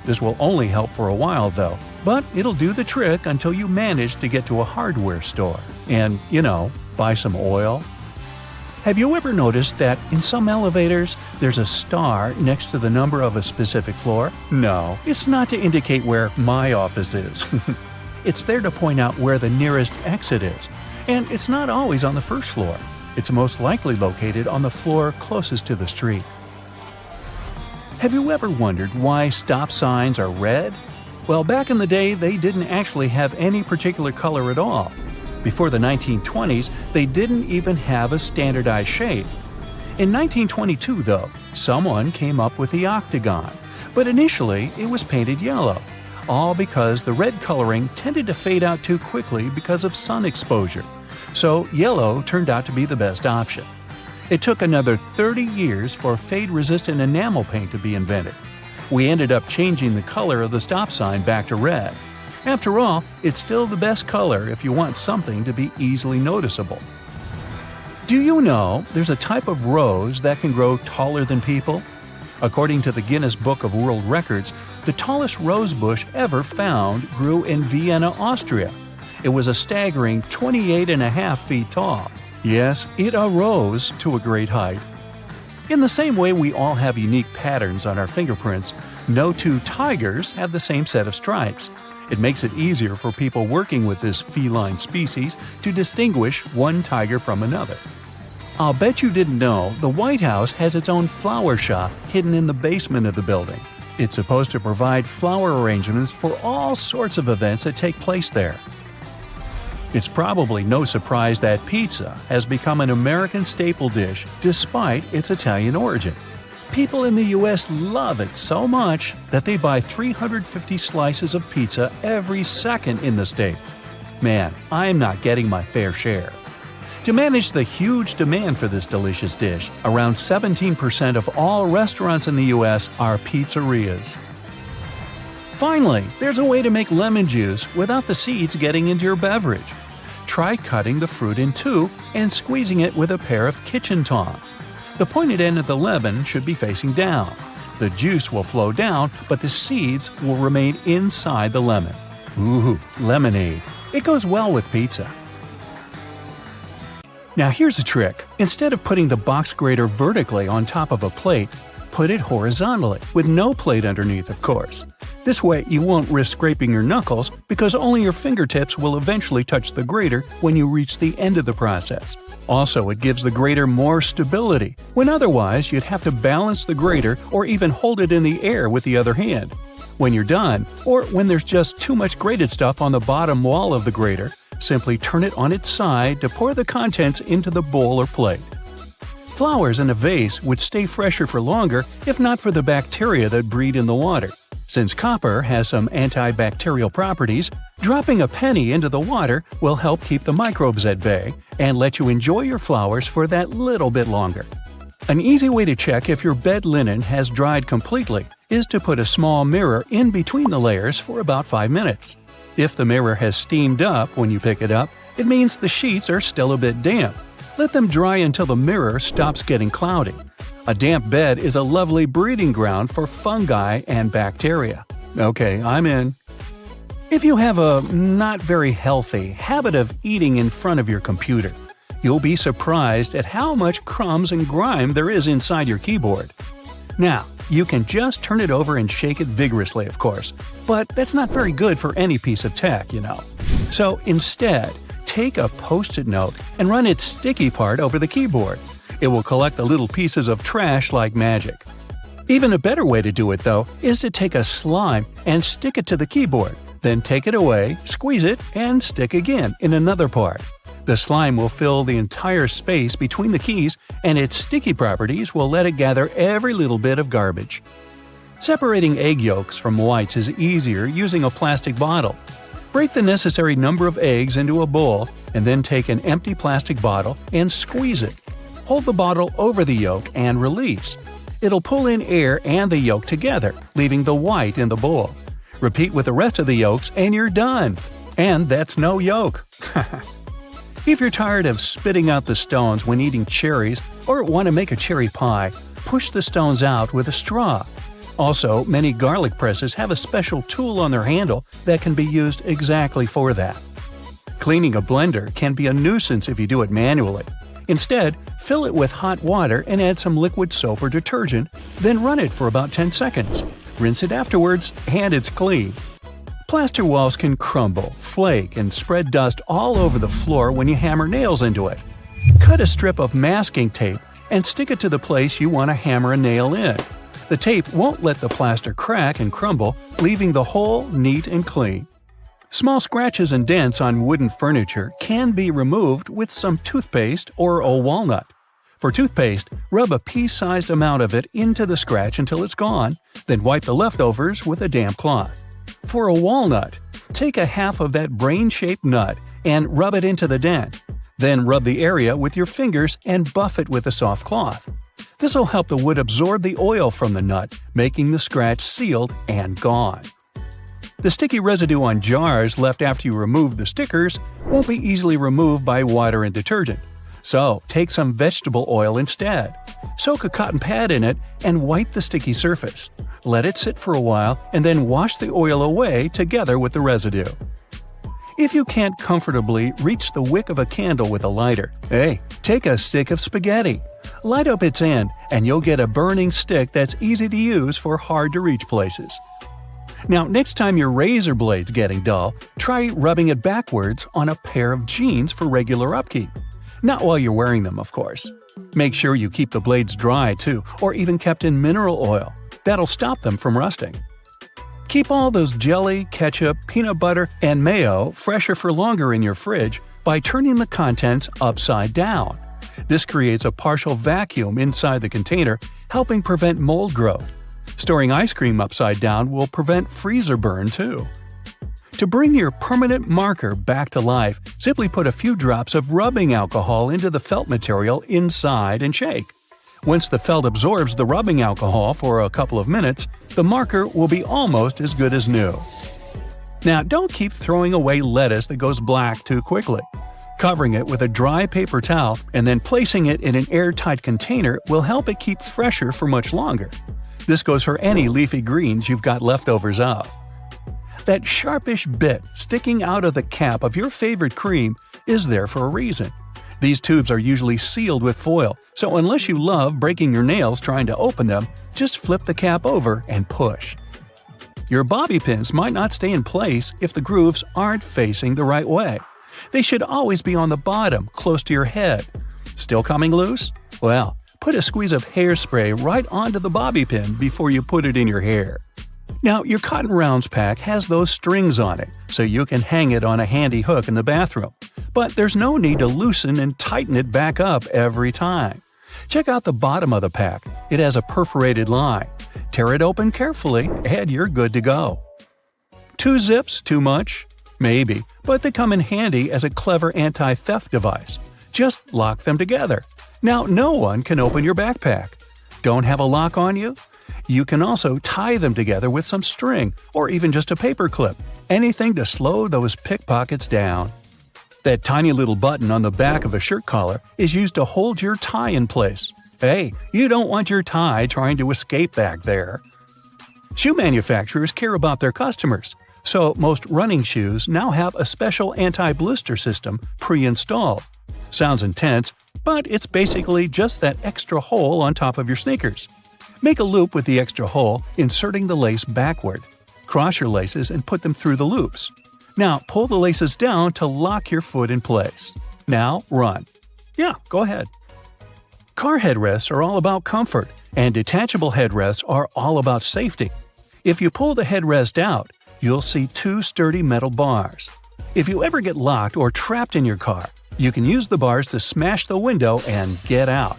Speaker 2: This will only help for a while though, but it'll do the trick until you manage to get to a hardware store and, buy some oil. Have you ever noticed that in some elevators, there's a star next to the number of a specific floor? No, it's not to indicate where my office is. It's there to point out where the nearest exit is. And it's not always on the first floor. It's most likely located on the floor closest to the street. Have you ever wondered why stop signs are red? Well, back in the day, they didn't actually have any particular color at all. Before the 1920s, they didn't even have a standardized shape. In 1922, though, someone came up with the octagon, but initially it was painted yellow, all because the red coloring tended to fade out too quickly because of sun exposure. So yellow turned out to be the best option. It took another 30 years for fade-resistant enamel paint to be invented. We ended up changing the color of the stop sign back to red. After all, it's still the best color if you want something to be easily noticeable. Do you know there's a type of rose that can grow taller than people? According to the Guinness Book of World Records, the tallest rose bush ever found grew in Vienna, Austria. It was a staggering 28.5 feet tall. Yes, it arose to a great height. In the same way we all have unique patterns on our fingerprints, no two tigers have the same set of stripes. It makes it easier for people working with this feline species to distinguish one tiger from another. I'll bet you didn't know the White House has its own flower shop hidden in the basement of the building. It's supposed to provide flower arrangements for all sorts of events that take place there. It's probably no surprise that pizza has become an American staple dish despite its Italian origin. People in the U.S. love it so much that they buy 350 slices of pizza every second in the States. Man, I'm not getting my fair share. To manage the huge demand for this delicious dish, around 17% of all restaurants in the U.S. are pizzerias. Finally, there's a way to make lemon juice without the seeds getting into your beverage. Try cutting the fruit in two and squeezing it with a pair of kitchen tongs. The pointed end of the lemon should be facing down. The juice will flow down, but the seeds will remain inside the lemon. Ooh, lemonade. It goes well with pizza. Now here's a trick. Instead of putting the box grater vertically on top of a plate, put it horizontally, with no plate underneath, of course. This way you won't risk scraping your knuckles because only your fingertips will eventually touch the grater when you reach the end of the process. Also, it gives the grater more stability, when otherwise you'd have to balance the grater or even hold it in the air with the other hand. When you're done, or when there's just too much grated stuff on the bottom wall of the grater, simply turn it on its side to pour the contents into the bowl or plate. Flowers in a vase would stay fresher for longer if not for the bacteria that breed in the water. Since copper has some antibacterial properties, dropping a penny into the water will help keep the microbes at bay and let you enjoy your flowers for that little bit longer. An easy way to check if your bed linen has dried completely is to put a small mirror in between the layers for about 5 minutes. If the mirror has steamed up when you pick it up, it means the sheets are still a bit damp. Let them dry until the mirror stops getting cloudy. A damp bed is a lovely breeding ground for fungi and bacteria. Okay, I'm in. If you have a not very healthy habit of eating in front of your computer, you'll be surprised at how much crumbs and grime there is inside your keyboard. Now, you can just turn it over and shake it vigorously, of course, but that's not very good for any piece of tech, So instead, take a Post-it note and run its sticky part over the keyboard. It will collect the little pieces of trash like magic. Even a better way to do it, though, is to take a slime and stick it to the keyboard, then take it away, squeeze it, and stick again in another part. The slime will fill the entire space between the keys, and its sticky properties will let it gather every little bit of garbage. Separating egg yolks from whites is easier using a plastic bottle. Break the necessary number of eggs into a bowl, and then take an empty plastic bottle and squeeze it. Hold the bottle over the yolk and release. It'll pull in air and the yolk together, leaving the white in the bowl. Repeat with the rest of the yolks and you're done. And that's no yolk. If you're tired of spitting out the stones when eating cherries or want to make a cherry pie, push the stones out with a straw. Also, many garlic presses have a special tool on their handle that can be used exactly for that. Cleaning a blender can be a nuisance if you do it manually. Instead, fill it with hot water and add some liquid soap or detergent, then run it for about 10 seconds. Rinse it afterwards, and it's clean. Plaster walls can crumble, flake, and spread dust all over the floor when you hammer nails into it. Cut a strip of masking tape and stick it to the place you want to hammer a nail in. The tape won't let the plaster crack and crumble, leaving the hole neat and clean. Small scratches and dents on wooden furniture can be removed with some toothpaste or a walnut. For toothpaste, rub a pea-sized amount of it into the scratch until it's gone, then wipe the leftovers with a damp cloth. For a walnut, take a half of that brain-shaped nut and rub it into the dent. Then rub the area with your fingers and buff it with a soft cloth. This will help the wood absorb the oil from the nut, making the scratch sealed and gone. The sticky residue on jars left after you remove the stickers won't be easily removed by water and detergent. So, take some vegetable oil instead. Soak a cotton pad in it and wipe the sticky surface. Let it sit for a while and then wash the oil away together with the residue. If you can't comfortably reach the wick of a candle with a lighter, take a stick of spaghetti. Light up its end and you'll get a burning stick that's easy to use for hard-to-reach places. Now, next time your razor blade's getting dull, try rubbing it backwards on a pair of jeans for regular upkeep. Not while you're wearing them, of course. Make sure you keep the blades dry, too, or even kept in mineral oil. That'll stop them from rusting. Keep all those jelly, ketchup, peanut butter, and mayo fresher for longer in your fridge by turning the contents upside down. This creates a partial vacuum inside the container, helping prevent mold growth. Storing ice cream upside down will prevent freezer burn, too. To bring your permanent marker back to life, simply put a few drops of rubbing alcohol into the felt material inside and shake. Once the felt absorbs the rubbing alcohol for a couple of minutes, the marker will be almost as good as new. Now, don't keep throwing away lettuce that goes black too quickly. Covering it with a dry paper towel and then placing it in an airtight container will help it keep fresher for much longer. This goes for any leafy greens you've got leftovers of. That sharpish bit sticking out of the cap of your favorite cream is there for a reason. These tubes are usually sealed with foil, so unless you love breaking your nails trying to open them, just flip the cap over and push. Your bobby pins might not stay in place if the grooves aren't facing the right way. They should always be on the bottom, close to your head. Still coming loose? Well, put a squeeze of hairspray right onto the bobby pin before you put it in your hair. Now, your cotton rounds pack has those strings on it, so you can hang it on a handy hook in the bathroom. But there's no need to loosen and tighten it back up every time. Check out the bottom of the pack. It has a perforated line. Tear it open carefully, and you're good to go. 2 zips too much? Maybe, but they come in handy as a clever anti-theft device. Just lock them together. Now, no one can open your backpack. Don't have a lock on you? You can also tie them together with some string, or even just a paper clip. Anything to slow those pickpockets down. That tiny little button on the back of a shirt collar is used to hold your tie in place. Hey, you don't want your tie trying to escape back there. Shoe manufacturers care about their customers, so most running shoes now have a special anti-blister system pre-installed. Sounds intense, but it's basically just that extra hole on top of your sneakers. Make a loop with the extra hole, inserting the lace backward. Cross your laces and put them through the loops. Now pull the laces down to lock your foot in place. Now run. Yeah, go ahead. Car headrests are all about comfort, and detachable headrests are all about safety. If you pull the headrest out, you'll see two sturdy metal bars. If you ever get locked or trapped in your car, you can use the bars to smash the window and get out.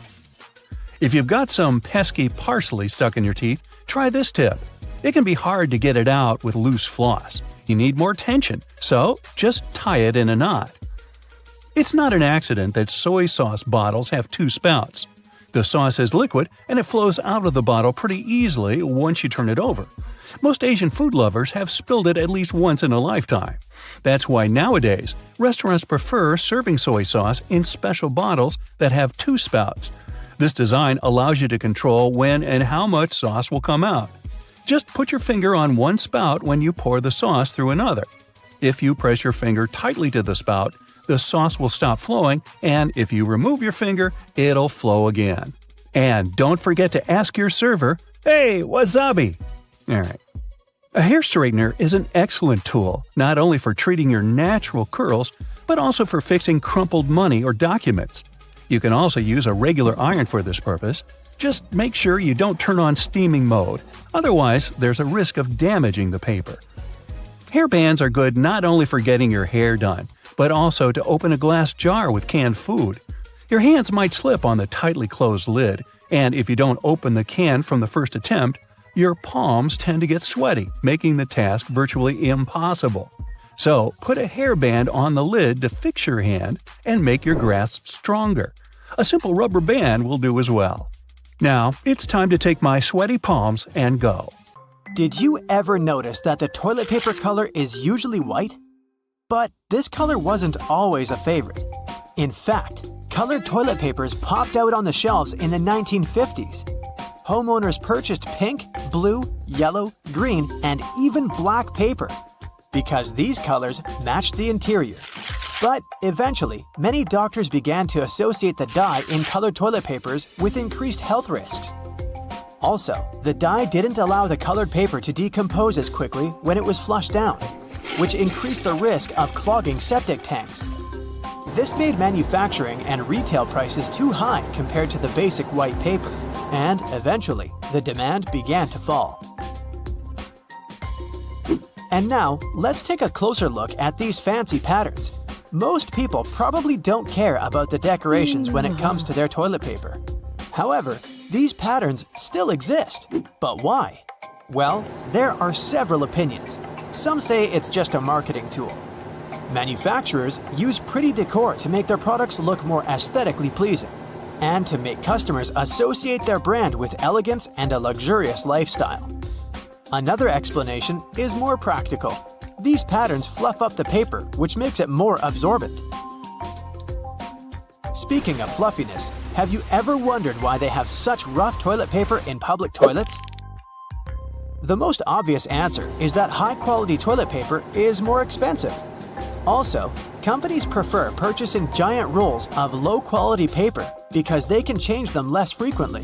Speaker 2: If you've got some pesky parsley stuck in your teeth, try this tip. It can be hard to get it out with loose floss. You need more tension, so just tie it in a knot. It's not an accident that soy sauce bottles have two spouts. The sauce is liquid and it flows out of the bottle pretty easily once you turn it over. Most Asian food lovers have spilled it at least once in a lifetime. That's why nowadays, restaurants prefer serving soy sauce in special bottles that have two spouts. This design allows you to control when and how much sauce will come out. Just put your finger on one spout when you pour the sauce through another. If you press your finger tightly to the spout, the sauce will stop flowing, and if you remove your finger, it'll flow again. And don't forget to ask your server, "Hey, wasabi!" Alright. A hair straightener is an excellent tool, not only for treating your natural curls, but also for fixing crumpled money or documents. You can also use a regular iron for this purpose. Just make sure you don't turn on steaming mode, otherwise there's a risk of damaging the paper. Hair bands are good not only for getting your hair done, but also to open a glass jar with canned food. Your hands might slip on the tightly closed lid, and if you don't open the can from the first attempt, your palms tend to get sweaty, making the task virtually impossible. So, put a hairband on the lid to fix your hand and make your grasp stronger. A simple rubber band will do as well. Now, it's time to take my sweaty palms and go.
Speaker 1: Did you ever notice that the toilet paper color is usually white? But this color wasn't always a favorite. In fact, colored toilet papers popped out on the shelves in the 1950s. Homeowners purchased pink, blue, yellow, green, and even black paper because these colors matched the interior. But eventually, many doctors began to associate the dye in colored toilet papers with increased health risks. Also, the dye didn't allow the colored paper to decompose as quickly when it was flushed down, which increased the risk of clogging septic tanks. This made manufacturing and retail prices too high compared to the basic white paper, and eventually, the demand began to fall. And now, let's take a closer look at these fancy patterns. Most people probably don't care about the decorations when it comes to their toilet paper. However, these patterns still exist. But why? Well, there are several opinions. Some say it's just a marketing tool. Manufacturers use pretty decor to make their products look more aesthetically pleasing, and to make customers associate their brand with elegance and a luxurious lifestyle. Another explanation is more practical. These patterns fluff up the paper, which makes it more absorbent. Speaking of fluffiness, have you ever wondered why they have such rough toilet paper in public toilets? The most obvious answer is that high-quality toilet paper is more expensive. Also, companies prefer purchasing giant rolls of low-quality paper because they can change them less frequently.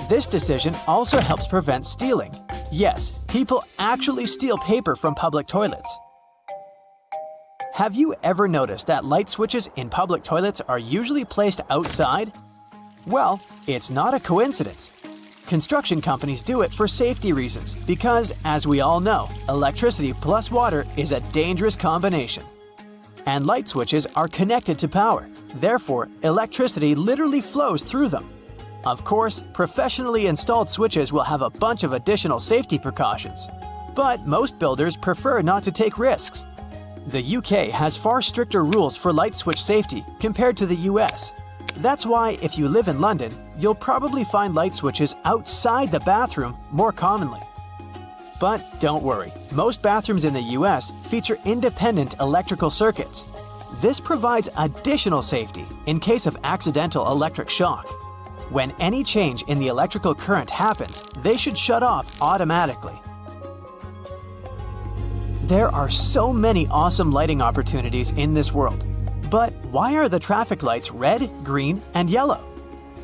Speaker 1: This decision also helps prevent stealing. Yes, people actually steal paper from public toilets. Have you ever noticed that light switches in public toilets are usually placed outside? Well, it's not a coincidence. Construction companies do it for safety reasons because, as we all know, electricity plus water is a dangerous combination. And light switches are connected to power. Therefore, electricity literally flows through them. Of course, professionally installed switches will have a bunch of additional safety precautions. But most builders prefer not to take risks. The UK has far stricter rules for light switch safety compared to the US. That's why if you live in London, you'll probably find light switches outside the bathroom more commonly. But don't worry, most bathrooms in the US feature independent electrical circuits. This provides additional safety in case of accidental electric shock. When any change in the electrical current happens, they should shut off automatically. There are so many awesome lighting opportunities in this world. But why are the traffic lights red, green, and yellow?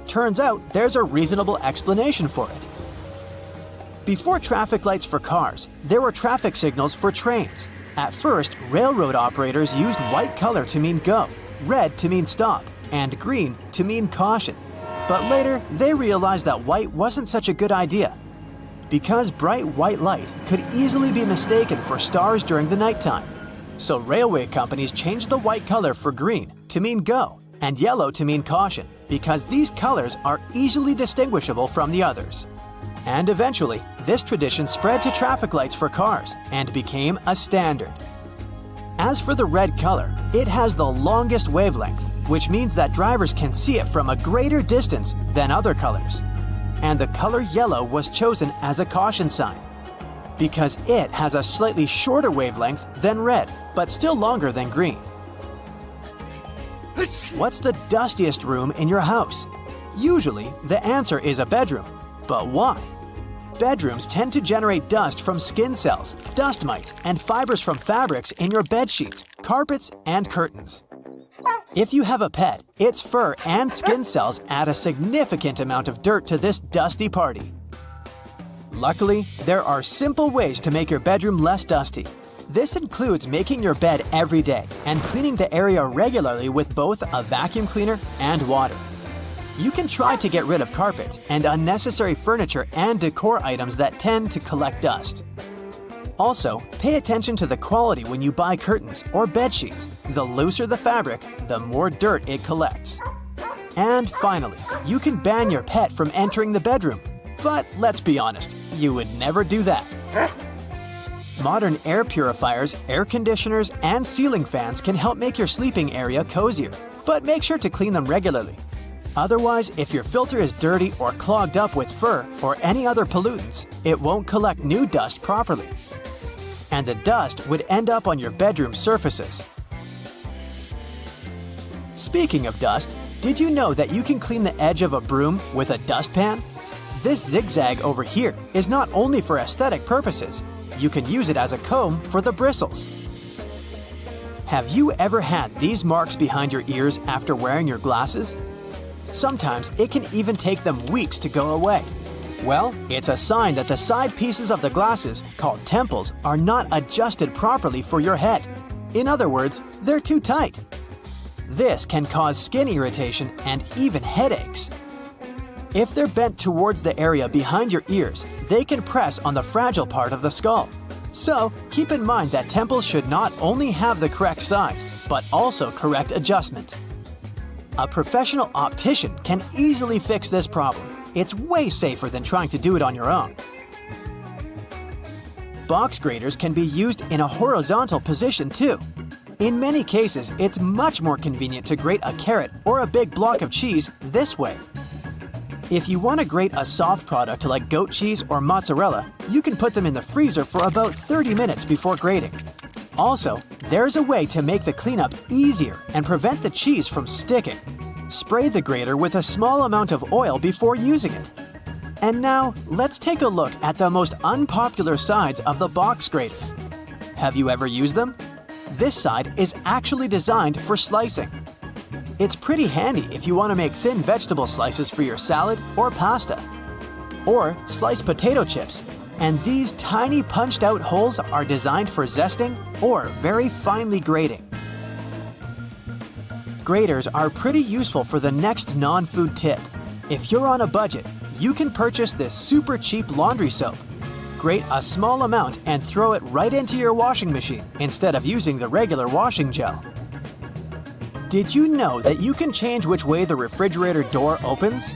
Speaker 1: Turns out there's a reasonable explanation for it. Before traffic lights for cars, there were traffic signals for trains. At first, railroad operators used white color to mean go, red to mean stop, and green to mean caution. But later, they realized that white wasn't such a good idea, because bright white light could easily be mistaken for stars during the nighttime. So railway companies changed the white color for green to mean go and yellow to mean caution, because these colors are easily distinguishable from the others. And eventually, this tradition spread to traffic lights for cars and became a standard. As for the red color, it has the longest wavelength, which means that drivers can see it from a greater distance than other colors. And the color yellow was chosen as a caution sign, because it has a slightly shorter wavelength than red, but still longer than green. What's the dustiest room in your house? Usually, the answer is a bedroom. But why? Bedrooms tend to generate dust from skin cells, dust mites, and fibers from fabrics in your bed sheets, carpets, and curtains. If you have a pet, its fur and skin cells add a significant amount of dirt to this dusty party. Luckily, there are simple ways to make your bedroom less dusty. This includes making your bed every day and cleaning the area regularly with both a vacuum cleaner and water. You can try to get rid of carpets and unnecessary furniture and decor items that tend to collect dust. Also, pay attention to the quality when you buy curtains or bed sheets. The looser the fabric, the more dirt it collects. And finally, you can ban your pet from entering the bedroom. But let's be honest, you would never do that. Modern air purifiers, air conditioners, and ceiling fans can help make your sleeping area cozier, but make sure to clean them regularly. Otherwise, if your filter is dirty or clogged up with fur or any other pollutants, it won't collect new dust properly. And the dust would end up on your bedroom surfaces. Speaking of dust, did you know that you can clean the edge of a broom with a dustpan? This zigzag over here is not only for aesthetic purposes, you can use it as a comb for the bristles. Have you ever had these marks behind your ears after wearing your glasses? Sometimes it can even take them weeks to go away. Well, it's a sign that the side pieces of the glasses, called temples, are not adjusted properly for your head. In other words, they're too tight. This can cause skin irritation and even headaches. If they're bent towards the area behind your ears, they can press on the fragile part of the skull. So, keep in mind that temples should not only have the correct size, but also correct adjustment. A professional optician can easily fix this problem. It's way safer than trying to do it on your own. Box graters can be used in a horizontal position too. In many cases, it's much more convenient to grate a carrot or a big block of cheese this way. If you want to grate a soft product like goat cheese or mozzarella, you can put them in the freezer for about 30 minutes before grating. Also, there's a way to make the cleanup easier and prevent the cheese from sticking. Spray the grater with a small amount of oil before using it. And now, let's take a look at the most unpopular sides of the box grater. Have you ever used them? This side is actually designed for slicing. It's pretty handy if you want to make thin vegetable slices for your salad or pasta. Or sliced potato chips. And these tiny punched-out holes are designed for zesting or very finely grating. Graters are pretty useful for the next non-food tip. If you're on a budget, you can purchase this super cheap laundry soap. Grate a small amount and throw it right into your washing machine instead of using the regular washing gel. Did you know that you can change which way the refrigerator door opens?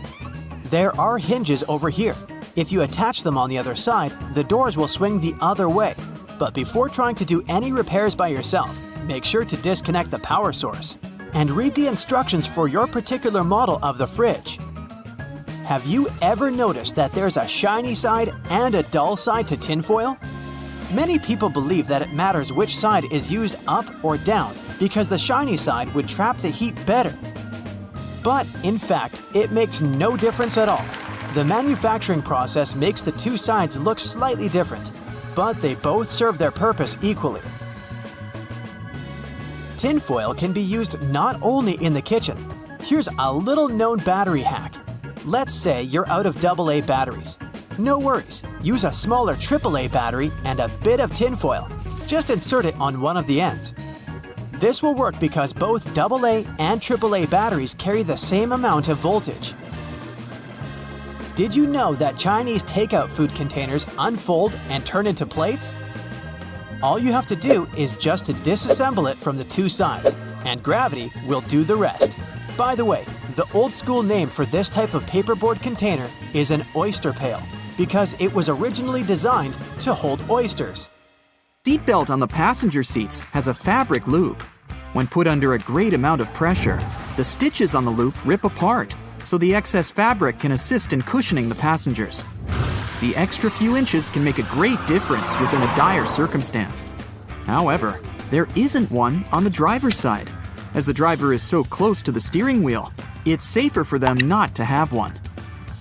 Speaker 1: There are hinges over here. If you attach them on the other side, the doors will swing the other way. But before trying to do any repairs by yourself, make sure to disconnect the power source and read the instructions for your particular model of the fridge. Have you ever noticed that there's a shiny side and a dull side to tinfoil? Many people believe that it matters which side is used up or down because the shiny side would trap the heat better. But in fact, it makes no difference at all. The manufacturing process makes the two sides look slightly different, but they both serve their purpose equally. Tinfoil can be used not only in the kitchen. Here's a little known battery hack. Let's say you're out of AA batteries. No worries, use a smaller AAA battery and a bit of tinfoil. Just insert it on one of the ends. This will work because both AA and AAA batteries carry the same amount of voltage. Did you know that Chinese takeout food containers unfold and turn into plates? All you have to do is just to disassemble it from the two sides, and gravity will do the rest. By the way, the old school name for this type of paperboard container is an oyster pail, because it was originally designed to hold oysters.
Speaker 3: Seatbelt on the passenger seats has a fabric loop. When put under a great amount of pressure, the stitches on the loop rip apart, so the excess fabric can assist in cushioning the passengers. The extra few inches can make a great difference within a dire circumstance. However, there isn't one on the driver's side. As the driver is so close to the steering wheel, it's safer for them not to have one.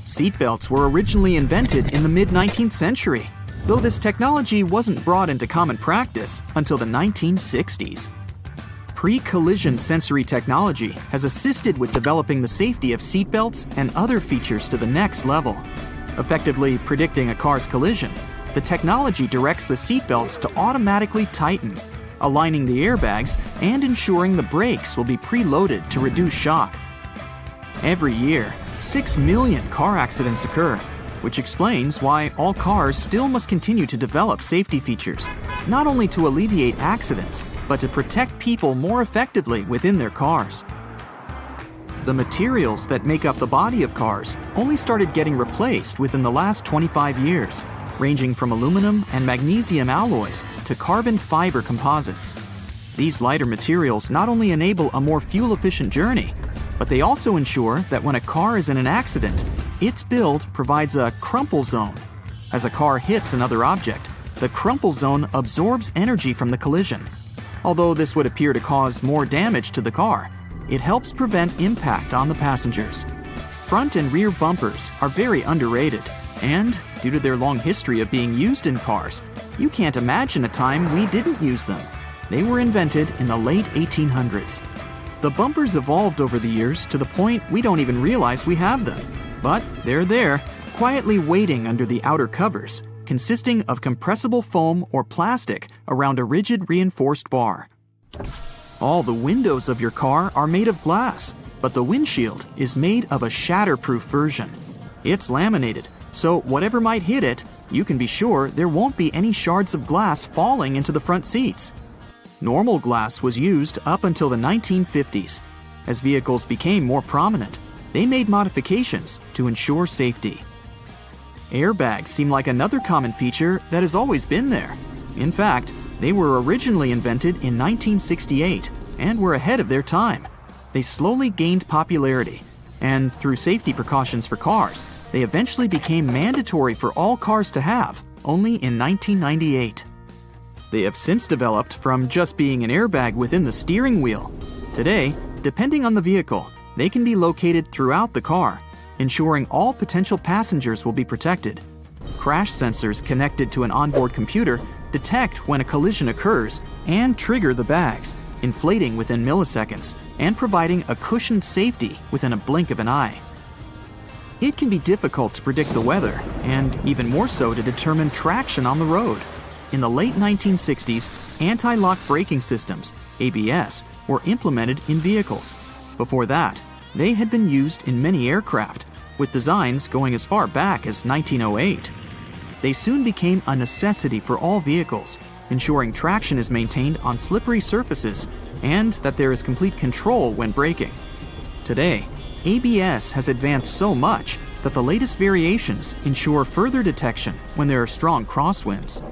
Speaker 3: Seatbelts were originally invented in the mid-19th century, though this technology wasn't brought into common practice until the 1960s. Pre-collision sensory technology has assisted with developing the safety of seatbelts and other features to the next level. Effectively predicting a car's collision, the technology directs the seatbelts to automatically tighten, aligning the airbags and ensuring the brakes will be preloaded to reduce shock. Every year, 6 million car accidents occur, which explains why all cars still must continue to develop safety features, not only to alleviate accidents, but to protect people more effectively within their cars. The materials that make up the body of cars only started getting replaced within the last 25 years, ranging from aluminum and magnesium alloys to carbon fiber composites. These lighter materials not only enable a more fuel-efficient journey, but they also ensure that when a car is in an accident, its build provides a crumple zone. As a car hits another object, the crumple zone absorbs energy from the collision. Although this would appear to cause more damage to the car, it helps prevent impact on the passengers. Front and rear bumpers are very underrated, and due to their long history of being used in cars, you can't imagine a time we didn't use them. They were invented in the late 1800s. The bumpers evolved over the years to the point we don't even realize we have them. But they're there, quietly waiting under the outer covers, consisting of compressible foam or plastic around a rigid reinforced bar. All the windows of your car are made of glass, but the windshield is made of a shatterproof version. It's laminated, so whatever might hit it, you can be sure there won't be any shards of glass falling into the front seats. Normal glass was used up until the 1950s. As vehicles became more prominent, they made modifications to ensure safety. Airbags seem like another common feature that has always been there. In fact, they were originally invented in 1968 and were ahead of their time. They slowly gained popularity, and through safety precautions for cars, they eventually became mandatory for all cars to have, only in 1998. They have since developed from just being an airbag within the steering wheel. Today, depending on the vehicle, they can be located throughout the car, ensuring all potential passengers will be protected. Crash sensors connected to an onboard computer detect when a collision occurs and trigger the bags, inflating within milliseconds and providing a cushioned safety within a blink of an eye. It can be difficult to predict the weather, and even more so to determine traction on the road. In the late 1960s, anti-lock braking systems, ABS, were implemented in vehicles. Before that, they had been used in many aircraft, with designs going as far back as 1908. They soon became a necessity for all vehicles, ensuring traction is maintained on slippery surfaces and that there is complete control when braking. Today, ABS has advanced so much that the latest variations ensure further detection when there are strong crosswinds.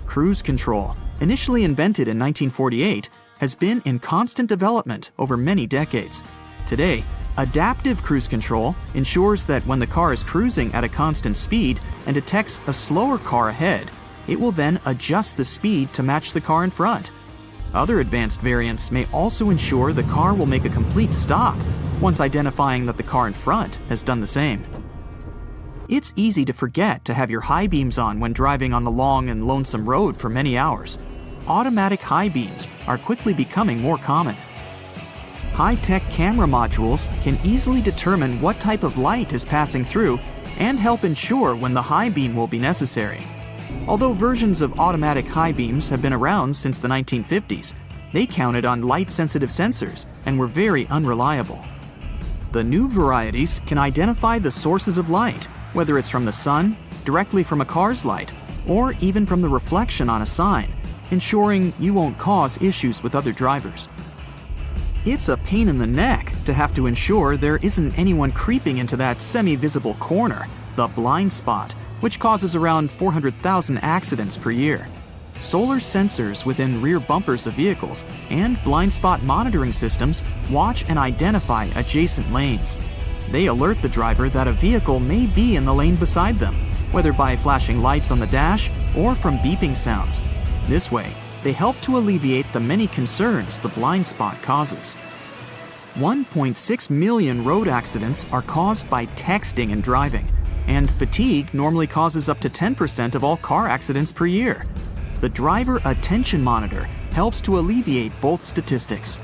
Speaker 3: Cruise control, initially invented in 1948, has been in constant development over many decades. Today, adaptive cruise control ensures that when the car is cruising at a constant speed and detects a slower car ahead, it will then adjust the speed to match the car in front. Other advanced variants may also ensure the car will make a complete stop once identifying that the car in front has done the same. It's easy to forget to have your high beams on when driving on the long and lonesome road for many hours. Automatic high beams are quickly becoming more common. High-tech camera modules can easily determine what type of light is passing through and help ensure when the high beam will be necessary. Although versions of automatic high beams have been around since the 1950s, they counted on light-sensitive sensors and were very unreliable. The new varieties can identify the sources of light, whether it's from the sun, directly from a car's light, or even from the reflection on a sign, ensuring you won't cause issues with other drivers. It's a pain in the neck to have to ensure there isn't anyone creeping into that semi-visible corner, the blind spot, which causes around 400,000 accidents per year. Solar sensors within rear bumpers of vehicles and blind spot monitoring systems watch and identify adjacent lanes. They alert the driver that a vehicle may be in the lane beside them, whether by flashing lights on the dash or from beeping sounds. This way, they help to alleviate the many concerns the blind spot causes. 1.6 million road accidents are caused by texting and driving, and fatigue normally causes up to 10% of all car accidents per year. The driver attention monitor helps to alleviate both statistics.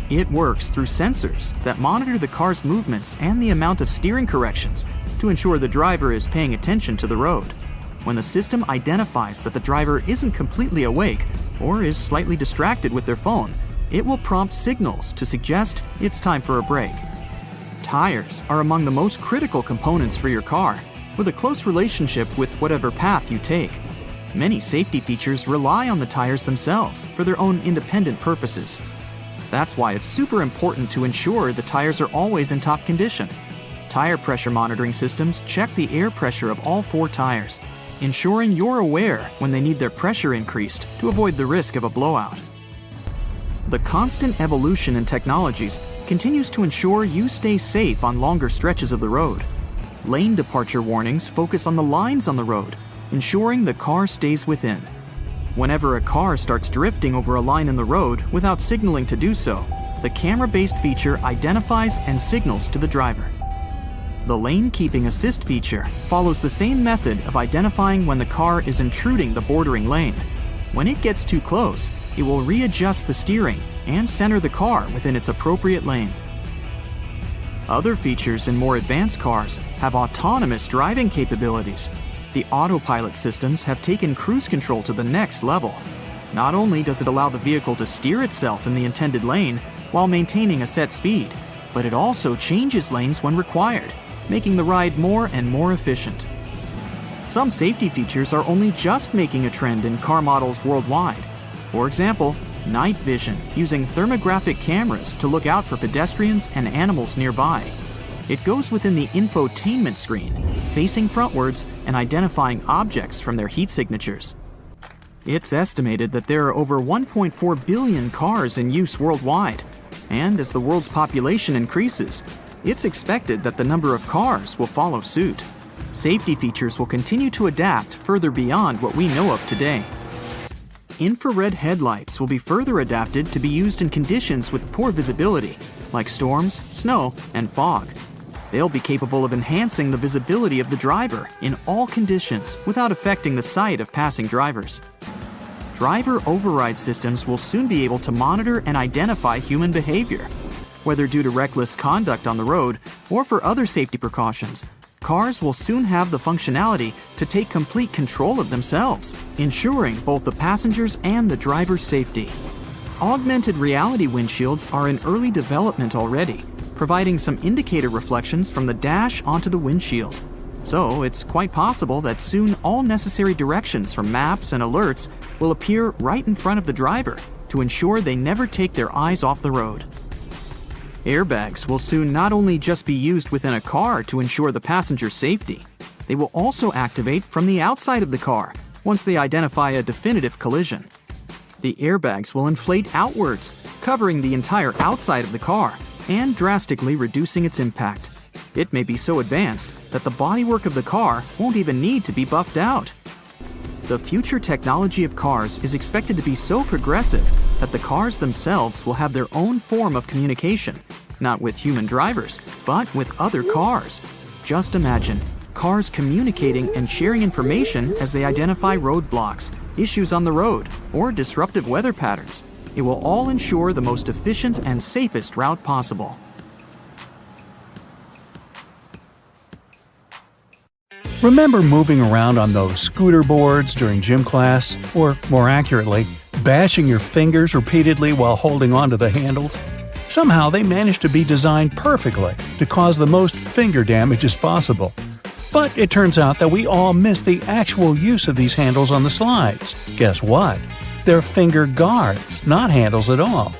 Speaker 3: It works through sensors that monitor the car's movements and the amount of steering corrections to ensure the driver is paying attention to the road. When the system identifies that the driver isn't completely awake or is slightly distracted with their phone, it will prompt signals to suggest it's time for a break. Tires are among the most critical components for your car, with a close relationship with whatever path you take. Many safety features rely on the tires themselves for their own independent purposes. That's why it's super important to ensure the tires are always in top condition. Tire pressure monitoring systems check the air pressure of all 4 tires, ensuring you're aware when they need their pressure increased to avoid the risk of a blowout. The constant evolution in technologies continues to ensure you stay safe on longer stretches of the road. Lane departure warnings focus on the lines on the road, ensuring the car stays within. Whenever a car starts drifting over a line in the road without signaling to do so, the camera-based feature identifies and signals to the driver. The lane keeping assist feature follows the same method of identifying when the car is intruding the bordering lane. When it gets too close, it will readjust the steering and center the car within its appropriate lane. Other features in more advanced cars have autonomous driving capabilities. The autopilot systems have taken cruise control to the next level. Not only does it allow the vehicle to steer itself in the intended lane while maintaining a set speed, but it also changes lanes when required, making the ride more and more efficient. Some safety features are only just making a trend in car models worldwide. For example, night vision using thermographic cameras to look out for pedestrians and animals nearby. It goes within the infotainment screen, facing frontwards and identifying objects from their heat signatures. It's estimated that there are over 1.4 billion cars in use worldwide, and as the world's population increases, it's expected that the number of cars will follow suit. Safety features will continue to adapt further beyond what we know of today. Infrared headlights will be further adapted to be used in conditions with poor visibility, like storms, snow, and fog. They'll be capable of enhancing the visibility of the driver in all conditions without affecting the sight of passing drivers. Driver override systems will soon be able to monitor and identify human behavior. Whether due to reckless conduct on the road or for other safety precautions, cars will soon have the functionality to take complete control of themselves, ensuring both the passengers and the driver's safety. Augmented reality windshields are in early development already, providing some indicator reflections from the dash onto the windshield. So it's quite possible that soon all necessary directions from maps and alerts will appear right in front of the driver to ensure they never take their eyes off the road. Airbags will soon not only just be used within a car to ensure the passenger's safety, they will also activate from the outside of the car once they identify a definitive collision. The airbags will inflate outwards, covering the entire outside of the car and drastically reducing its impact. It may be so advanced that the bodywork of the car won't even need to be buffed out. The future technology of cars is expected to be so progressive that the cars themselves will have their own form of communication, not with human drivers, but with other cars. Just imagine cars communicating and sharing information as they identify roadblocks, issues on the road, or disruptive weather patterns. It will all ensure the most efficient and safest route possible.
Speaker 2: Remember moving around on those scooter boards during gym class? Or, more accurately, bashing your fingers repeatedly while holding onto the handles? Somehow they managed to be designed perfectly to cause the most finger damage as possible. But it turns out that we all miss the actual use of these handles on the slides. Guess what? They're finger guards, not handles at all.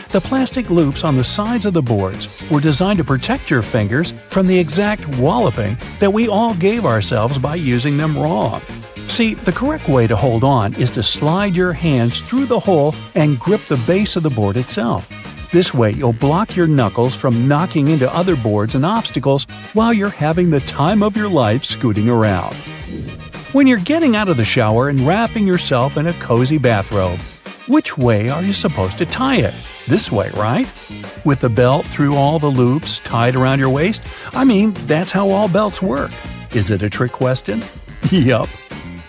Speaker 2: The plastic loops on the sides of the boards were designed to protect your fingers from the exact walloping that we all gave ourselves by using them wrong. See, the correct way to hold on is to slide your hands through the hole and grip the base of the board itself. This way, you'll block your knuckles from knocking into other boards and obstacles while you're having the time of your life scooting around. When you're getting out of the shower and wrapping yourself in a cozy bathrobe, which way are you supposed to tie it? This way, right? With the belt through all the loops tied around your waist? I mean, that's how all belts work. Is it a trick question? Yup.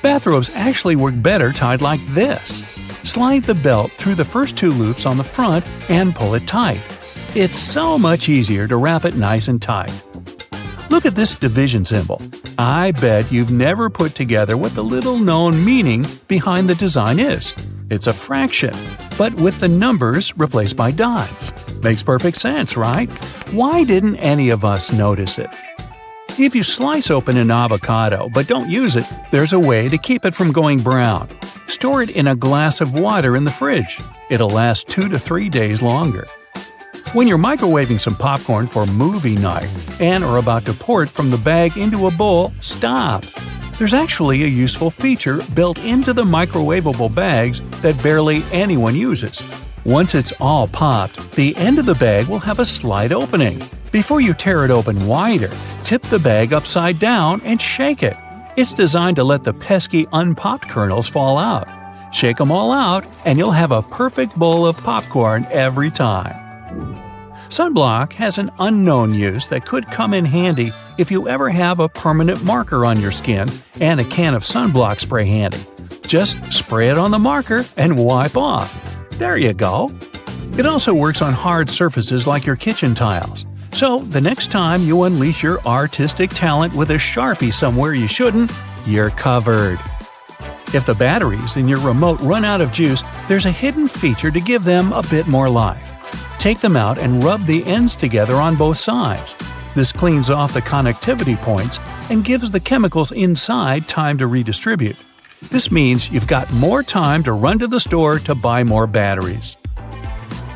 Speaker 2: Bathrobes actually work better tied like this. Slide the belt through the first two loops on the front and pull it tight. It's so much easier to wrap it nice and tight. Look at this division symbol. I bet you've never put together what the little-known meaning behind the design is. It's a fraction, but with the numbers replaced by dots. Makes perfect sense, right? Why didn't any of us notice it? If you slice open an avocado but don't use it, there's a way to keep it from going brown. Store it in a glass of water in the fridge. It'll last 2 to 3 days longer. When you're microwaving some popcorn for movie night and are about to pour it from the bag into a bowl, stop. There's actually a useful feature built into the microwavable bags that barely anyone uses. Once it's all popped, the end of the bag will have a slight opening. Before you tear it open wider, tip the bag upside down and shake it. It's designed to let the pesky unpopped kernels fall out. Shake them all out, and you'll have a perfect bowl of popcorn every time. Sunblock has an unknown use that could come in handy if you ever have a permanent marker on your skin and a can of sunblock spray handy. Just spray it on the marker and wipe off. There you go. It also works on hard surfaces like your kitchen tiles. So the next time you unleash your artistic talent with a Sharpie somewhere you shouldn't, you're covered. If the batteries in your remote run out of juice, there's a hidden feature to give them a bit more life. Take them out and rub the ends together on both sides. This cleans off the connectivity points and gives the chemicals inside time to redistribute. This means you've got more time to run to the store to buy more batteries.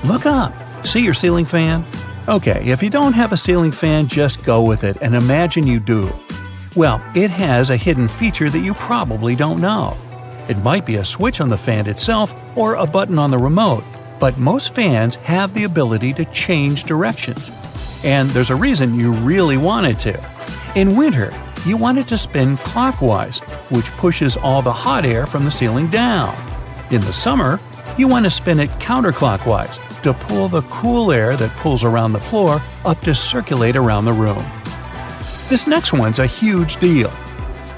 Speaker 2: Look up. See your ceiling fan? Okay, if you don't have a ceiling fan, just go with it and imagine you do. Well, it has a hidden feature that you probably don't know. It might be a switch on the fan itself or a button on the remote, but most fans have the ability to change directions. And there's a reason you really want it to. In winter, you want it to spin clockwise, which pushes all the hot air from the ceiling down. In the summer, you want to spin it counterclockwise to pull the cool air that pulls around the floor up to circulate around the room. This next one's a huge deal.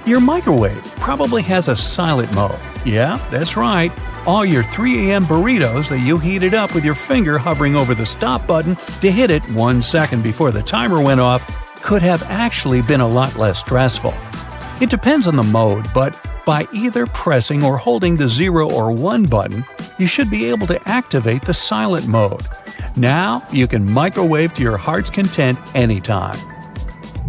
Speaker 2: Your microwave probably has a silent mode. Yeah, that's right. All your 3 a.m. burritos that you heated up with your finger hovering over the stop button to hit it 1 second before the timer went off could have actually been a lot less stressful. It depends on the mode, but by either pressing or holding the 0 or 1 button, you should be able to activate the silent mode. Now you can microwave to your heart's content anytime.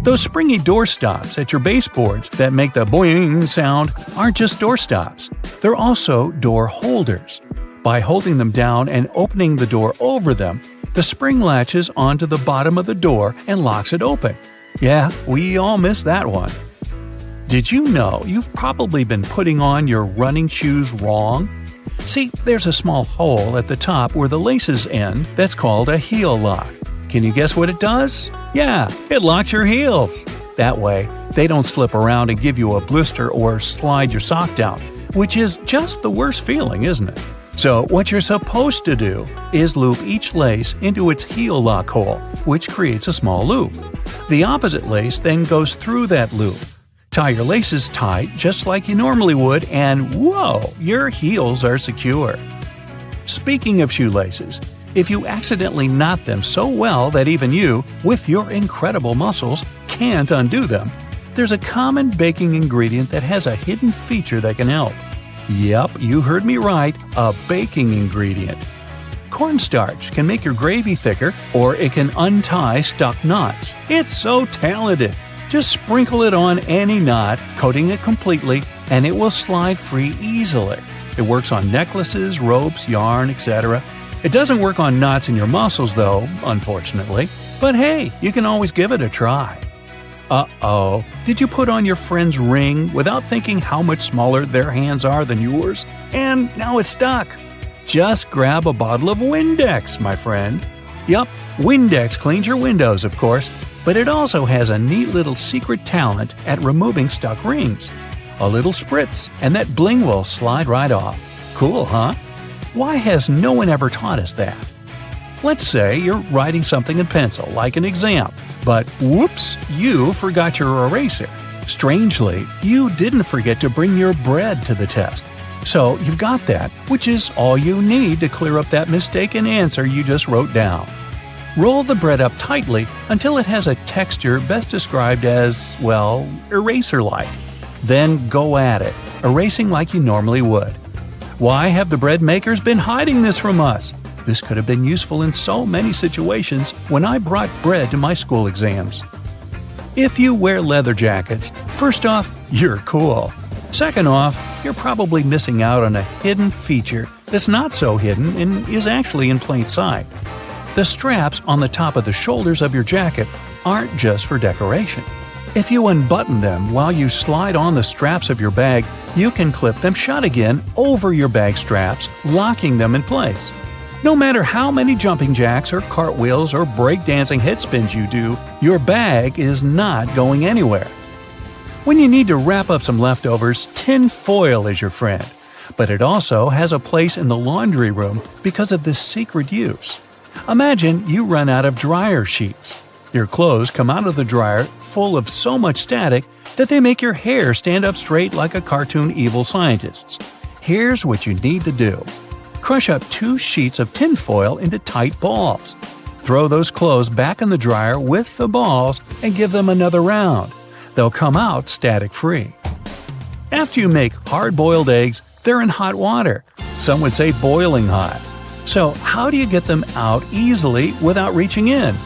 Speaker 2: Those springy door stops at your baseboards that make the boing sound aren't just door stops. They're also door holders. By holding them down and opening the door over them, the spring latches onto the bottom of the door and locks it open. Yeah, we all missed that one. Did you know you've probably been putting on your running shoes wrong? See, there's a small hole at the top where the laces end that's called a heel lock. Can you guess what it does? Yeah, it locks your heels. That way, they don't slip around and give you a blister or slide your sock down, which is just the worst feeling, isn't it? So what you're supposed to do is loop each lace into its heel lock hole, which creates a small loop. The opposite lace then goes through that loop. Tie your laces tight just like you normally would, and whoa, your heels are secure. Speaking of shoelaces, if you accidentally knot them so well that even you, with your incredible muscles, can't undo them, there's a common baking ingredient that has a hidden feature that can help. Yep, you heard me right, a baking ingredient. Cornstarch can make your gravy thicker, or it can untie stuck knots. It's so talented! Just sprinkle it on any knot, coating it completely, and it will slide free easily. It works on necklaces, ropes, yarn, etc. It doesn't work on knots in your muscles though, unfortunately. But hey, you can always give it a try. Uh-oh, did you put on your friend's ring without thinking how much smaller their hands are than yours? And now it's stuck. Just grab a bottle of Windex, my friend. Yup, Windex cleans your windows, of course, but it also has a neat little secret talent at removing stuck rings. A little spritz, and that bling will slide right off. Cool, huh? Why has no one ever taught us that? Let's say you're writing something in pencil, like an exam, but whoops, you forgot your eraser. Strangely, you didn't forget to bring your bread to the test. So you've got that, which is all you need to clear up that mistaken answer you just wrote down. Roll the bread up tightly until it has a texture best described as, well, eraser-like. Then go at it, erasing like you normally would. Why have the bread makers been hiding this from us? This could have been useful in so many situations when I brought bread to my school exams. If you wear leather jackets, first off, you're cool. Second off, you're probably missing out on a hidden feature that's not so hidden and is actually in plain sight. The straps on the top of the shoulders of your jacket aren't just for decoration. If you unbutton them while you slide on the straps of your bag, you can clip them shut again over your bag straps, locking them in place. No matter how many jumping jacks or cartwheels or breakdancing head spins you do, your bag is not going anywhere. When you need to wrap up some leftovers, tin foil is your friend. But it also has a place in the laundry room because of this secret use. Imagine you run out of dryer sheets. Your clothes come out of the dryer full of so much static that they make your hair stand up straight like a cartoon evil scientist's. Here's what you need to do. Crush up 2 sheets of tin foil into tight balls. Throw those clothes back in the dryer with the balls and give them another round. They'll come out static-free. After you make hard-boiled eggs, they're in hot water. Some would say boiling hot. So how do you get them out easily without reaching in?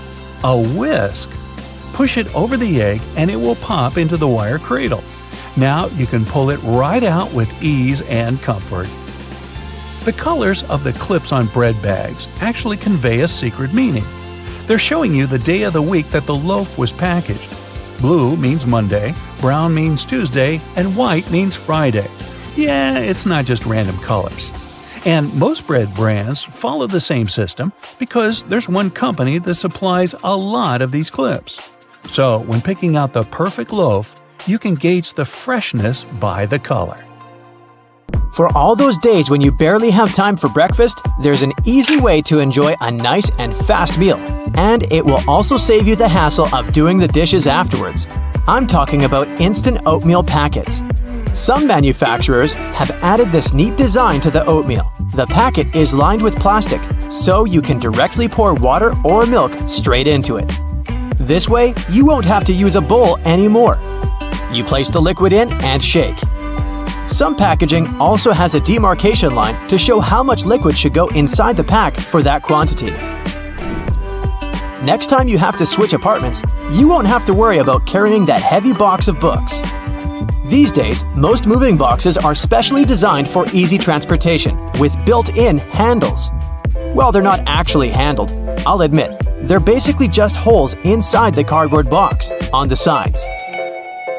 Speaker 2: A whisk. Push it over the egg and it will pop into the wire cradle. Now you can pull it right out with ease and comfort. The colors of the clips on bread bags actually convey a secret meaning. They're showing you the day of the week that the loaf was packaged. Blue means Monday, brown means Tuesday, and white means Friday. Yeah, it's not just random colors. And most bread brands follow the same system because there's one company that supplies a lot of these clips. So when picking out the perfect loaf, you can gauge the freshness by the color.
Speaker 1: For all those days when you barely have time for breakfast, there's an easy way to enjoy a nice and fast meal. And it will also save you the hassle of doing the dishes afterwards. I'm talking about instant oatmeal packets. Some manufacturers have added this neat design to the oatmeal. The packet is lined with plastic, so you can directly pour water or milk straight into it. This way, you won't have to use a bowl anymore. You place the liquid in and shake. Some packaging also has a demarcation line to show how much liquid should go inside the pack for that quantity. Next time you have to switch apartments, you won't have to worry about carrying that heavy box of books. These days, most moving boxes are specially designed for easy transportation with built-in handles. Well, they're not actually handled, I'll admit. They're basically just holes inside the cardboard box, on the sides.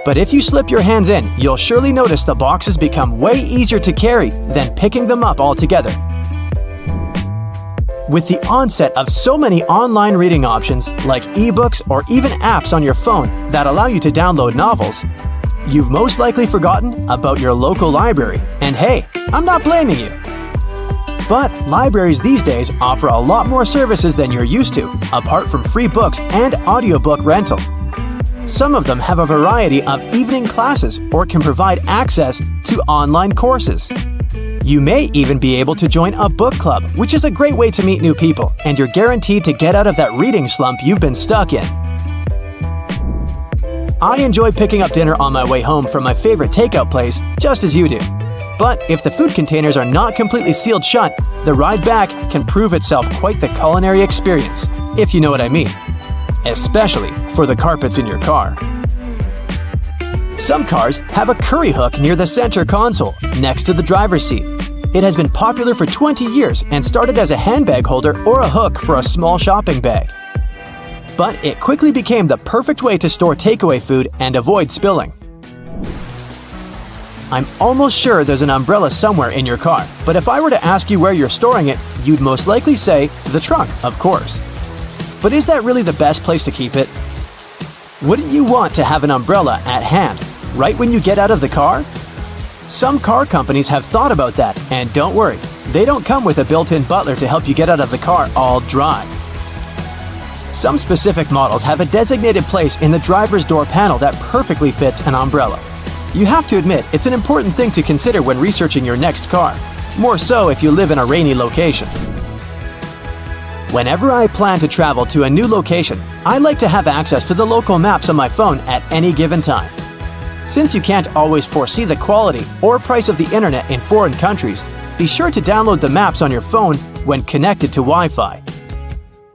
Speaker 1: But if you slip your hands in, you'll surely notice the boxes become way easier to carry than picking them up altogether. With the onset of so many online reading options like ebooks or even apps on your phone that allow you to download novels, you've most likely forgotten about your local library. And hey, I'm not blaming you. But libraries these days offer a lot more services than you're used to, apart from free books and audiobook rental. Some of them have a variety of evening classes or can provide access to online courses. You may even be able to join a book club, which is a great way to meet new people, and you're guaranteed to get out of that reading slump you've been stuck in. I enjoy picking up dinner on my way home from my favorite takeout place, just as you do. But if the food containers are not completely sealed shut, the ride back can prove itself quite the culinary experience, if you know what I mean. Especially for the carpets in your car. Some cars have a curry hook near the center console, next to the driver's seat. It has been popular for 20 years and started as a handbag holder or a hook for a small shopping bag. But it quickly became the perfect way to store takeaway food and avoid spilling. I'm almost sure there's an umbrella somewhere in your car, but if I were to ask you where you're storing it, you'd most likely say the trunk, of course. But is that really the best place to keep it? Wouldn't you want to have an umbrella at hand, right when you get out of the car? Some car companies have thought about that, and don't worry, they don't come with a built-in butler to help you get out of the car all dry. Some specific models have a designated place in the driver's door panel that perfectly fits an umbrella. You have to admit, it's an important thing to consider when researching your next car, more so if you live in a rainy location. Whenever I plan to travel to a new location, I like to have access to the local maps on my phone at any given time. Since you can't always foresee the quality or price of the internet in foreign countries, be sure to download the maps on your phone when connected to Wi-Fi.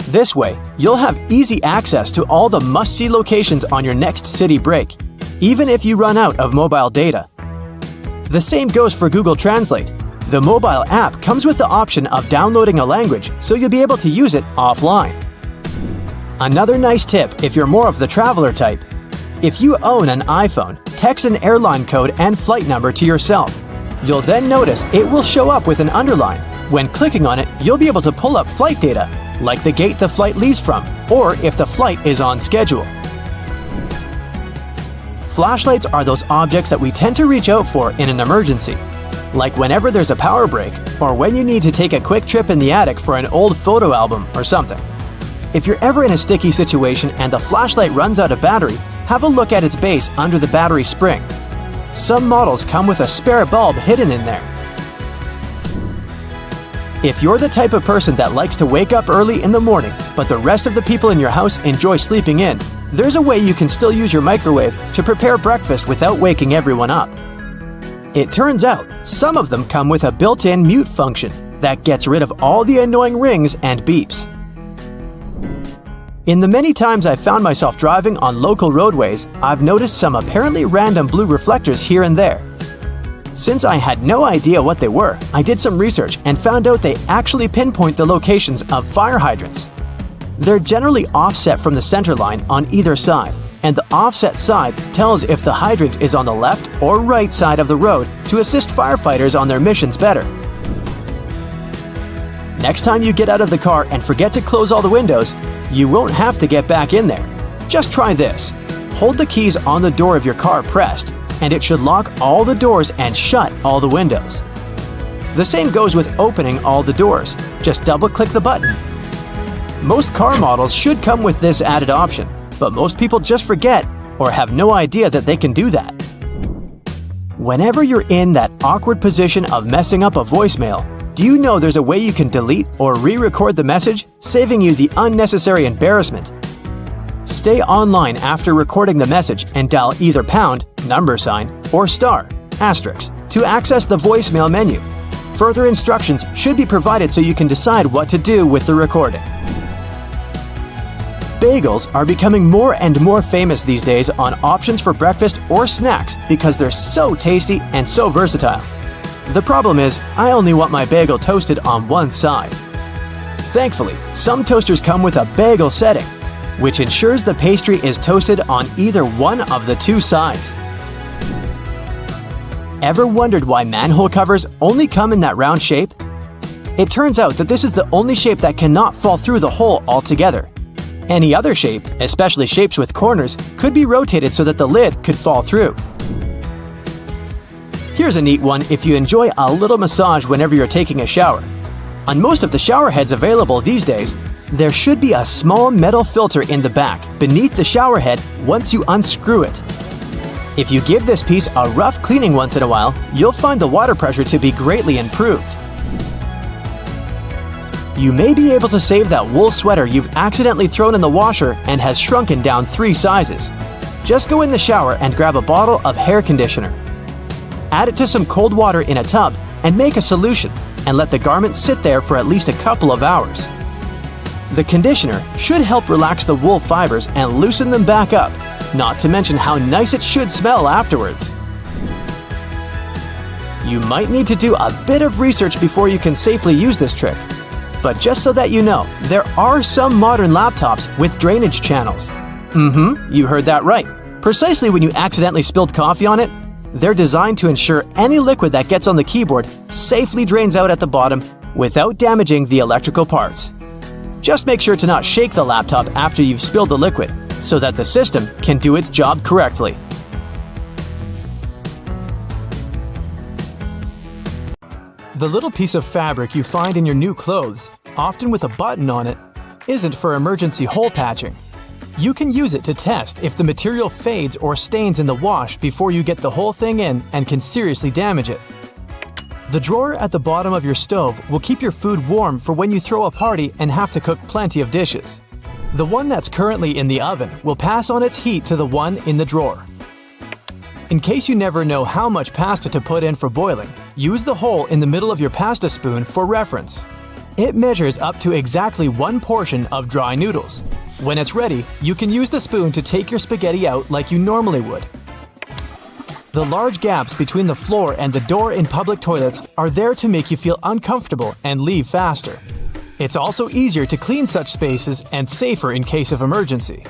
Speaker 1: This way, you'll have easy access to all the must-see locations on your next city break, even if you run out of mobile data. The same goes for Google Translate. The mobile app comes with the option of downloading a language, so you'll be able to use it offline. Another nice tip if you're more of the traveler type. If you own an iPhone, text an airline code and flight number to yourself. You'll then notice it will show up with an underline. When clicking on it, you'll be able to pull up flight data, like the gate the flight leaves from, or if the flight is on schedule. Flashlights are those objects that we tend to reach out for in an emergency, like whenever there's a power break or when you need to take a quick trip in the attic for an old photo album or something. If you're ever in a sticky situation and the flashlight runs out of battery, have a look at its base under the battery spring. Some models come with a spare bulb hidden in there. If you're the type of person that likes to wake up early in the morning, but the rest of the people in your house enjoy sleeping in, there's a way you can still use your microwave to prepare breakfast without waking everyone up. It turns out, some of them come with a built-in mute function that gets rid of all the annoying rings and beeps. In the many times I've found myself driving on local roadways, I've noticed some apparently random blue reflectors here and there. Since I had no idea what they were, I did some research and found out they actually pinpoint the locations of fire hydrants. They're generally offset from the center line on either side, and the offset side tells if the hydrant is on the left or right side of the road to assist firefighters on their missions better. Next time you get out of the car and forget to close all the windows, you won't have to get back in there. Just try this. Hold the keys on the door of your car pressed, and it should lock all the doors and shut all the windows. The same goes with opening all the doors. Just double-click the button. Most car models should come with this added option, but most people just forget or have no idea that they can do that. Whenever you're in that awkward position of messing up a voicemail, do you know there's a way you can delete or re-record the message, saving you the unnecessary embarrassment? Stay online after recording the message and dial either pound, number sign, or star, asterisk, to access the voicemail menu. Further instructions should be provided so you can decide what to do with the recording. Bagels are becoming more and more famous these days on options for breakfast or snacks because they're so tasty and so versatile. The problem is, I only want my bagel toasted on one side. Thankfully, some toasters come with a bagel setting, which ensures the pastry is toasted on either one of the two sides. Ever wondered why manhole covers only come in that round shape? It turns out that this is the only shape that cannot fall through the hole altogether. Any other shape, especially shapes with corners, could be rotated so that the lid could fall through. Here's a neat one if you enjoy a little massage whenever you're taking a shower. On most of the shower heads available these days, there should be a small metal filter in the back beneath the shower head once you unscrew it. If you give this piece a rough cleaning once in a while, you'll find the water pressure to be greatly improved. You may be able to save that wool sweater you've accidentally thrown in the washer and has shrunken down 3 sizes. Just go in the shower and grab a bottle of hair conditioner. Add it to some cold water in a tub and make a solution, and let the garment sit there for at least a couple of hours. The conditioner should help relax the wool fibers and loosen them back up, not to mention how nice it should smell afterwards. You might need to do a bit of research before you can safely use this trick. But just so that you know, there are some modern laptops with drainage channels. You heard that right. Precisely when you accidentally spilled coffee on it, they're designed to ensure any liquid that gets on the keyboard safely drains out at the bottom without damaging the electrical parts. Just make sure to not shake the laptop after you've spilled the liquid so that the system can do its job correctly. The little piece of fabric you find in your new clothes, often with a button on it, isn't for emergency hole patching. You can use it to test if the material fades or stains in the wash before you get the whole thing in and can seriously damage it. The drawer at the bottom of your stove will keep your food warm for when you throw a party and have to cook plenty of dishes. The one that's currently in the oven will pass on its heat to the one in the drawer. In case you never know how much pasta to put in for boiling, use the hole in the middle of your pasta spoon for reference. It measures up to exactly 1 portion of dry noodles. When it's ready, you can use the spoon to take your spaghetti out like you normally would. The large gaps between the floor and the door in public toilets are there to make you feel uncomfortable and leave faster. It's also easier to clean such spaces and safer in case of emergency.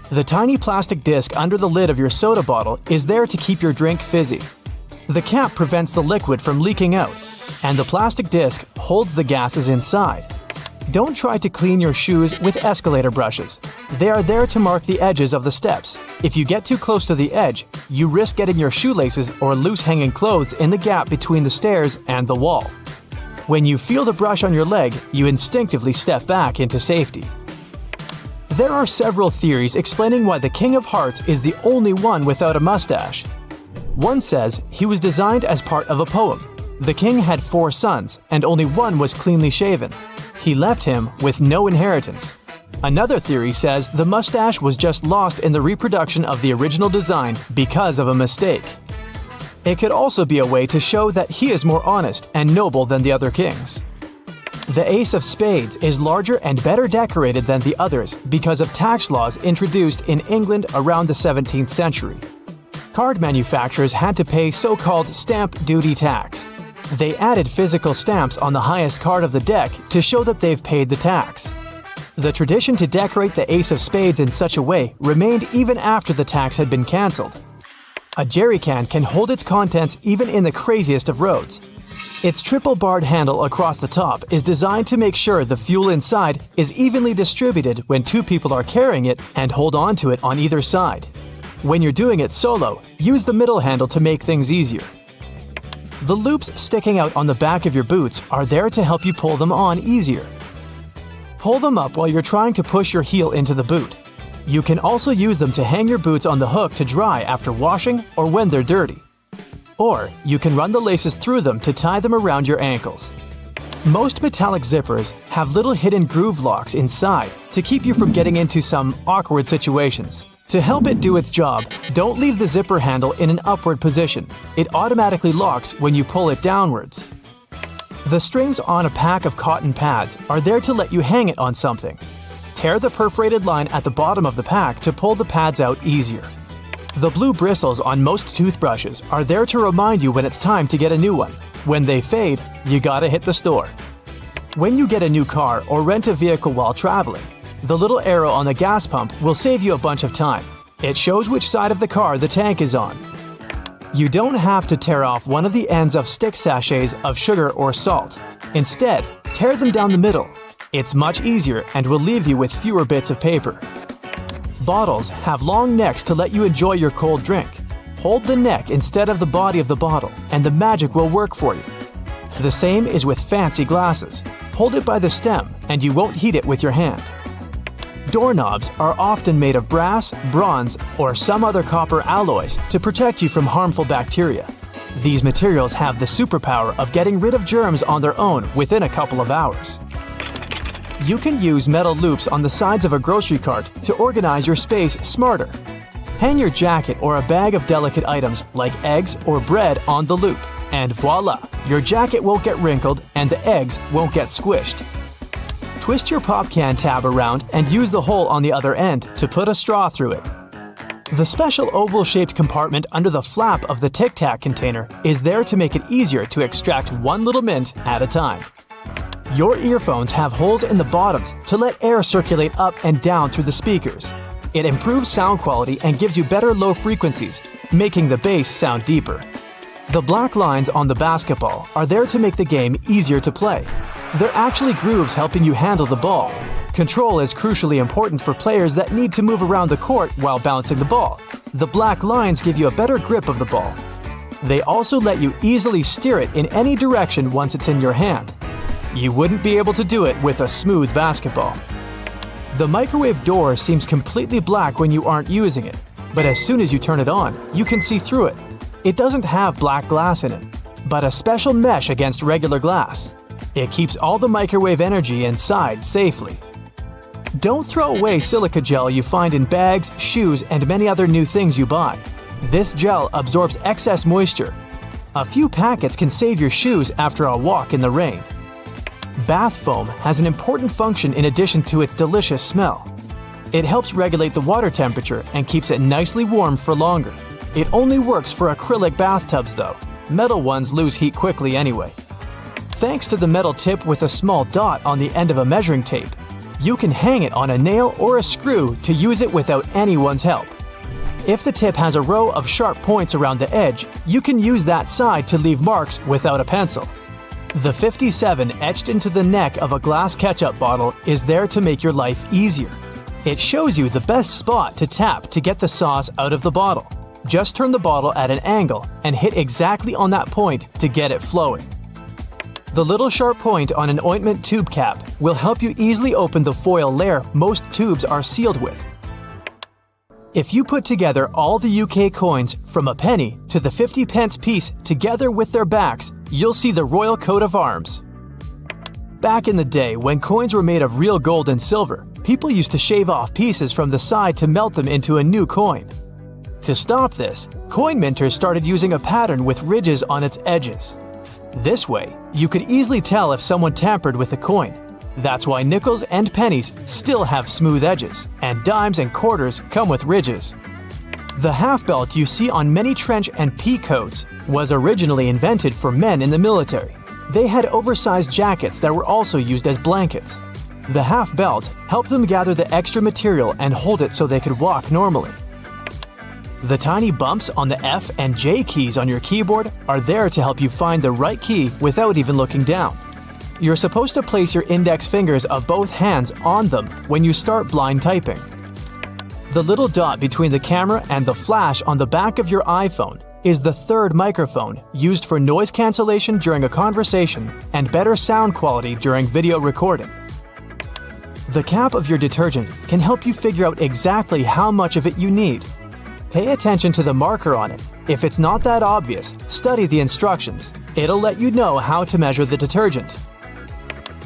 Speaker 1: The tiny plastic disc under the lid of your soda bottle is there to keep your drink fizzy. The cap prevents the liquid from leaking out, and the plastic disc holds the gases inside. Don't try to clean your shoes with escalator brushes. They are there to mark the edges of the steps. If you get too close to the edge, you risk getting your shoelaces or loose hanging clothes in the gap between the stairs and the wall. When you feel the brush on your leg, you instinctively step back into safety. There are several theories explaining why the King of Hearts is the only one without a mustache. One says he was designed as part of a poem. The king had 4 sons, and only one was cleanly shaven. He left him with no inheritance. Another theory says the mustache was just lost in the reproduction of the original design because of a mistake. It could also be a way to show that he is more honest and noble than the other kings. The Ace of Spades is larger and better decorated than the others because of tax laws introduced in England around the 17th century. Card manufacturers had to pay so-called stamp duty tax. They added physical stamps on the highest card of the deck to show that they've paid the tax. The tradition to decorate the Ace of Spades in such a way remained even after the tax had been cancelled. A jerry can hold its contents even in the craziest of roads. Its triple-barred handle across the top is designed to make sure the fuel inside is evenly distributed when 2 people are carrying it and hold on to it on either side. When you're doing it solo, use the middle handle to make things easier. The loops sticking out on the back of your boots are there to help you pull them on easier. Pull them up while you're trying to push your heel into the boot. You can also use them to hang your boots on the hook to dry after washing or when they're dirty. Or you can run the laces through them to tie them around your ankles. Most metallic zippers have little hidden groove locks inside to keep you from getting into some awkward situations. To help it do its job, don't leave the zipper handle in an upward position. It automatically locks when you pull it downwards. The strings on a pack of cotton pads are there to let you hang it on something. Tear the perforated line at the bottom of the pack to pull the pads out easier. The blue bristles on most toothbrushes are there to remind you when it's time to get a new one. When they fade, you gotta hit the store. When you get a new car or rent a vehicle while traveling, the little arrow on the gas pump will save you a bunch of time. It shows which side of the car the tank is on. You don't have to tear off one of the ends of stick sachets of sugar or salt. Instead, tear them down the middle. It's much easier and will leave you with fewer bits of paper. Bottles have long necks to let you enjoy your cold drink. Hold the neck instead of the body of the bottle, and the magic will work for you. The same is with fancy glasses. Hold it by the stem, and you won't heat it with your hand. Doorknobs are often made of brass, bronze, or some other copper alloys to protect you from harmful bacteria. These materials have the superpower of getting rid of germs on their own within a couple of hours. You can use metal loops on the sides of a grocery cart to organize your space smarter. Hang your jacket or a bag of delicate items like eggs or bread on the loop, and voila! Your jacket won't get wrinkled and the eggs won't get squished. Twist your pop can tab around and use the hole on the other end to put a straw through it. The special oval-shaped compartment under the flap of the Tic Tac container is there to make it easier to extract one little mint at a time. Your earphones have holes in the bottoms to let air circulate up and down through the speakers. It improves sound quality and gives you better low frequencies, making the bass sound deeper. The black lines on the basketball are there to make the game easier to play. They're actually grooves helping you handle the ball. Control is crucially important for players that need to move around the court while bouncing the ball. The black lines give you a better grip of the ball. They also let you easily steer it in any direction once it's in your hand. You wouldn't be able to do it with a smooth basketball. The microwave door seems completely black when you aren't using it, but as soon as you turn it on, you can see through it. It doesn't have black glass in it, but a special mesh against regular glass. It keeps all the microwave energy inside safely. Don't throw away silica gel you find in bags, shoes, and many other new things you buy. This gel absorbs excess moisture. A few packets can save your shoes after a walk in the rain. Bath foam has an important function in addition to its delicious smell. It helps regulate the water temperature and keeps it nicely warm for longer. It only works for acrylic bathtubs though. Metal ones lose heat quickly anyway. Thanks to the metal tip with a small dot on the end of a measuring tape, you can hang it on a nail or a screw to use it without anyone's help. If the tip has a row of sharp points around the edge, you can use that side to leave marks without a pencil. The 57 etched into the neck of a glass ketchup bottle is there to make your life easier. It shows you the best spot to tap to get the sauce out of the bottle. Just turn the bottle at an angle and hit exactly on that point to get it flowing. The little sharp point on an ointment tube cap will help you easily open the foil layer most tubes are sealed with. If you put together all the UK coins from a penny to the 50-pence piece together with their backs, you'll see the royal coat of arms. Back in the day, when coins were made of real gold and silver, people used to shave off pieces from the side to melt them into a new coin. To stop this, coin minters started using a pattern with ridges on its edges. This way, you could easily tell if someone tampered with the coin. That's why nickels and pennies still have smooth edges, and dimes and quarters come with ridges. The half belt you see on many trench and pea coats was originally invented for men in the military. They had oversized jackets that were also used as blankets. The half belt helped them gather the extra material and hold it so they could walk normally. The tiny bumps on the F and J keys on your keyboard are there to help you find the right key without even looking down. You're supposed to place your index fingers of both hands on them when you start blind typing. The little dot between the camera and the flash on the back of your iPhone is the third microphone used for noise cancellation during a conversation and better sound quality during video recording. The cap of your detergent can help you figure out exactly how much of it you need. Pay attention to the marker on it. If it's not that obvious, study the instructions. It'll let you know how to measure the detergent.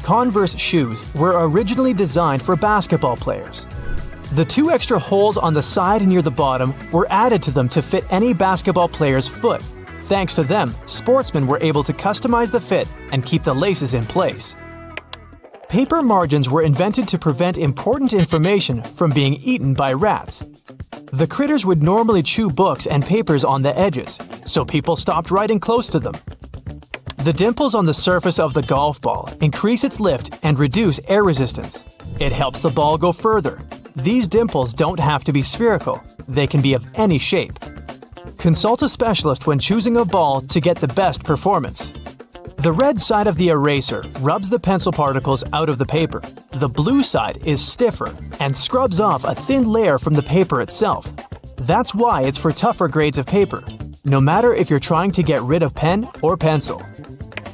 Speaker 1: Converse shoes were originally designed for basketball players. The 2 extra holes on the side near the bottom were added to them to fit any basketball player's foot. Thanks to them, sportsmen were able to customize the fit and keep the laces in place. Paper margins were invented to prevent important information from being eaten by rats. The critters would normally chew books and papers on the edges, so people stopped writing close to them. The dimples on the surface of the golf ball increase its lift and reduce air resistance. It helps the ball go further. These dimples don't have to be spherical. They can be of any shape. Consult a specialist when choosing a ball to get the best performance. The red side of the eraser rubs the pencil particles out of the paper. The blue side is stiffer and scrubs off a thin layer from the paper itself. That's why it's for tougher grades of paper, no matter if you're trying to get rid of pen or pencil.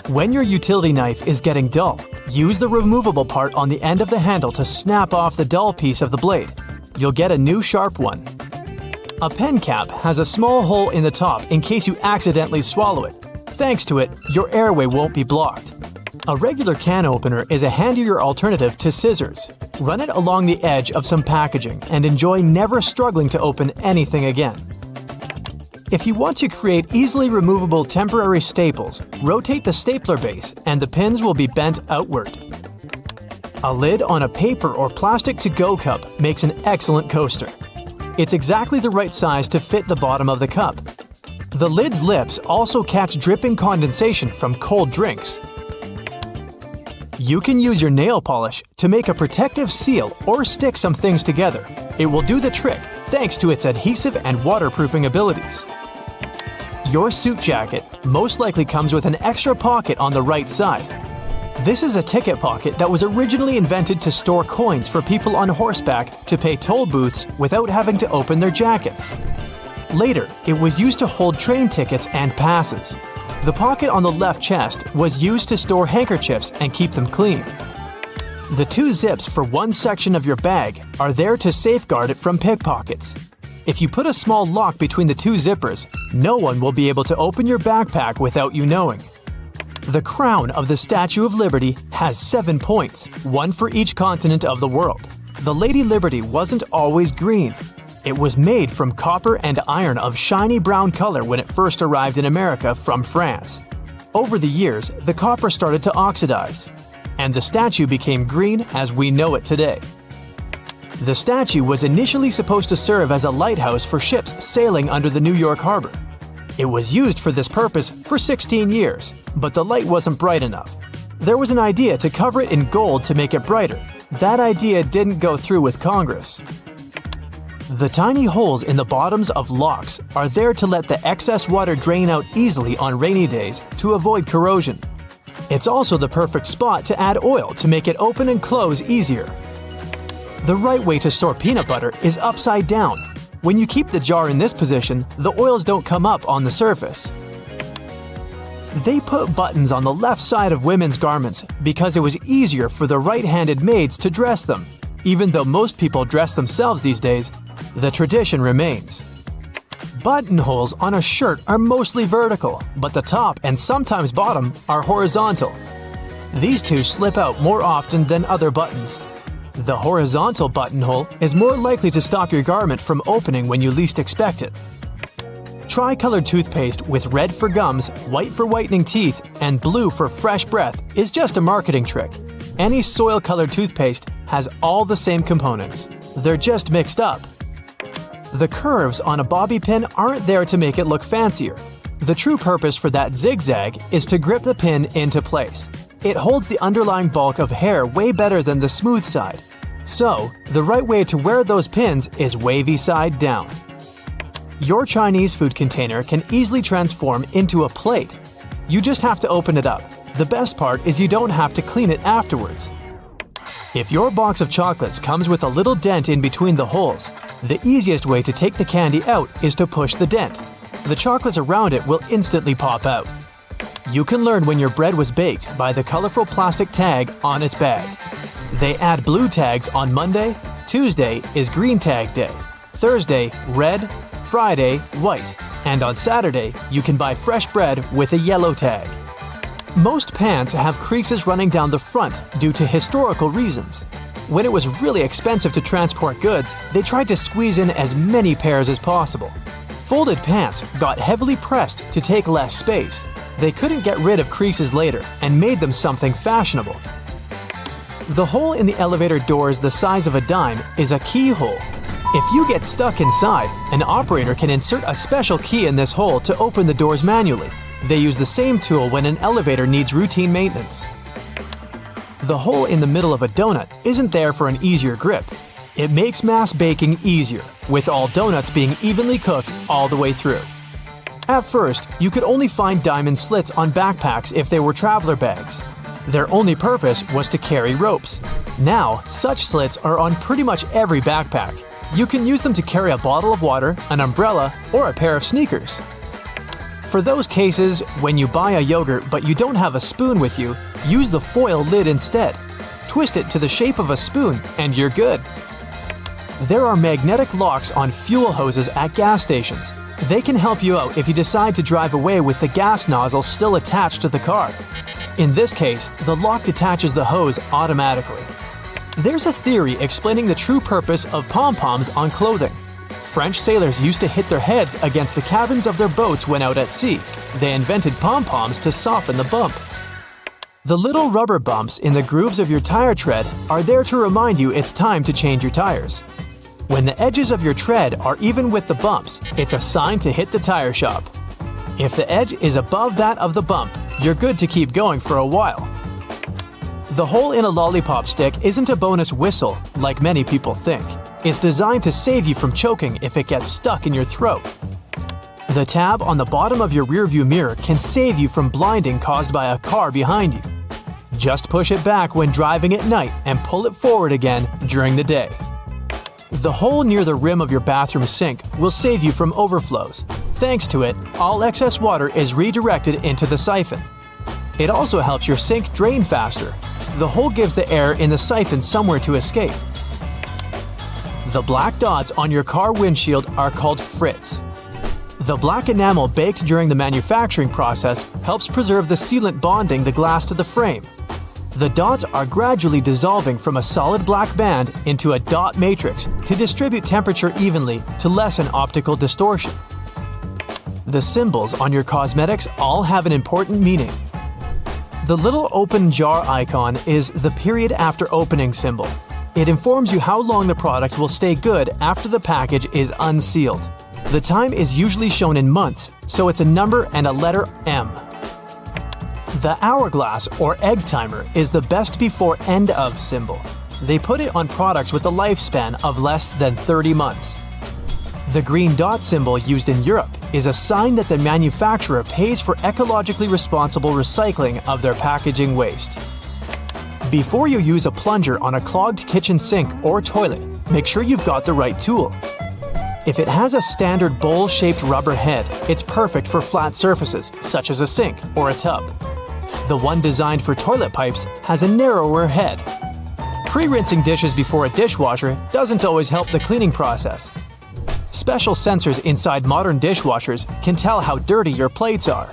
Speaker 1: When your utility knife is getting dull, use the removable part on the end of the handle to snap off the dull piece of the blade. You'll get a new sharp one. A pen cap has a small hole in the top in case you accidentally swallow it. Thanks to it, your airway won't be blocked. A regular can opener is a handier alternative to scissors. Run it along the edge of some packaging and enjoy never struggling to open anything again. If you want to create easily removable temporary staples, rotate the stapler base and the pins will be bent outward. A lid on a paper or plastic to-go cup makes an excellent coaster. It's exactly the right size to fit the bottom of the cup. The lid's lips also catch dripping condensation from cold drinks. You can use your nail polish to make a protective seal or stick some things together. It will do the trick thanks to its adhesive and waterproofing abilities. Your suit jacket most likely comes with an extra pocket on the right side. This is a ticket pocket that was originally invented to store coins for people on horseback to pay toll booths without having to open their jackets. Later, it was used to hold train tickets and passes. The pocket on the left chest was used to store handkerchiefs and keep them clean. The two zips for one section of your bag are there to safeguard it from pickpockets. If you put a small lock between the two zippers, no one will be able to open your backpack without you knowing. The crown of the Statue of Liberty has 7 points, one for each continent of the world. The Lady Liberty wasn't always green. It was made from copper and iron of shiny brown color when it first arrived in America from France. Over the years, the copper started to oxidize, and the statue became green as we know it today. The statue was initially supposed to serve as a lighthouse for ships sailing under the New York harbor. It was used for this purpose for 16 years, but the light wasn't bright enough. There was an idea to cover it in gold to make it brighter. That idea didn't go through with Congress. The tiny holes in the bottoms of locks are there to let the excess water drain out easily on rainy days to avoid corrosion. It's also the perfect spot to add oil to make it open and close easier. The right way to store peanut butter is upside down. When you keep the jar in this position, the oils don't come up on the surface. They put buttons on the left side of women's garments because it was easier for the right-handed maids to dress them. Even though most people dress themselves these days, the tradition remains. Buttonholes on a shirt are mostly vertical, but the top and sometimes bottom are horizontal. These two slip out more often than other buttons. The horizontal buttonhole is more likely to stop your garment from opening when you least expect it. Tri-colored toothpaste with red for gums, white for whitening teeth, and blue for fresh breath is just a marketing trick. Any soil-colored toothpaste has all the same components. They're just mixed up. The curves on a bobby pin aren't there to make it look fancier. The true purpose for that zigzag is to grip the pin into place. It holds the underlying bulk of hair way better than the smooth side. So, the right way to wear those pins is wavy side down. Your Chinese food container can easily transform into a plate. You just have to open it up. The best part is you don't have to clean it afterwards. If your box of chocolates comes with a little dent in between the holes, the easiest way to take the candy out is to push the dent. The chocolates around it will instantly pop out. You can learn when your bread was baked by the colorful plastic tag on its bag. They add blue tags on Monday, Tuesday is green tag day, Thursday, red, Friday, white, and on Saturday, you can buy fresh bread with a yellow tag. Most pants have creases running down the front due to historical reasons. When it was really expensive to transport goods, they tried to squeeze in as many pairs as possible. Folded pants got heavily pressed to take less space. They couldn't get rid of creases later and made them something fashionable. The hole in the elevator doors the size of a dime is a keyhole. If you get stuck inside, an operator can insert a special key in this hole to open the doors manually. They use the same tool when an elevator needs routine maintenance. The hole in the middle of a donut isn't there for an easier grip. It makes mass baking easier, with all donuts being evenly cooked all the way through. At first, you could only find diamond slits on backpacks if they were traveler bags. Their only purpose was to carry ropes. Now, such slits are on pretty much every backpack. You can use them to carry a bottle of water, an umbrella, or a pair of sneakers. For those cases when you buy a yogurt but you don't have a spoon with you, use the foil lid instead. Twist it to the shape of a spoon and you're good. There are magnetic locks on fuel hoses at gas stations. They can help you out if you decide to drive away with the gas nozzle still attached to the car. In this case, the lock detaches the hose automatically. There's a theory explaining the true purpose of pom-poms on clothing. French sailors used to hit their heads against the cabins of their boats when out at sea. They invented pom-poms to soften the bump. The little rubber bumps in the grooves of your tire tread are there to remind you it's time to change your tires. When the edges of your tread are even with the bumps, it's a sign to hit the tire shop. If the edge is above that of the bump, you're good to keep going for a while. The hole in a lollipop stick isn't a bonus whistle, like many people think. It's designed to save you from choking if it gets stuck in your throat. The tab on the bottom of your rearview mirror can save you from blinding caused by a car behind you. Just push it back when driving at night and pull it forward again during the day. The hole near the rim of your bathroom sink will save you from overflows. Thanks to it, all excess water is redirected into the siphon. It also helps your sink drain faster. The hole gives the air in the siphon somewhere to escape. The black dots on your car windshield are called frits. The black enamel baked during the manufacturing process helps preserve the sealant bonding the glass to the frame. The dots are gradually dissolving from a solid black band into a dot matrix to distribute temperature evenly to lessen optical distortion. The symbols on your cosmetics all have an important meaning. The little open jar icon is the period after opening symbol. It informs you how long the product will stay good after the package is unsealed. The time is usually shown in months, so it's a number and a letter M. The hourglass or egg timer is the best before end of symbol. They put it on products with a lifespan of less than 30 months. The green dot symbol used in Europe is a sign that the manufacturer pays for ecologically responsible recycling of their packaging waste. Before you use a plunger on a clogged kitchen sink or toilet, make sure you've got the right tool. If it has a standard bowl-shaped rubber head, it's perfect for flat surfaces, such as a sink or a tub. The one designed for toilet pipes has a narrower head. Pre-rinsing dishes before a dishwasher doesn't always help the cleaning process. Special sensors inside modern dishwashers can tell how dirty your plates are.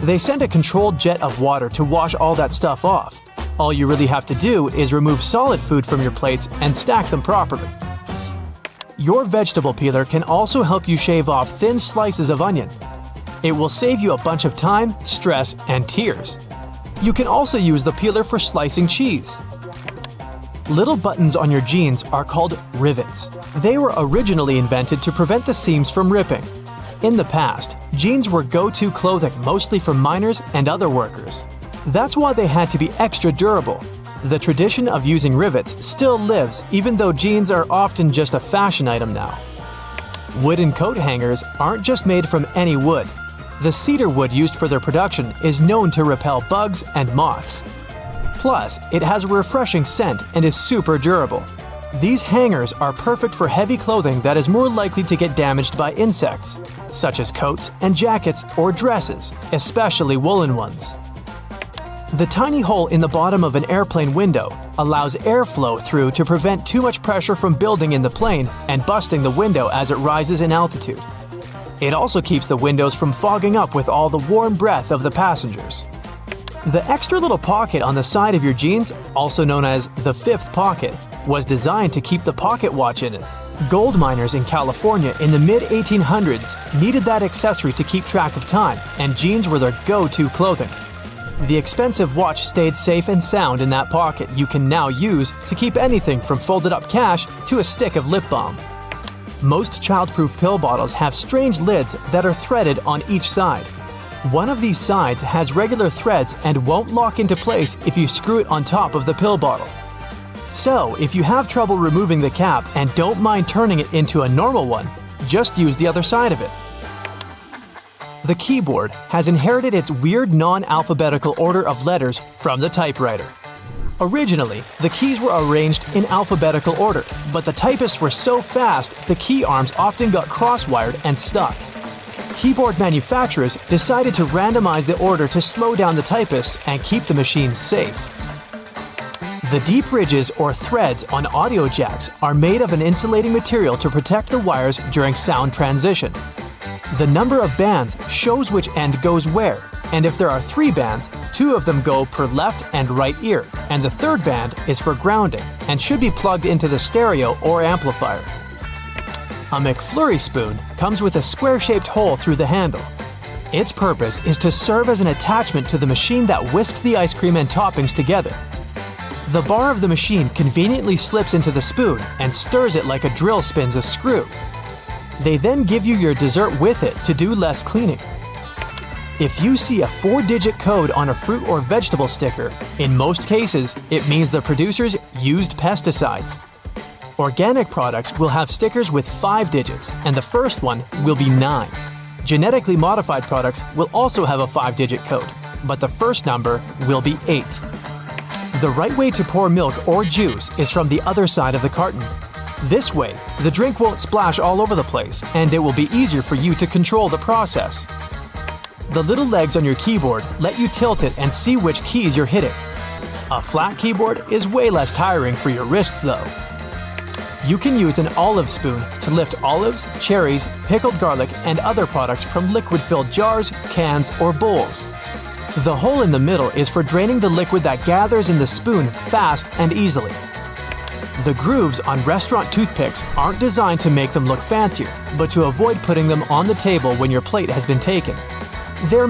Speaker 1: They send a controlled jet of water to wash all that stuff off. All you really have to do is remove solid food from your plates and stack them properly. Your vegetable peeler can also help you shave off thin slices of onion. It will save you a bunch of time, stress, and tears. You can also use the peeler for slicing cheese. Little buttons on your jeans are called rivets. They were originally invented to prevent the seams from ripping. In the past, jeans were go-to clothing mostly for miners and other workers. That's why they had to be extra durable. The tradition of using rivets still lives even though jeans are often just a fashion item now. Wooden coat hangers aren't just made from any wood. The cedar wood used for their production is known to repel bugs and moths. Plus, it has a refreshing scent and is super durable. These hangers are perfect for heavy clothing that is more likely to get damaged by insects, such as coats and jackets or dresses, especially woolen ones. The tiny hole in the bottom of an airplane window allows airflow through to prevent too much pressure from building in the plane and busting the window as it rises in altitude. It also keeps the windows from fogging up with all the warm breath of the passengers. The extra little pocket on the side of your jeans, also known as the fifth pocket, was designed to keep the pocket watch in it. Gold miners in California in the mid-1800s needed that accessory to keep track of time, and jeans were their go-to clothing. The expensive watch stayed safe and sound in that pocket you can now use to keep anything from folded-up cash to a stick of lip balm. Most child-proof pill bottles have strange lids that are threaded on each side. One of these sides has regular threads and won't lock into place if you screw it on top of the pill bottle. So, if you have trouble removing the cap and don't mind turning it into a normal one, just use the other side of it. The keyboard has inherited its weird non-alphabetical order of letters from the typewriter. Originally, the keys were arranged in alphabetical order, but the typists were so fast the key arms often got cross-wired and stuck. Keyboard manufacturers decided to randomize the order to slow down the typists and keep the machines safe. The deep ridges or threads on audio jacks are made of an insulating material to protect the wires during sound transition. The number of bands shows which end goes where, And if there are 3 bands, 2 of them go per left and right ear, and the third band is for grounding and should be plugged into the stereo or amplifier. A McFlurry spoon comes with a square-shaped hole through the handle. Its purpose is to serve as an attachment to the machine that whisks the ice cream and toppings together. The bar of the machine conveniently slips into the spoon and stirs it like a drill spins a screw. They then give you your dessert with it to do less cleaning. If you see a 4-digit code on a fruit or vegetable sticker, in most cases, it means the producers used pesticides. Organic products will have stickers with 5 digits, and the first one will be 9. Genetically modified products will also have a 5-digit code, but the first number will be 8. The right way to pour milk or juice is from the other side of the carton. This way, the drink won't splash all over the place, and it will be easier for you to control the process. The little legs on your keyboard let you tilt it and see which keys you're hitting. A flat keyboard is way less tiring for your wrists though. You can use an olive spoon to lift olives, cherries, pickled garlic, and other products from liquid-filled jars, cans, or bowls. The hole in the middle is for draining the liquid that gathers in the spoon fast and easily. The grooves on restaurant toothpicks aren't designed to make them look fancier, but to avoid putting them on the table when your plate has been taken. They're